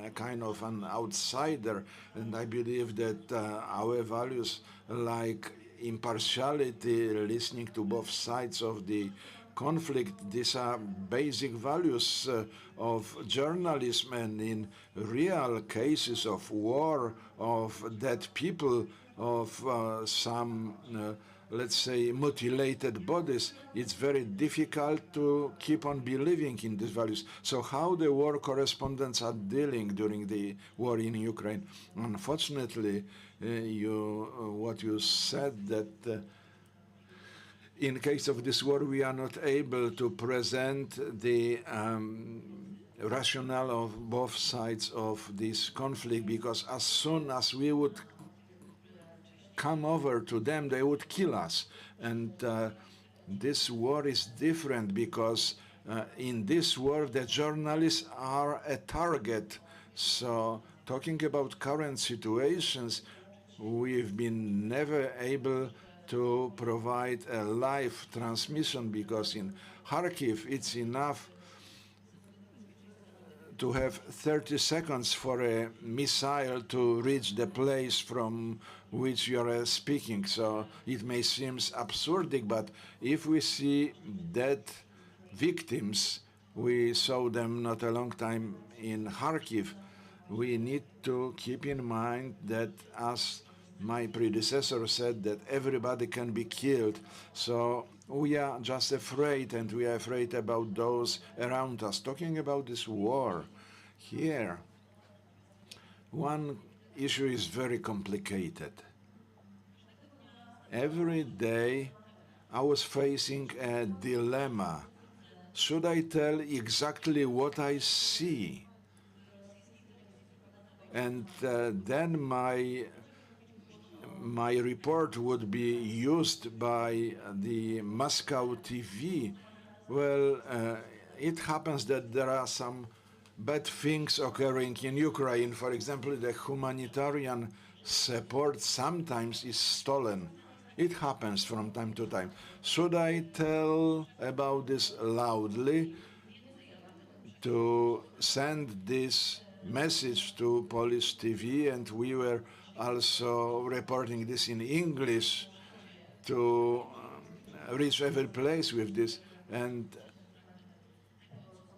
a kind of an outsider, and I believe that our values like impartiality, listening to both sides of the conflict, these are basic values of journalism, and in real cases of war, of dead people, of some let's say mutilated bodies, it's very difficult to keep on believing in these values. So how the war correspondents are dealing during the war in Ukraine? Unfortunately, what you said, that in case of this war we are not able to present the rationale of both sides of this conflict, because as soon as we would come over to them, they would kill us. And this war is different, because in this war the journalists are a target. So talking about current situations, we've been never able to provide a live transmission, because in Kharkiv it's enough to have 30 seconds for a missile to reach the place from which you are speaking. So it may seem absurd, but if we see dead victims, we saw them not a long time in Kharkiv, we need to keep in mind that, as my predecessor said, that everybody can be killed. So we are just afraid, and we are afraid about those around us. Talking about this war here, one issue is very complicated. Every day I was facing a dilemma. Should I tell exactly what I see? And then my report would be used by the Moscow TV. Well, it happens that there are some bad things occurring in Ukraine. For example, the humanitarian support sometimes is stolen. It happens from time to time. Should I tell about this loudly, to send this message to Polish TV? And we were also reporting this in English to reach every place with this. And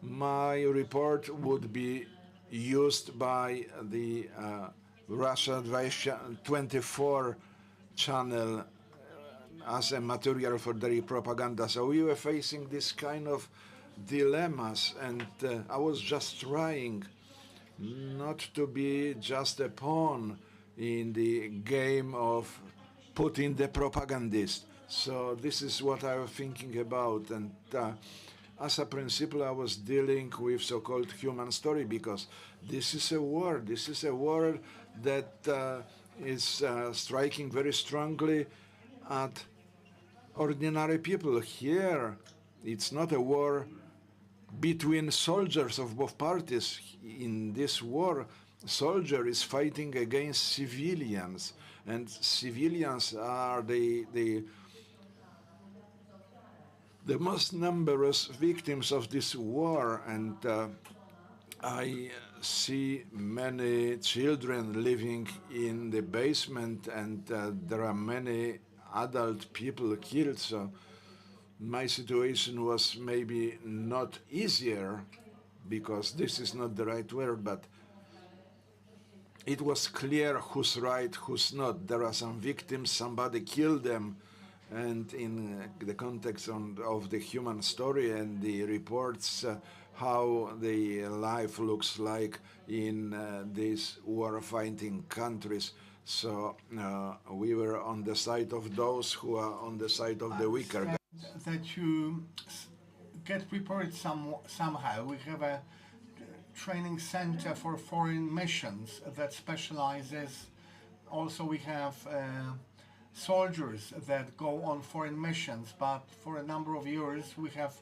my report would be used by the Russia 24 channel as a material for their propaganda. So we were facing this kind of dilemmas, and I was just trying not to be just a pawn in the game of Putin the propagandist. So this is what I was thinking about. And as a principle, I was dealing with so-called human story, because this is a war. This is a war that is striking very strongly at ordinary people. Here, it's not a war between soldiers of both parties. In this war, soldier is fighting against civilians, and civilians are the most numerous victims of this war. And I see many children living in the basement, and there are many adult people killed. So my situation was maybe not easier, because this is not the right word, but it was clear who's right, who's not. There are some victims, somebody killed them, and in the context of the human story and the reports, how the life looks like in these war-fighting countries. So we were on the side of those who are on the side of the weaker guys. That you get prepared somehow. We have a training center for foreign missions that specializes. Also, we have soldiers that go on foreign missions, but for a number of years we have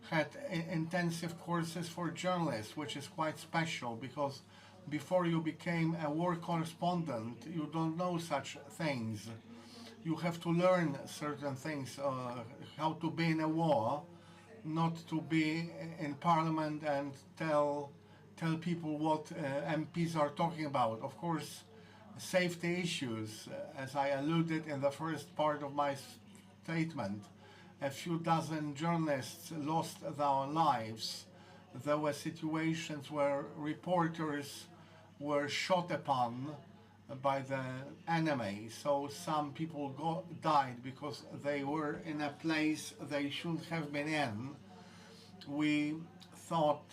had intensive courses for journalists, which is quite special, because before you became a war correspondent, you don't know such things. You have to learn certain things, how to be in a war, not to be in parliament and tell people what MPs are talking about. Of course, safety issues, as I alluded in the first part of my statement, a few dozen journalists lost their lives. There were situations where reporters were shot upon by the enemy. So some people died because they were in a place they shouldn't have been in. We thought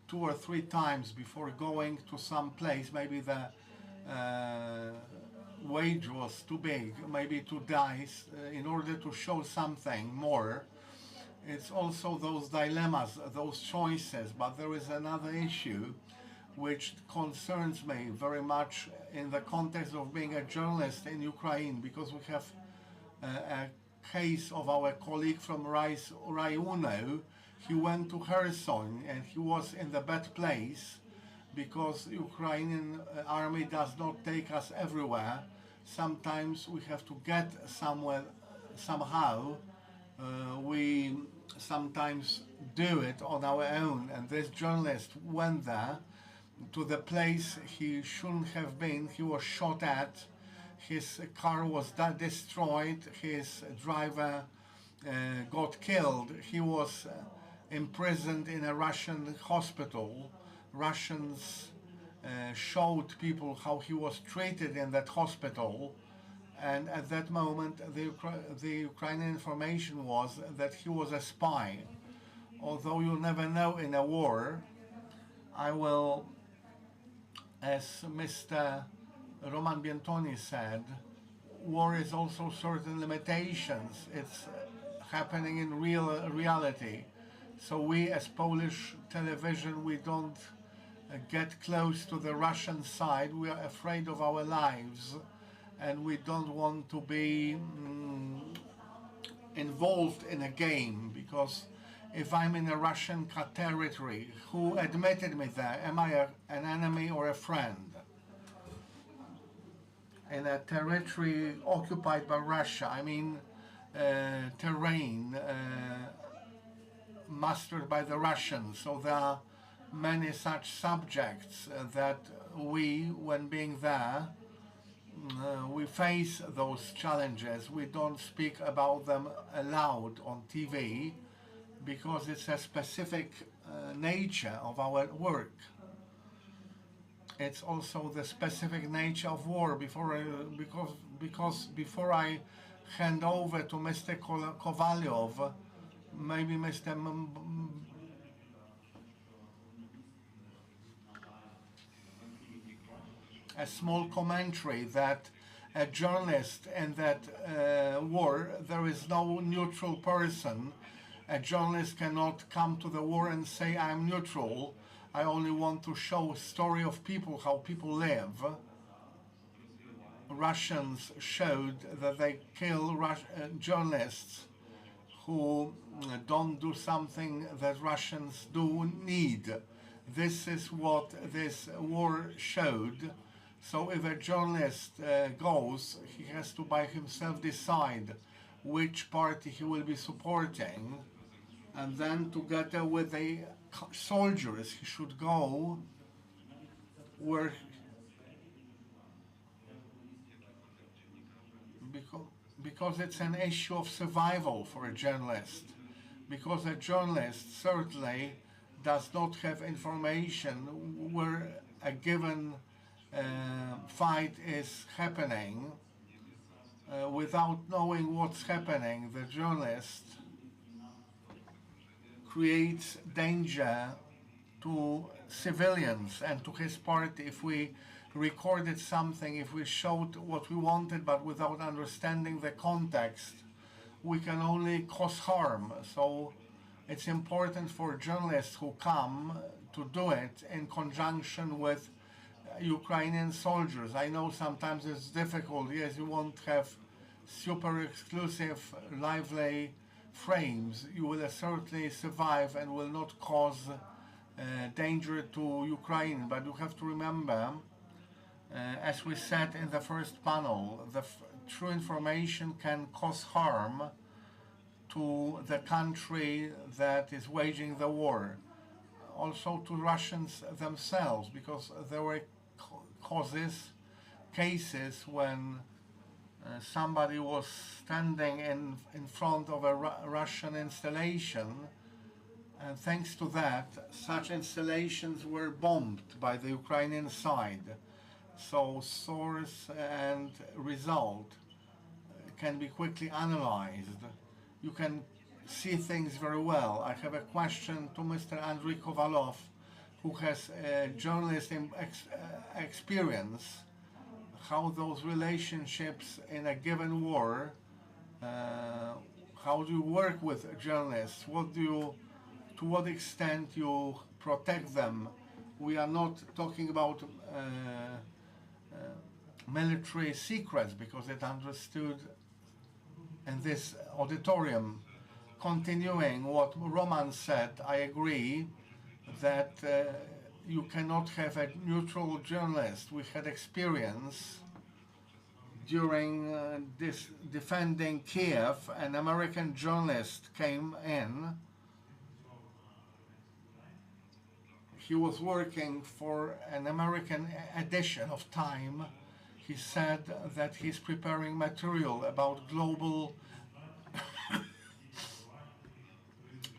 2 or 3 times before going to some place. Maybe the wage was too big, maybe to die in order to show something more. It's also those dilemmas, those choices. But there is another issue which concerns me very much in the context of being a journalist in Ukraine, because we have a case of our colleague from Raiuno. He went to Kherson and he was in the bad place because Ukrainian army does not take us everywhere. Sometimes we have to get somewhere somehow. We sometimes do it on our own, and this journalist went there to the place he shouldn't have been. He was shot at, his car was destroyed, his driver got killed. He was imprisoned in a Russian hospital. Russians showed people how he was treated in that hospital, and at that moment the Ukrainian information was that he was a spy. Although you never know in a war, I will, as Mr. Roman Bientoni said, war is also certain limitations. It's happening in reality. So we as Polish television, we don't get close to the Russian side. We are afraid of our lives, and we don't want to be involved in a game, because if I'm in a Russian territory, who admitted me there? Am I an enemy or a friend? In a territory occupied by Russia, I mean terrain mastered by the Russians. So there are many such subjects that we, when being there, we face those challenges. We don't speak about them aloud on TV, because it's a specific nature of our work. It's also the specific nature of war. Because before I hand over to Mr. Kovalov, maybe Mr. A small commentary that a journalist in that war, there is no neutral person. A journalist cannot come to the war and say, I'm neutral, I only want to show a story of people, how people live. Russians showed that they kill journalists who don't do something that Russians do need. This is what this war showed. So if a journalist goes, he has to by himself decide which party he will be supporting, and then together with the soldiers he should go where because it's an issue of survival for a journalist, because a journalist certainly does not have information where a given fight is happening. Without knowing what's happening, the journalist creates danger to civilians and to his party. If we recorded something, if we showed what we wanted but without understanding the context, we can only cause harm. So it's important for journalists who come to do it in conjunction with Ukrainian soldiers. I know sometimes it's difficult. Yes, you won't have super exclusive, lively frames. You will certainly survive and will not cause danger to Ukraine. But you have to remember, as we said in the first panel, the true information can cause harm to the country that is waging the war. Also to Russians themselves, because there were cases when somebody was standing in front of a Russian installation, and thanks to that, such installations were bombed by the Ukrainian side. So source and result can be quickly analyzed. You can see things very well. I have a question to Mr. Andrii Szapovalov, who has journalist experience, how those relationships in a given war, how do you work with journalists? To what extent you protect them? We are not talking about military secrets, because it's understood in this auditorium. Continuing what Roman said, I agree that you cannot have a neutral journalist. We had experience during this defending Kiev. An American journalist came in. He was working for an American edition of Time. He said that he's preparing material about global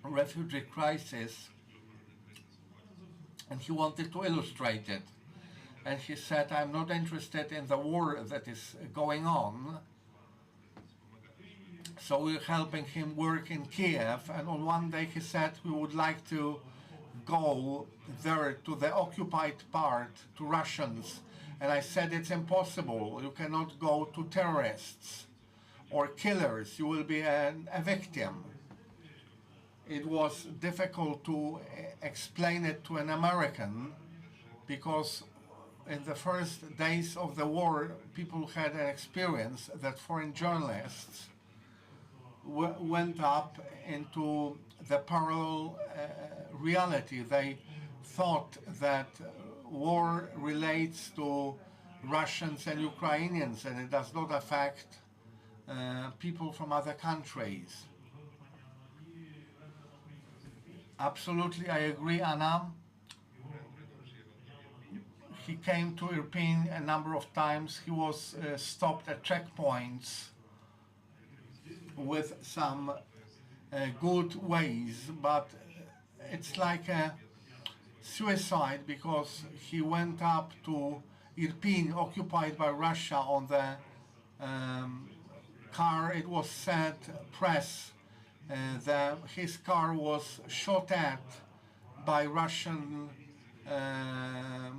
refugee crisis, and he wanted to illustrate it. And he said, I'm not interested in the war that is going on. So we're helping him work in Kiev, and on one day he said, we would like to go there to the occupied part, to Russians. And I said, it's impossible. You cannot go to terrorists or killers. You will be a victim. It was difficult to explain it to an American, because in the first days of the war, people had an experience that foreign journalists went up into the parallel reality. They thought that war relates to Russians and Ukrainians, and it does not affect people from other countries. Absolutely, I agree, Anna. He came to Irpin a number of times. He was stopped at checkpoints with some good ways, but it's like a suicide, because he went up to Irpin, occupied by Russia, on the car. It was said, press, his car was shot at by Russian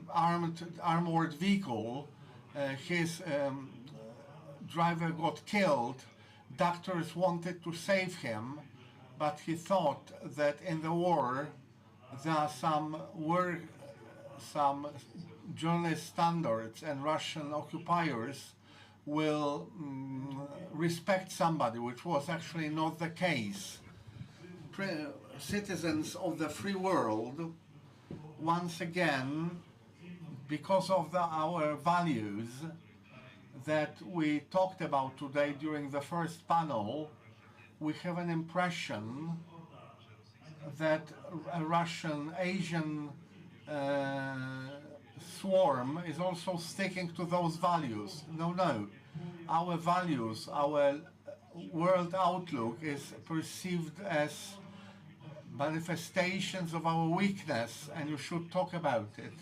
armored vehicle. His driver got killed. Doctors wanted to save him, but he thought that in the war there are some journalist standards and Russian occupiers will respect somebody, which was actually not the case. Citizens of the free world, once again, because of our values that we talked about today during the first panel, we have an impression that a Russian Asian swarm is also sticking to those values. No, no. Our values, our world outlook is perceived as manifestations of our weakness, and you should talk about it.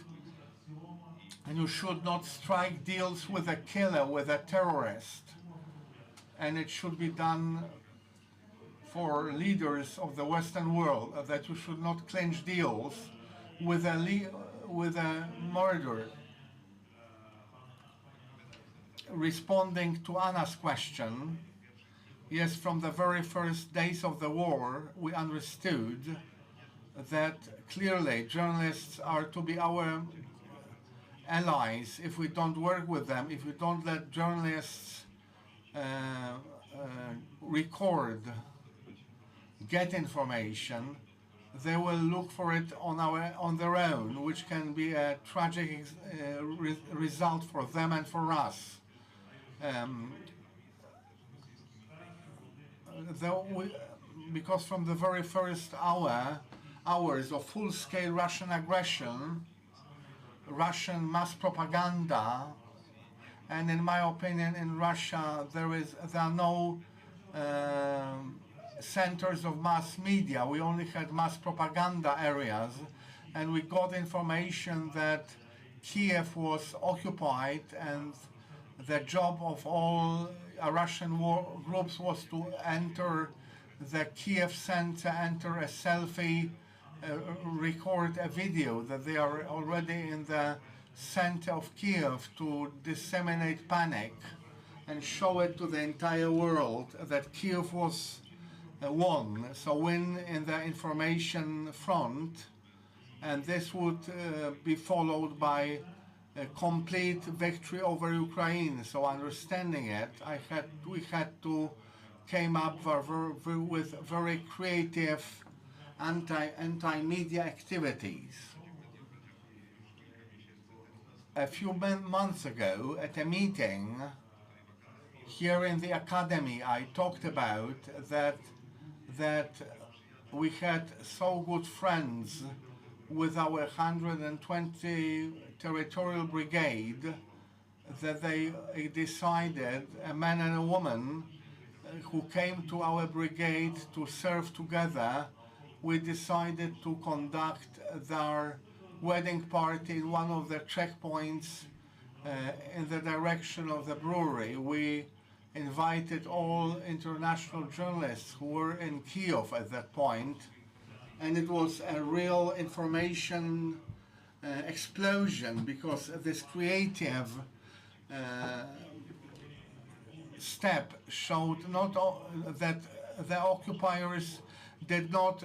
And you should not strike deals with a killer, with a terrorist. And it should be done for leaders of the Western world, that you should not clinch deals with a murderer. Responding to Anna's question, yes, from the very first days of the war, we understood that clearly journalists are to be our allies. If we don't work with them, if we don't let journalists record, get information, they will look for it on their own, which can be a tragic result for them and for us. Because from the very first hours of full-scale Russian aggression, Russian mass propaganda, and in my opinion, in Russia there are no centers of mass media. We only had mass propaganda areas, and we got information that Kiev was occupied, and the job of all Russian war groups was to enter the Kiev center, enter a selfie, record a video that they are already in the center of Kiev, to disseminate panic and show it to the entire world that Kiev was won, so win in the information front, and this would be followed by a complete victory over Ukraine. So understanding it, we had to came up with very creative anti-media activities. A few months ago, at a meeting here in the Academy, I talked about that we had so good friends with our 120 territorial brigade that they decided, a man and a woman who came to our brigade to serve together, we decided to conduct their wedding party in one of the checkpoints in the direction of the brewery. We invited all international journalists who were in Kiev at that point, and it was a real information explosion, because this creative step showed that the occupiers did not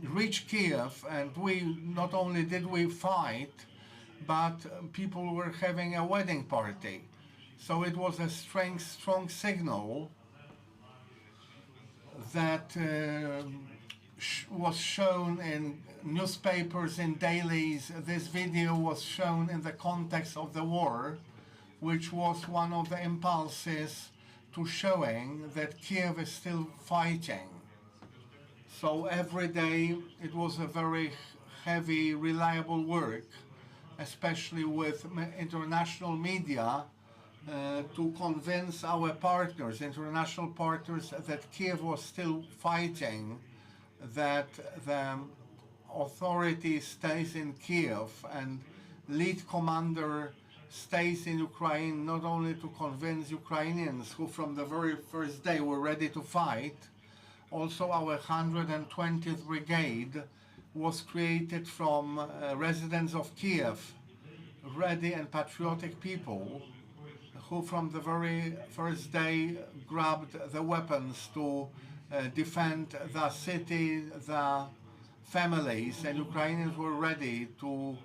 reach Kiev, and we not only did we fight, but people were having a wedding party. So it was a strong signal that was shown in newspapers, in dailies. This video was shown in the context of the war, which was one of the impulses to showing that Kiev is still fighting. So every day it was a very heavy, reliable work, especially with international media, to convince our partners, international partners, that Kiev was still fighting, that the authority stays in Kiev, and lead commander stays in Ukraine, not only to convince Ukrainians who from the very first day were ready to fight. Also our 120th Brigade was created from residents of Kiev, ready and patriotic people who from the very first day grabbed the weapons to defend the city, the families, and Ukrainians were ready to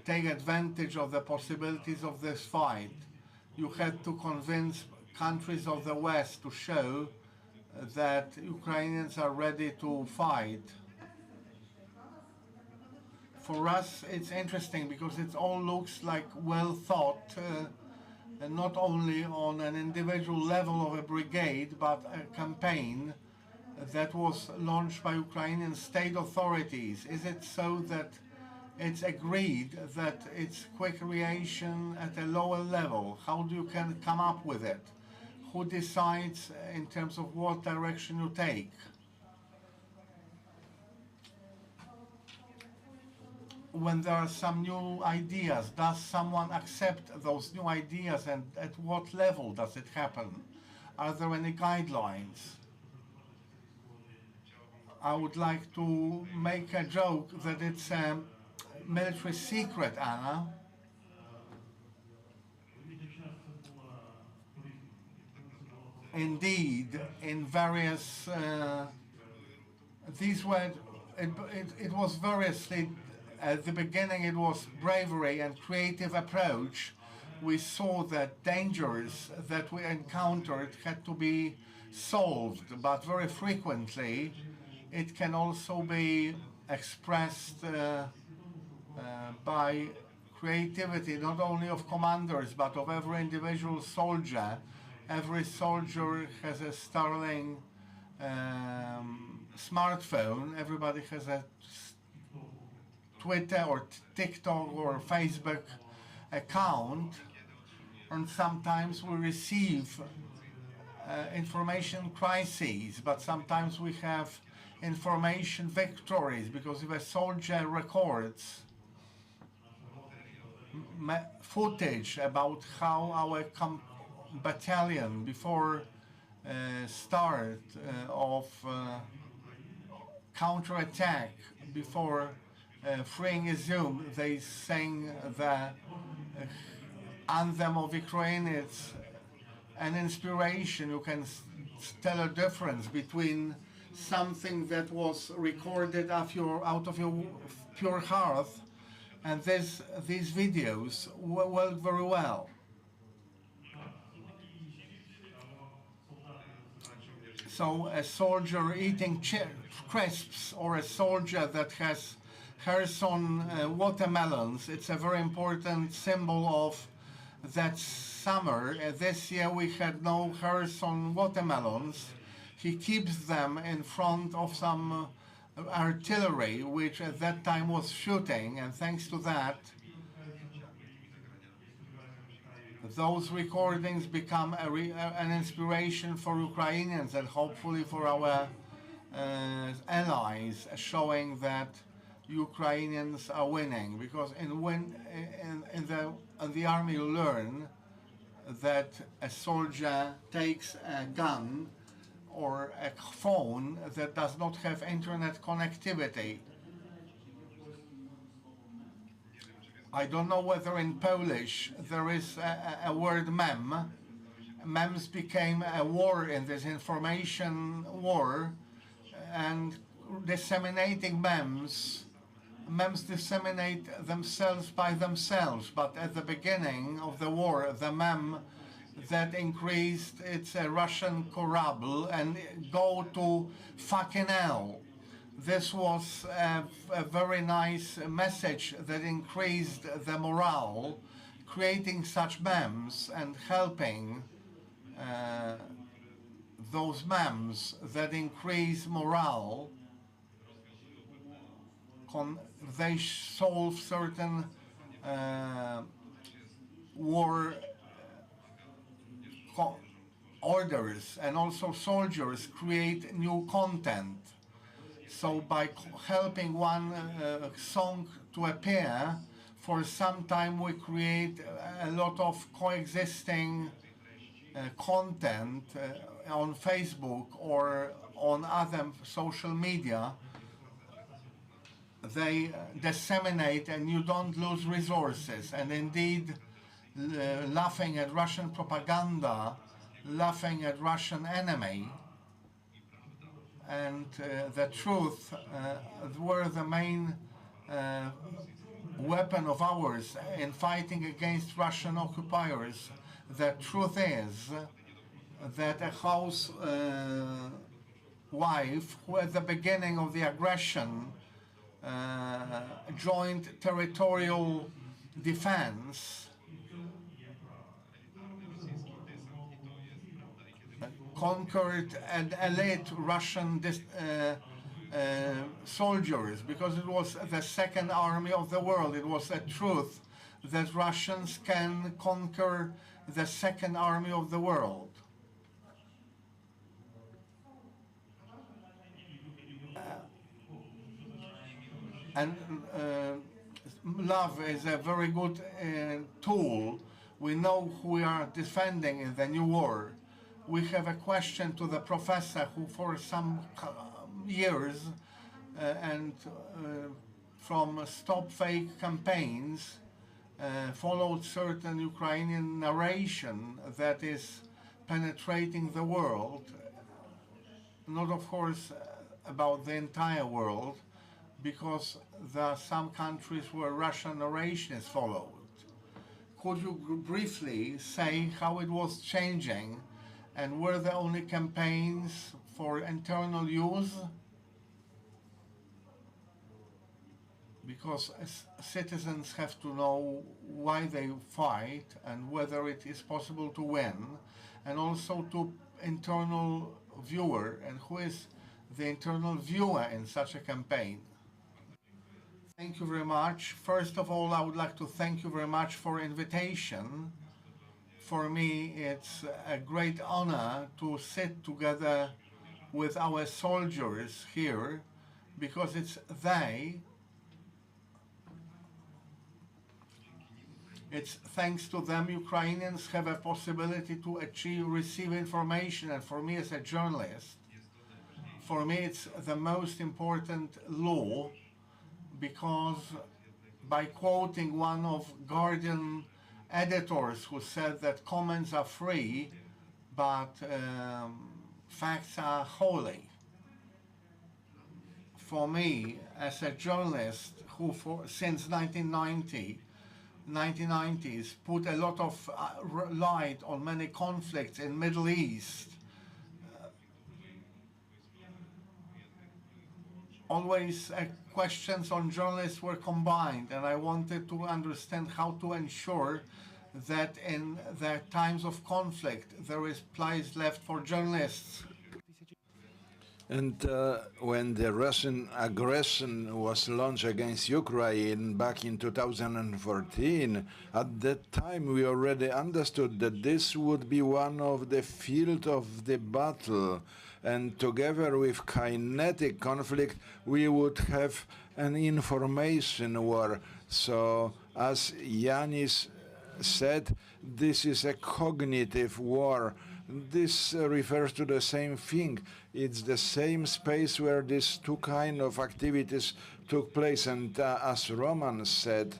take advantage of the possibilities of this fight. You had to convince countries of the West to show that Ukrainians are ready to fight. For us, it's interesting because it all looks like well thought, and not only on an individual level of a brigade, but a campaign that was launched by Ukrainian state authorities. Is it so that it's agreed that it's quick reaction at a lower level? How do you can come up with it? Who decides in terms of what direction you take? When there are some new ideas, does someone accept those new ideas, and at what level does it happen? Are there any guidelines? I would like to make a joke that it's a military secret, Anna. Indeed, in various, these were, it was variously, at the beginning it was bravery and creative approach. We saw that dangers that we encountered had to be solved, but very frequently it can also be expressed by creativity, not only of commanders, but of every individual soldier. Every soldier has a sterling smartphone. Everybody has a Twitter or TikTok or Facebook account, and sometimes we receive information crises, but sometimes we have information victories, because if a soldier records footage about how our battalion before start of counterattack, before freeing Izum, they sang the anthem of Ukraine. It's an inspiration. You can tell a difference between something that was recorded out of your pure heart, and these videos work very well. So a soldier eating crisps, or a soldier that has Kherson watermelons, it's a very important symbol of that summer. This year we had no Kherson watermelons. He keeps them in front of some artillery, which at that time was shooting, and thanks to that, those recordings become an inspiration for Ukrainians and hopefully for our allies, showing that Ukrainians are winning. Because in the army you learn that a soldier takes a gun or a phone that does not have internet connectivity. I don't know whether in Polish there is a word mem. Memes became a war in this information war, and disseminating memes disseminate themselves by themselves. But at the beginning of the war, the mem that increased, it's a Russian corral and go to fucking hell. This was a very nice message that increased the morale, creating such memes and helping those memes that increase morale. They solve certain war orders, and also soldiers create new content. So by helping one song to appear, for some time we create a lot of coexisting content on Facebook or on other social media. They disseminate and you don't lose resources. And indeed, laughing at Russian propaganda, laughing at Russian enemy, and the truth were the main weapon of ours in fighting against Russian occupiers. The truth is that a housewife who at the beginning of the aggression joined territorial defense conquered an elite Russian soldiers, because it was the second army of the world. It was a truth that Russians can conquer the second army of the world. And love is a very good tool. We know who we are defending in the new war. We have a question to the professor who for some years and from Stop Fake campaigns followed certain Ukrainian narration that is penetrating the world, not of course about the entire world, because there are some countries where Russian narration is followed. Could you briefly say how it was changing, and were there only campaigns for internal use? Because citizens have to know why they fight and whether it is possible to win, and also to internal viewer, and who is the internal viewer in such a campaign. Thank you very much. First of all, I would like to thank you very much for invitation. For me, it's a great honor to sit together with our soldiers here, because it's thanks to them Ukrainians have a possibility to receive information, and for me as a journalist, for me it's the most important law, because by quoting one of Guardian editors who said that comments are free, but facts are holy. For me, as a journalist who since 1990s put a lot of light on many conflicts in Middle East, always questions on journalists were combined, and I wanted to understand how to ensure that in the times of conflict there is place left for journalists. And when the Russian aggression was launched against Ukraine back in 2014, at that time we already understood that this would be one of the field of the battle, and together with kinetic conflict we would have an information war. So as Yanis said, this is a cognitive war. This refers to the same thing. It's the same space where these two kind of activities took place, and as Roman said,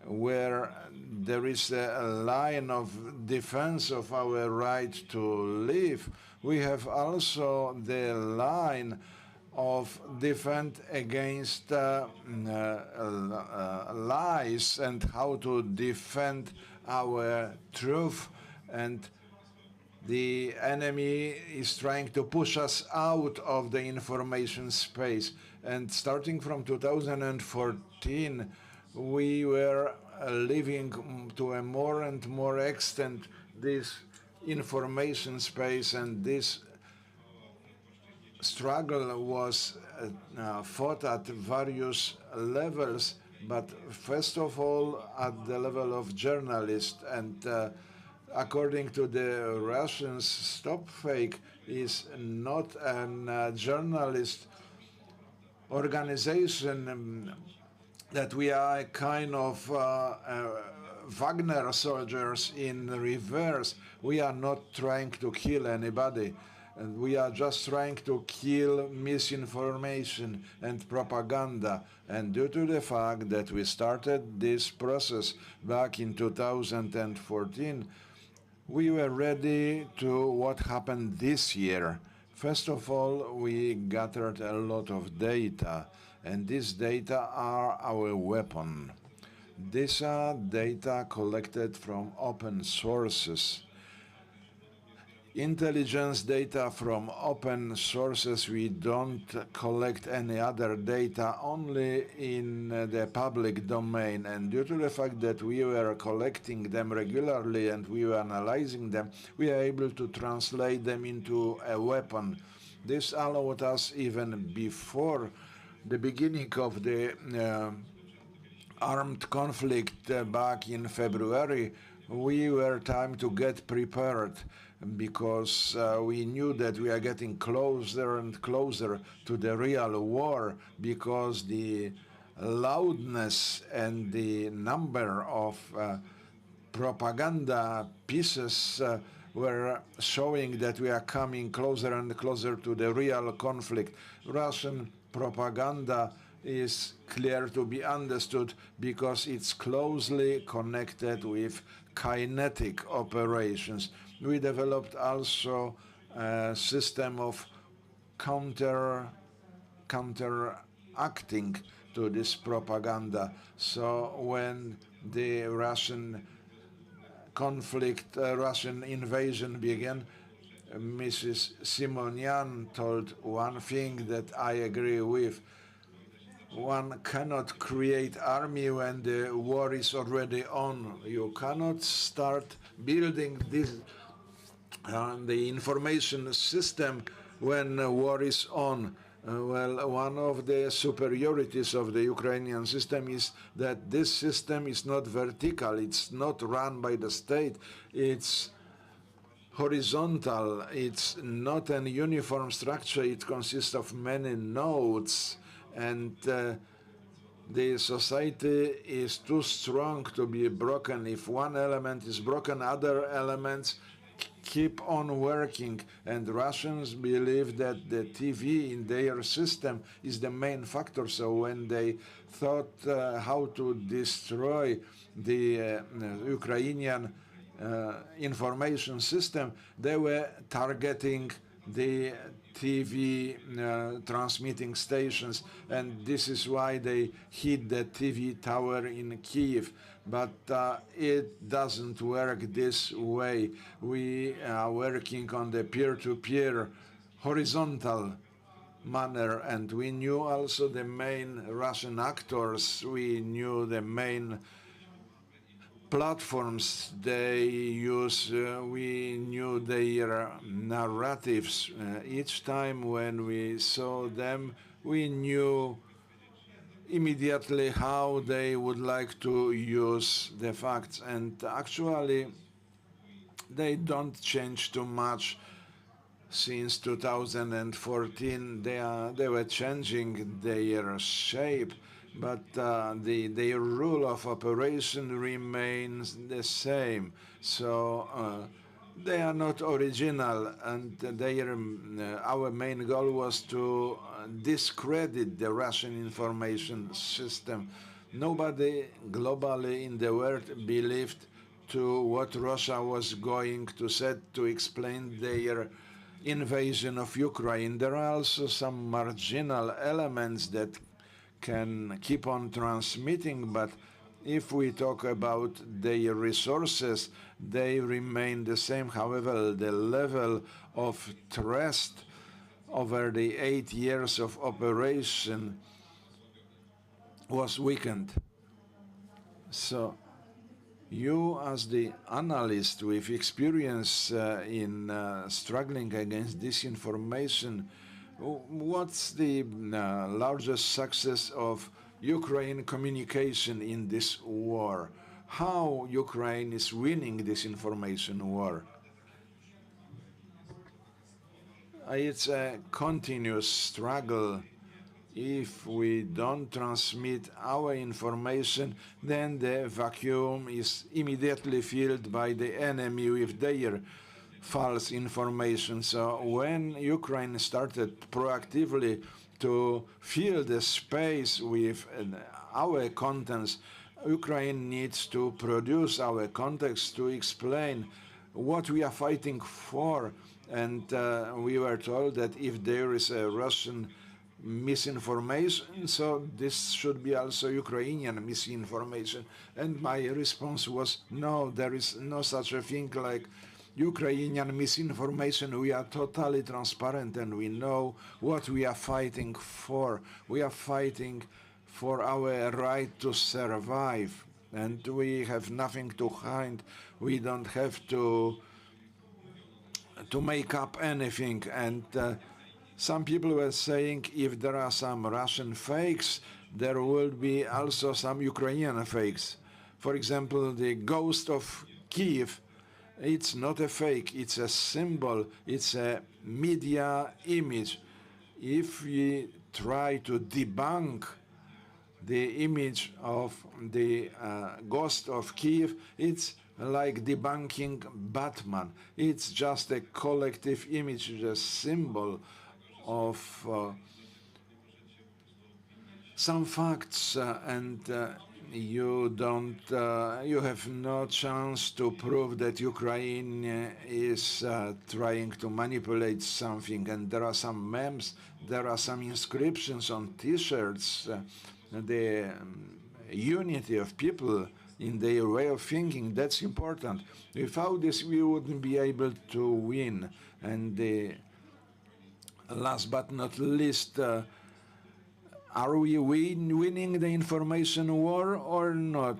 where there is a line of defense of our right to live, we have also the line of defense against lies, and how to defend our truth. And the enemy is trying to push us out of the information space. And starting from 2014, we were living to a more and more extent this information space, and this struggle was fought at various levels, but first of all at the level of journalists. And according to the Russians, Stop Fake is not a journalist organization, that we are a kind of Wagner soldiers in reverse. We are not trying to kill anybody, and we are just trying to kill misinformation and propaganda. And due to the fact that we started this process back in 2014, we were ready to what happened this year. First of all, we gathered a lot of data, and these data are our weapon. These are data collected from open sources. Intelligence data from open sources. We don't collect any other data, only in the public domain. And due to the fact that we were collecting them regularly and we were analyzing them, we are able to translate them into a weapon. This allowed us, even before the beginning of the armed conflict back in February, we were time to get prepared, because we knew that we are getting closer and closer to the real war, because the loudness and the number of propaganda pieces were showing that we are coming closer and closer to the real conflict. Russian propaganda is clear to be understood because it's closely connected with kinetic operations. We developed also a system of counteracting to this propaganda. So when the Russian conflict, Russian invasion began, Mrs. Simonian told one thing that I agree with. One cannot create army when the war is already on. You cannot start building this the information system when war is on. Well, one of the superiorities of the Ukrainian system is that this system is not vertical. It's not run by the state. It's horizontal. It's not an uniform structure. It consists of many nodes, and the society is too strong to be broken. If one element is broken, other elements keep on working, and Russians believe that the TV in their system is the main factor. So when they thought how to destroy the Ukrainian information system, they were targeting the TV transmitting stations, and this is why they hit the TV tower in Kiev. But it doesn't work this way. We are working on the peer-to-peer horizontal manner, and we knew also the main Russian actors. We knew the main platforms they use. We knew their narratives. Each time when we saw them, we knew immediately how they would like to use the facts, and actually they don't change too much since 2014. They were changing their shape, but their rule of operation remains the same. So they are not original, and our main goal was to discredit the Russian information system. Nobody globally in the world believed to what Russia was going to say to explain their invasion of Ukraine. There are also some marginal elements that can keep on transmitting, but if we talk about their resources, they remain the same. However, the level of trust over the 8 years of operation was weakened. So you, as the analyst with experience in struggling against disinformation, what's the largest success of Ukraine communication in this war? How Ukraine is winning this information war? It's a continuous struggle. If we don't transmit our information, then the vacuum is immediately filled by the enemy with their false information. So when Ukraine started proactively to fill the space with our contents, Ukraine needs to produce our context to explain what we are fighting for, and we were told that if there is a Russian misinformation, so this should be also Ukrainian misinformation. And my response was, no, there is no such a thing like Ukrainian misinformation. We are totally transparent and we know what we are fighting for. We are fighting for our right to survive, and we have nothing to hide. We don't have to make up anything. And some people were saying if there are some Russian fakes, there will be also some Ukrainian fakes. For example, the ghost of Kiev, it's not a fake, it's a symbol, it's a media image. If we try to debunk the image of the ghost of Kiev, it's like debunking Batman. It's just a collective image, a symbol of some facts, and you have no chance to prove that Ukraine is trying to manipulate something. And there are some memes, there are some inscriptions on T-shirts, the unity of people in their way of thinking, that's important. Without this, we wouldn't be able to win. And last but not least, are we winning the information war or not?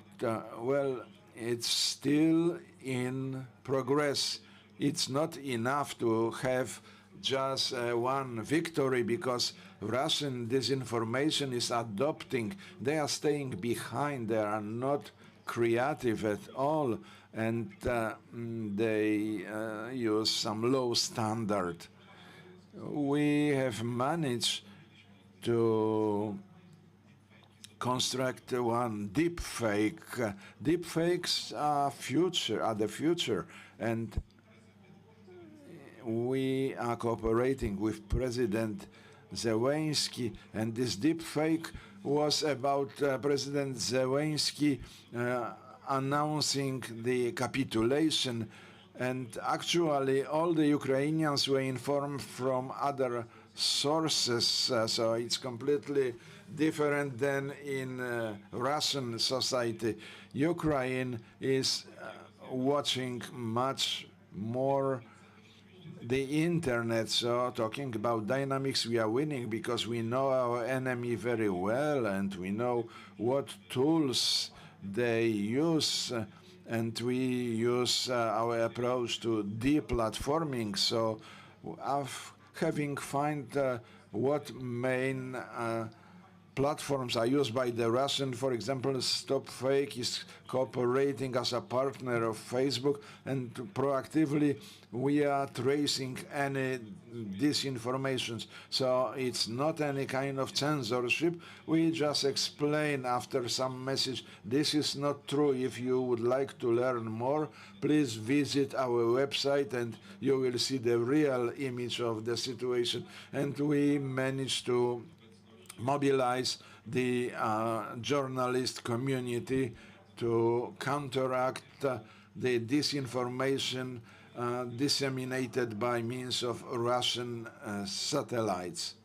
Well, it's still in progress. It's not enough to have just one victory, because Russian disinformation is adopting. They are staying behind. They are not creative at all, and they use some low standard. We have managed to construct one deep fake. Deep fakes are the future, and we are cooperating with President Zelensky, and this deep fake was about President Zelensky announcing the capitulation, and actually all the Ukrainians were informed from other sources, so it's completely different than in Russian society. Ukraine is watching much more the internet, so talking about dynamics, we are winning because we know our enemy very well and we know what tools they use, and we use our approach to deplatforming. So having find what main platforms are used by the Russian, for example, Stop Fake is cooperating as a partner of Facebook, and proactively we are tracing any disinformation. So it's not any kind of censorship. We just explain after some message, this is not true. If you would like to learn more, please visit our website and you will see the real image of the situation. And we managed to mobilize the journalist community to counteract the disinformation disseminated by means of Russian satellites.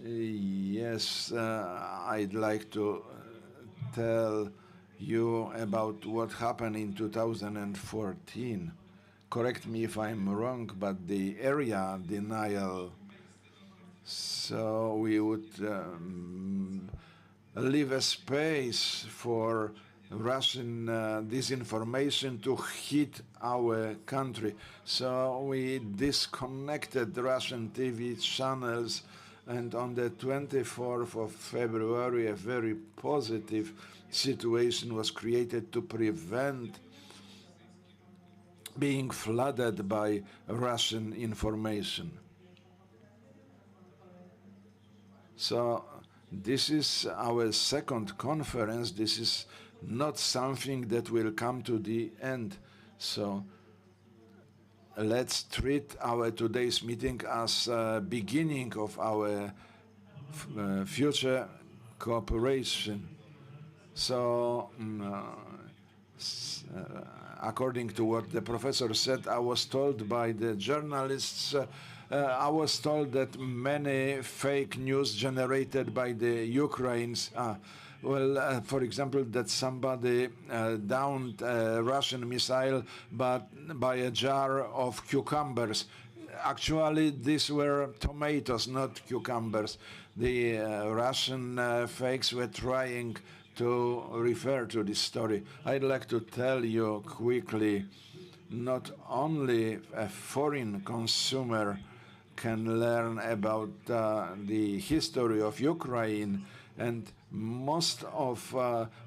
Yes, I'd like to tell you about what happened in 2014. Correct me if I'm wrong, but the area denial, so we would leave a space for Russian disinformation to hit our country. So we disconnected Russian TV channels, and on the 24th of February, a very positive situation was created to prevent being flooded by Russian information. So this is our second conference. This is not something that will come to the end. So let's treat our today's meeting as a beginning of our future cooperation. So According to what the professor said, I was told by the journalists, I was told that many fake news generated by the Ukrainians, for example, that somebody downed a Russian missile but by a jar of cucumbers. Actually, these were tomatoes, not cucumbers. The Russian fakes were trying to refer to this story. I'd like to tell you quickly, not only a foreign consumer can learn about the history of Ukraine, and most of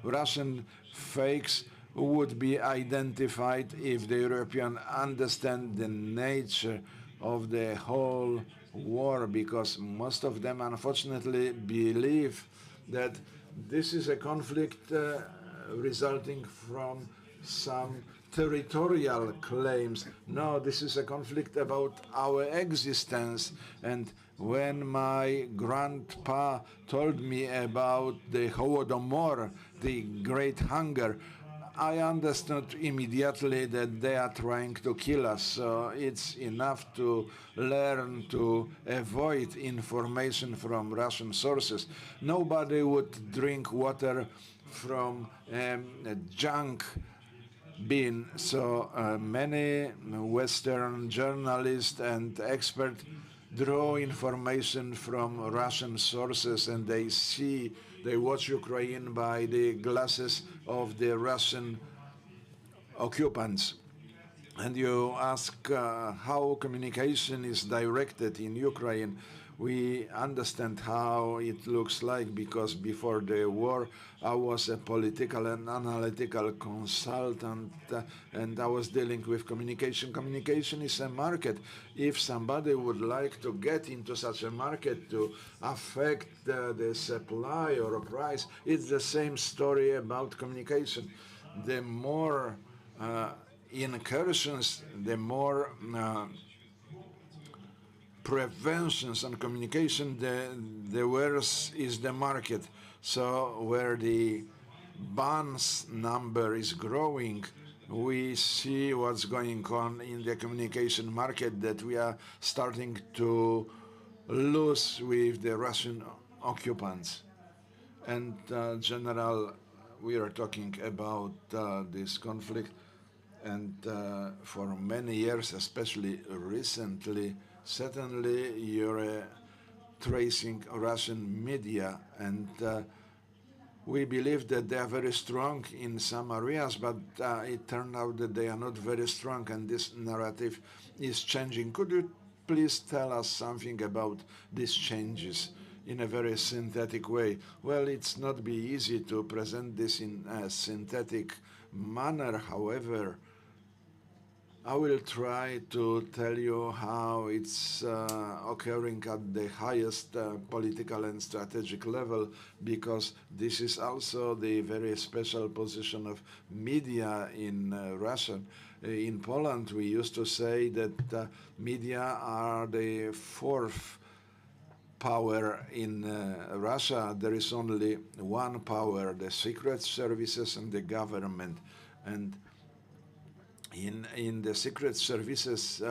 Russian fakes would be identified if the European understand the nature of the whole war, because most of them unfortunately believe that this is a conflict resulting from some territorial claims. No, this is a conflict about our existence. And when my grandpa told me about the Holodomor, the Great Hunger, I understood immediately that they are trying to kill us. So it's enough to learn to avoid information from Russian sources. Nobody would drink water from a junk bin. So many Western journalists and experts draw information from Russian sources, and they watch Ukraine by the glasses of the Russian occupants. And you ask how communication is directed in Ukraine. We understand how it looks like, because before the war I was a political and analytical consultant, and I was dealing with communication. Communication is a market. If somebody would like to get into such a market to affect the supply or price, it's the same story about communication. The more incursions, the more preventions on communication, the worse is the market. So where the bans number is growing, we see what's going on in the communication market, that we are starting to lose with the Russian occupants. And General, we are talking about this conflict, and for many years, especially recently, certainly you're tracing Russian media, and we believe that they are very strong in some areas, but it turned out that they are not very strong, and this narrative is changing. Could you please tell us something about these changes in a very synthetic way? Well, it's not be easy to present this in a synthetic manner. However, I will try to tell you how it's occurring at the highest political and strategic level, because this is also the very special position of media in Russia. In Poland, we used to say that media are the fourth power in Russia. There is only one power, the secret services and the government. And in the secret services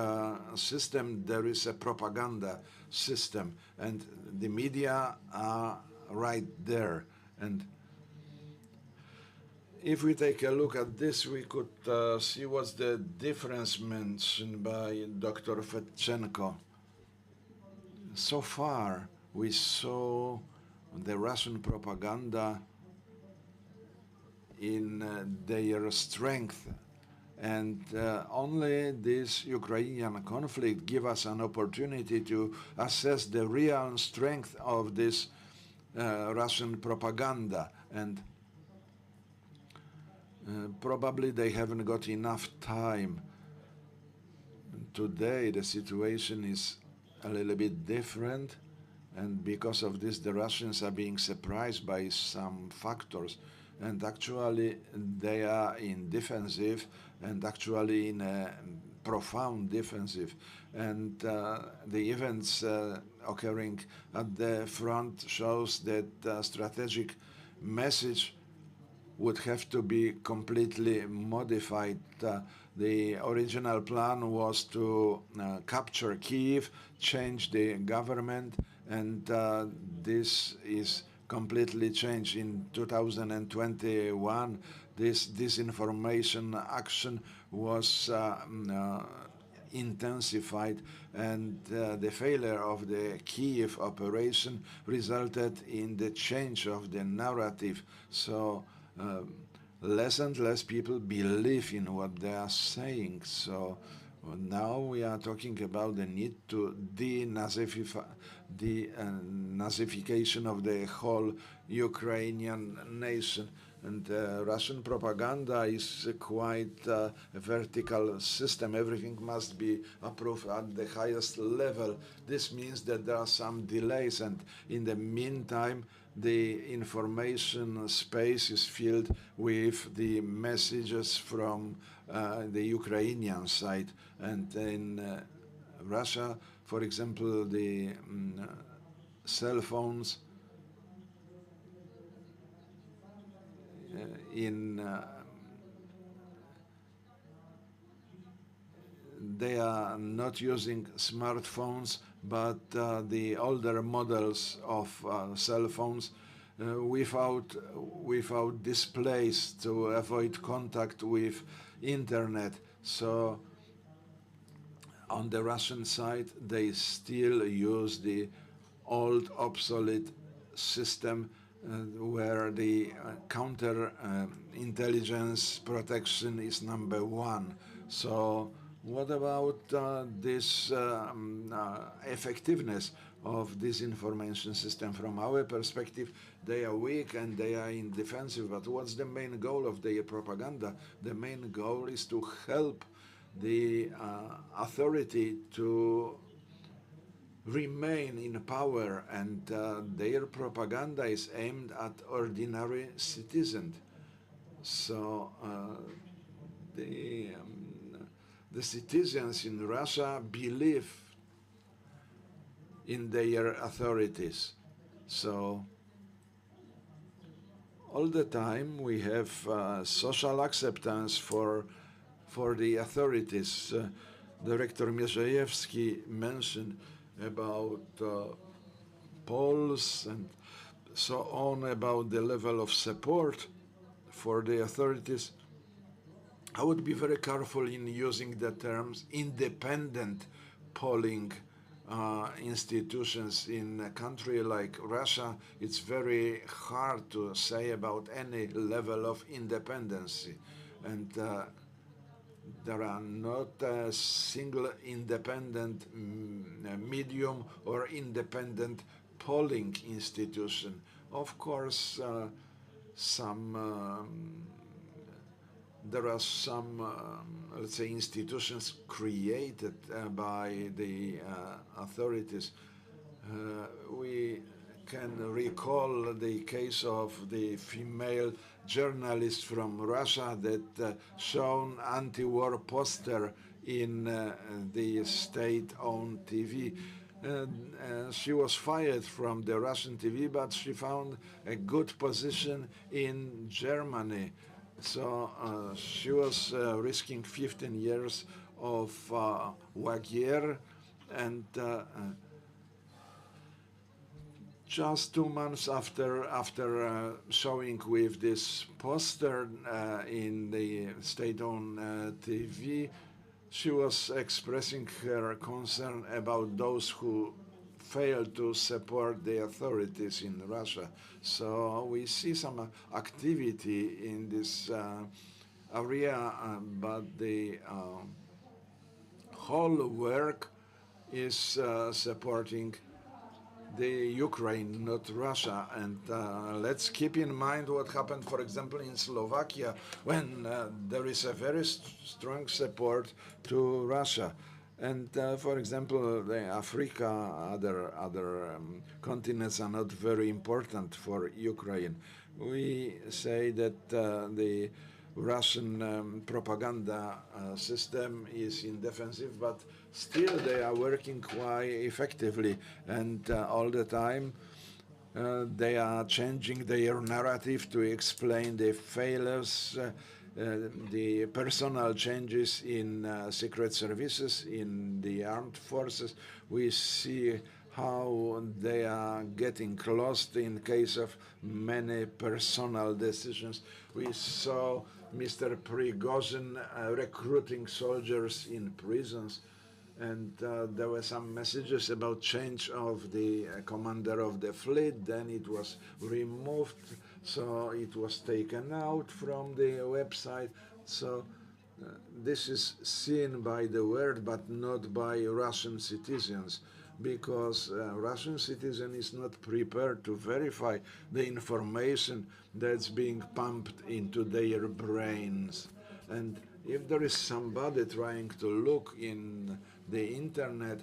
system, there is a propaganda system, and the media are right there. And if we take a look at this, we could see what's the difference mentioned by Dr. Fedchenko. So far, we saw the Russian propaganda in their strength. And only this Ukrainian conflict gives us an opportunity to assess the real strength of this Russian propaganda. And probably they haven't got enough time. Today the situation is a little bit different, and because of this the Russians are being surprised by some factors, and actually they are in defensive, and actually in a profound defensive. And the events occurring at the front shows that strategic message would have to be completely modified. The original plan was to capture Kyiv, change the government, and this is completely changed. In 2021, this disinformation action was intensified, and the failure of the Kyiv operation resulted in the change of the narrative. So less and less people believe in what they are saying. So now we are talking about the need to denazification of the whole Ukrainian nation. And Russian propaganda is quite a vertical system. Everything must be approved at the highest level. This means that there are some delays, and in the meantime, the information space is filled with the messages from the Ukrainian side. And in Russia, for example, the cell phones they are not using smartphones, but the older models of cell phones without displays to avoid contact with internet. So on the Russian side, they still use the old obsolete system where the counter-intelligence protection is number one. So what about this effectiveness of this information system? From our perspective, they are weak and they are in defensive, but what's the main goal of their propaganda? The main goal is to help the authority to remain in power, and their propaganda is aimed at ordinary citizens. So the citizens in Russia believe in their authorities. So all the time we have social acceptance for the authorities. Director Mierzejewski mentioned about polls and so on, about the level of support for the authorities. I would be very careful in using the terms independent polling institutions. In a country like Russia, it's very hard to say about any level of independence. And there are not a single independent medium or independent polling institution. Of course, there are some, let's say, institutions created by the authorities. We can recall the case of the female journalist from Russia that shown anti-war poster in the state-owned TV. She was fired from the Russian TV, but she found a good position in Germany. So she was risking 15 years of Wagier, and just 2 months after showing with this poster in the state-owned TV, she was expressing her concern about those who fail to support the authorities in Russia. So we see some activity in this area, but the whole work is supporting the Ukraine, not Russia. And let's keep in mind what happened, for example, in Slovakia, when there is a very strong support to Russia. And for example, the Africa, other continents are not very important for Ukraine. We say that the Russian propaganda system is in defensive, but still they are working quite effectively, and all the time They are changing their narrative to explain the failures, the personal changes in secret services, in the armed forces. We see how they are getting lost in case of many personal decisions. We saw Mr. Prigozhin recruiting soldiers in prisons, and there were some messages about change of the commander of the fleet. Then it was removed, so it was taken out from the website. So this is seen by the world, but not by Russian citizens, because Russian citizen is not prepared to verify the information that's being pumped into their brains. And if there is somebody trying to look in the internet,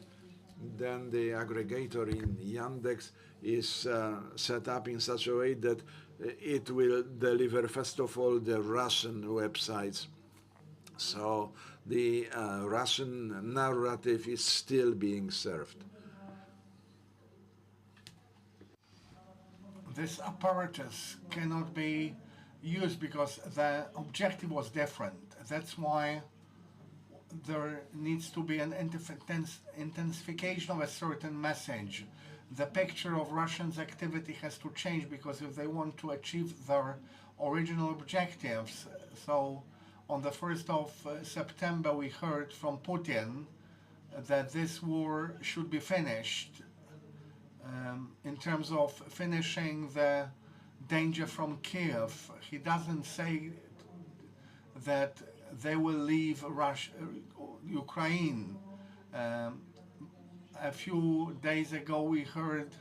then the aggregator in Yandex is set up in such a way that it will deliver, first of all, the Russian websites. So the Russian narrative is still being served. This apparatus cannot be used because the objective was different. That's why there needs to be an intensification of a certain message. The picture of Russians' activity has to change, because if they want to achieve their original objectives. So on the 1st of September we heard from Putin that this war should be finished. In terms of finishing the danger from Kiev, he doesn't say that they will leave Ukraine. A few days ago we heard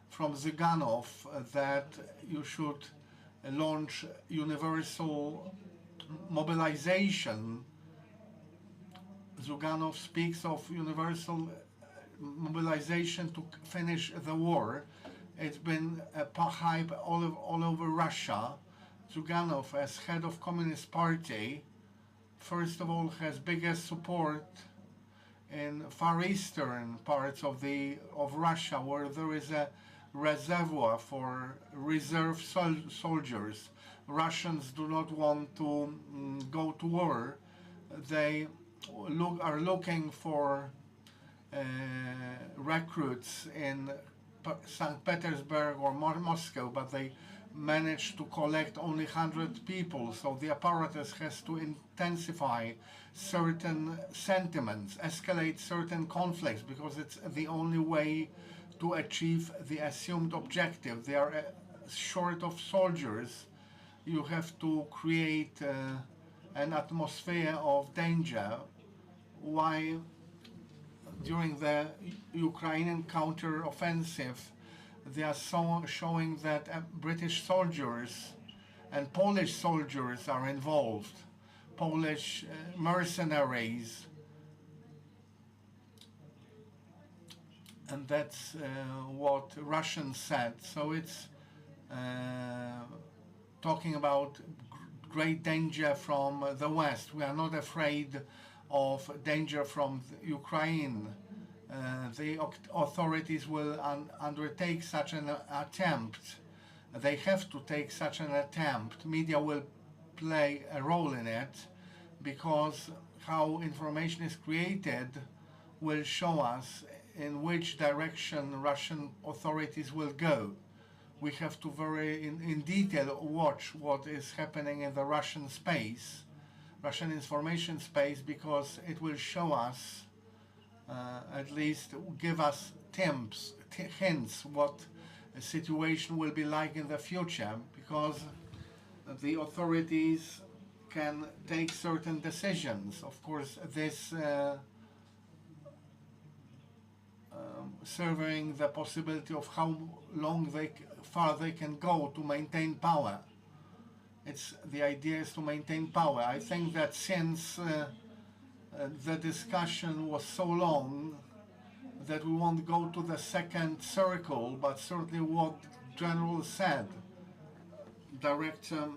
from Zyuganov that you should launch universal mobilization. Zyuganov speaks of universal mobilization to finish the war. It's been a hype all over Russia. Zyuganov, as head of Communist Party, first of all, has biggest support in far eastern parts of Russia, where there is a reservoir for reserve soldiers. Russians do not want to go to war. They are looking for recruits in St. Petersburg or Moscow, but they managed to collect only 100 people. So the apparatus has to intensify certain sentiments, escalate certain conflicts, because it's the only way to achieve the assumed objective. They are short of soldiers. You have to create an atmosphere of danger. Why during the Ukrainian counter-offensive they are showing that British soldiers and Polish soldiers are involved, Polish mercenaries, and that's what Russians said. So it's talking about great danger from the West. We are not afraid of danger from Ukraine. The authorities will undertake such an attempt. They have to take such an attempt. Media will play a role in it, because how information is created will show us in which direction Russian authorities will go. We have to very in detail watch what is happening in the Russian space, Russian information space, because it will show us, at least give us hints what the situation will be like in the future, because the authorities can take certain decisions. Of course, this surveying the possibility of how far they can go to maintain power. The idea is to maintain power. I think that since the discussion was so long that we won't go to the second circle, but certainly what General said, Director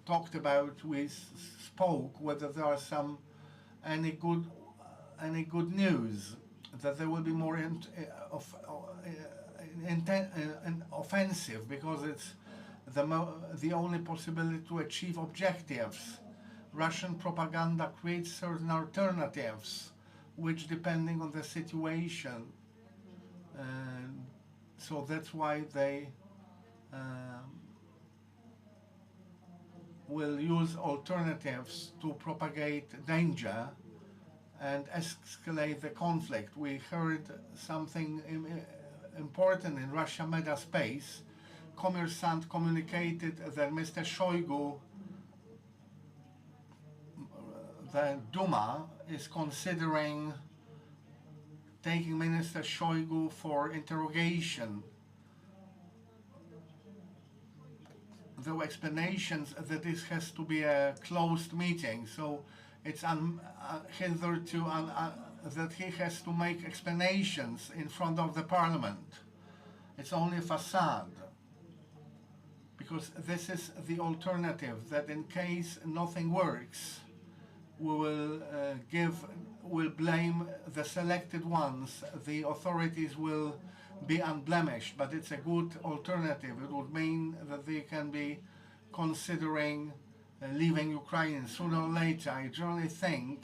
talked about, we spoke whether there are any good news, that there will be more an offensive because it's the only possibility to achieve objectives. Russian propaganda creates certain alternatives, which, depending on the situation, so that's why they will use alternatives to propagate danger and escalate the conflict. We heard something important in Russian media space. Kommersant communicated that Mr. Shoigu, the Duma, is considering taking Minister Shoigu for interrogation. There were explanations that this has to be a closed meeting, so it's hitherto that he has to make explanations in front of the parliament. It's only a facade, because this is the alternative, that in case nothing works, we will blame the selected ones. The authorities will be unblemished, but it's a good alternative. It would mean that they can be considering leaving Ukraine sooner or later. I generally think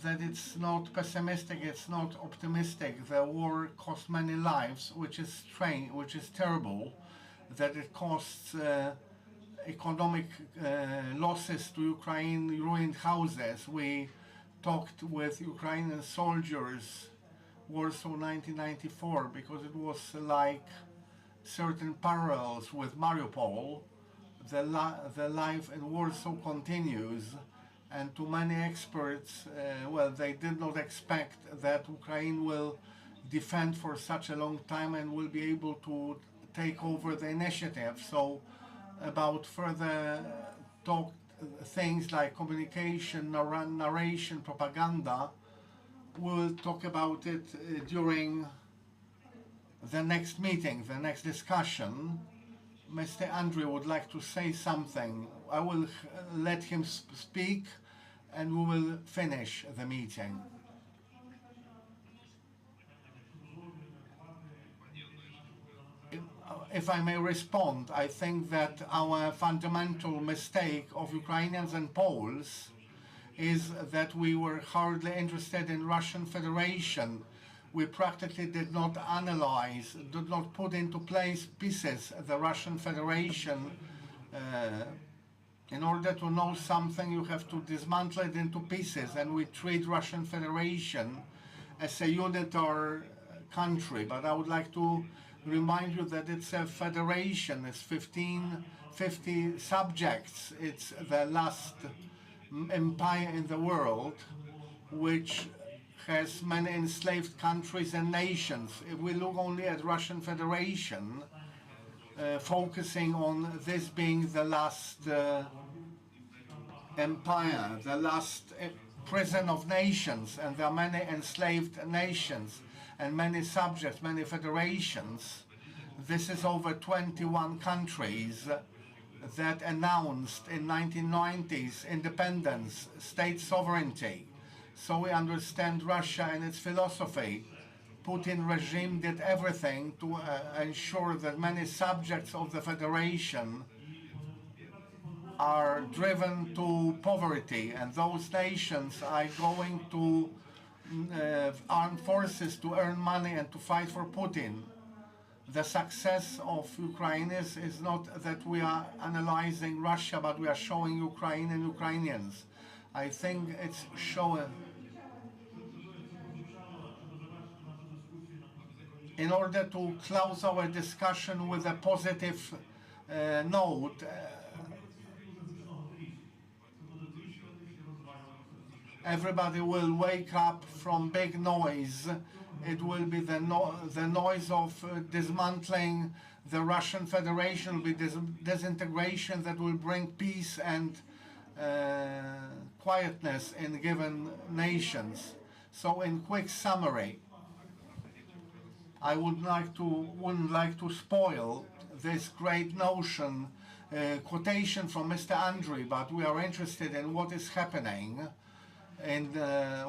that it's not pessimistic, it's not optimistic. The war cost many lives, which is strange, which is terrible, that it costs economic losses to Ukraine, ruined houses. We talked with Ukrainian soldiers, Warsaw 1994, because it was like certain parallels with Mariupol. The life in Warsaw continues, and to many experts, well, they did not expect that Ukraine will defend for such a long time and will be able to take over the initiative. So about further talk, things like communication, narration, propaganda, we'll talk about it during the next meeting, the next discussion. Mr. Andrii would like to say something. I will let him speak and we will finish the meeting. If I may respond, I think that our fundamental mistake of Ukrainians and Poles is that we were hardly interested in Russian Federation. We practically did not analyze, did not put into place pieces the Russian Federation. In order to know something, you have to dismantle it into pieces, and we treat Russian Federation as a unitary country. But I would like to remind you that it's a federation. It's 50 subjects. It's the last empire in the world which has many enslaved countries and nations. If we look only at Russian Federation, focusing on this being the last empire, the last prison of nations, and there are many enslaved nations and many subjects, many federations. This is over 21 countries that announced in 1990s independence, state sovereignty. So we understand Russia and its philosophy. Putin regime did everything to ensure that many subjects of the federation are driven to poverty, and those nations are going to armed forces to earn money and to fight for Putin. The success of Ukraine is not that we are analyzing Russia, but we are showing Ukraine and Ukrainians. I think it's showing. In order to close our discussion with a positive note, everybody will wake up from big noise. It will be the noise of dismantling the Russian Federation, will be disintegration that will bring peace and quietness in given nations. So in quick summary, I wouldn't like to spoil this great notion, quotation from Mr. Andrii, but we are interested in what is happening and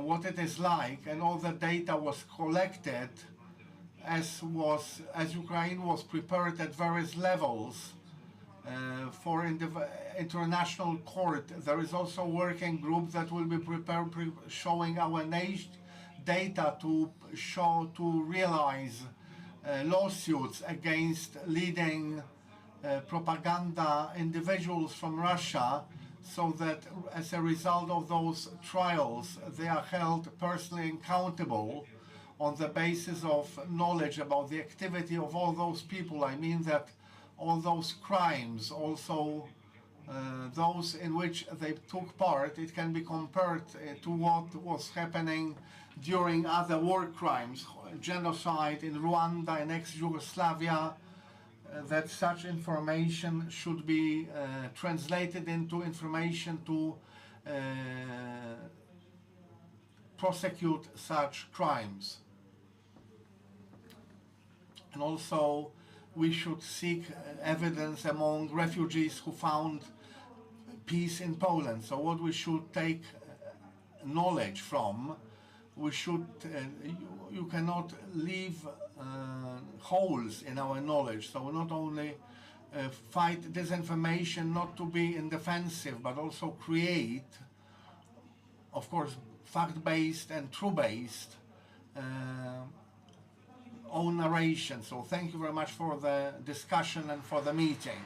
what it is like, and all the data was collected, as Ukraine was prepared at various levels for international court. There is also a working group that will be prepared showing our data to realize lawsuits against leading propaganda individuals from Russia, so that as a result of those trials they are held personally accountable on the basis of knowledge about the activity of all those people. I mean that all those crimes, also those in which they took part, it can be compared to what was happening during other war crimes, genocide in Rwanda and ex-Yugoslavia, that such information should be translated into information to prosecute such crimes. And also we should seek evidence among refugees who found peace in Poland. So what we should take knowledge from, we should, you cannot leave holes in our knowledge. So not only fight disinformation, not to be in defensive, but also create, of course, fact-based and true-based own narration. So thank you very much for the discussion and for the meeting.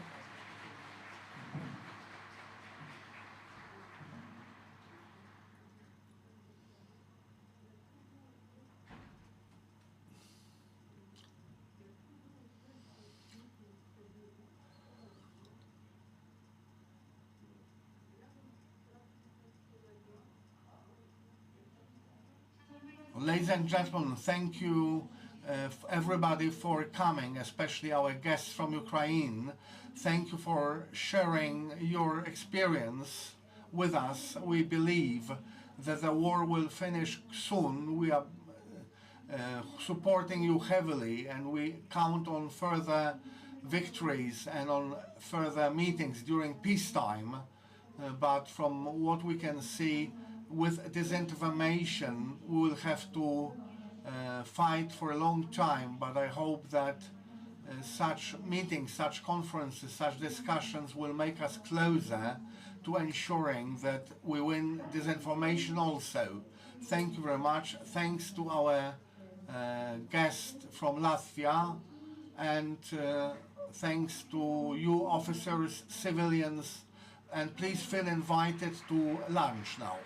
Ladies and gentlemen, thank you everybody for coming, especially our guests from Ukraine. Thank you for sharing your experience with us. We believe that the war will finish soon. We are supporting you heavily, and we count on further victories and on further meetings during peacetime. But from what we can see, with disinformation, we will have to fight for a long time, but I hope that such meetings, such conferences, such discussions will make us closer to ensuring that we win disinformation also. Thank you very much. Thanks to our guest from Latvia, and thanks to you officers, civilians, and please feel invited to lunch now.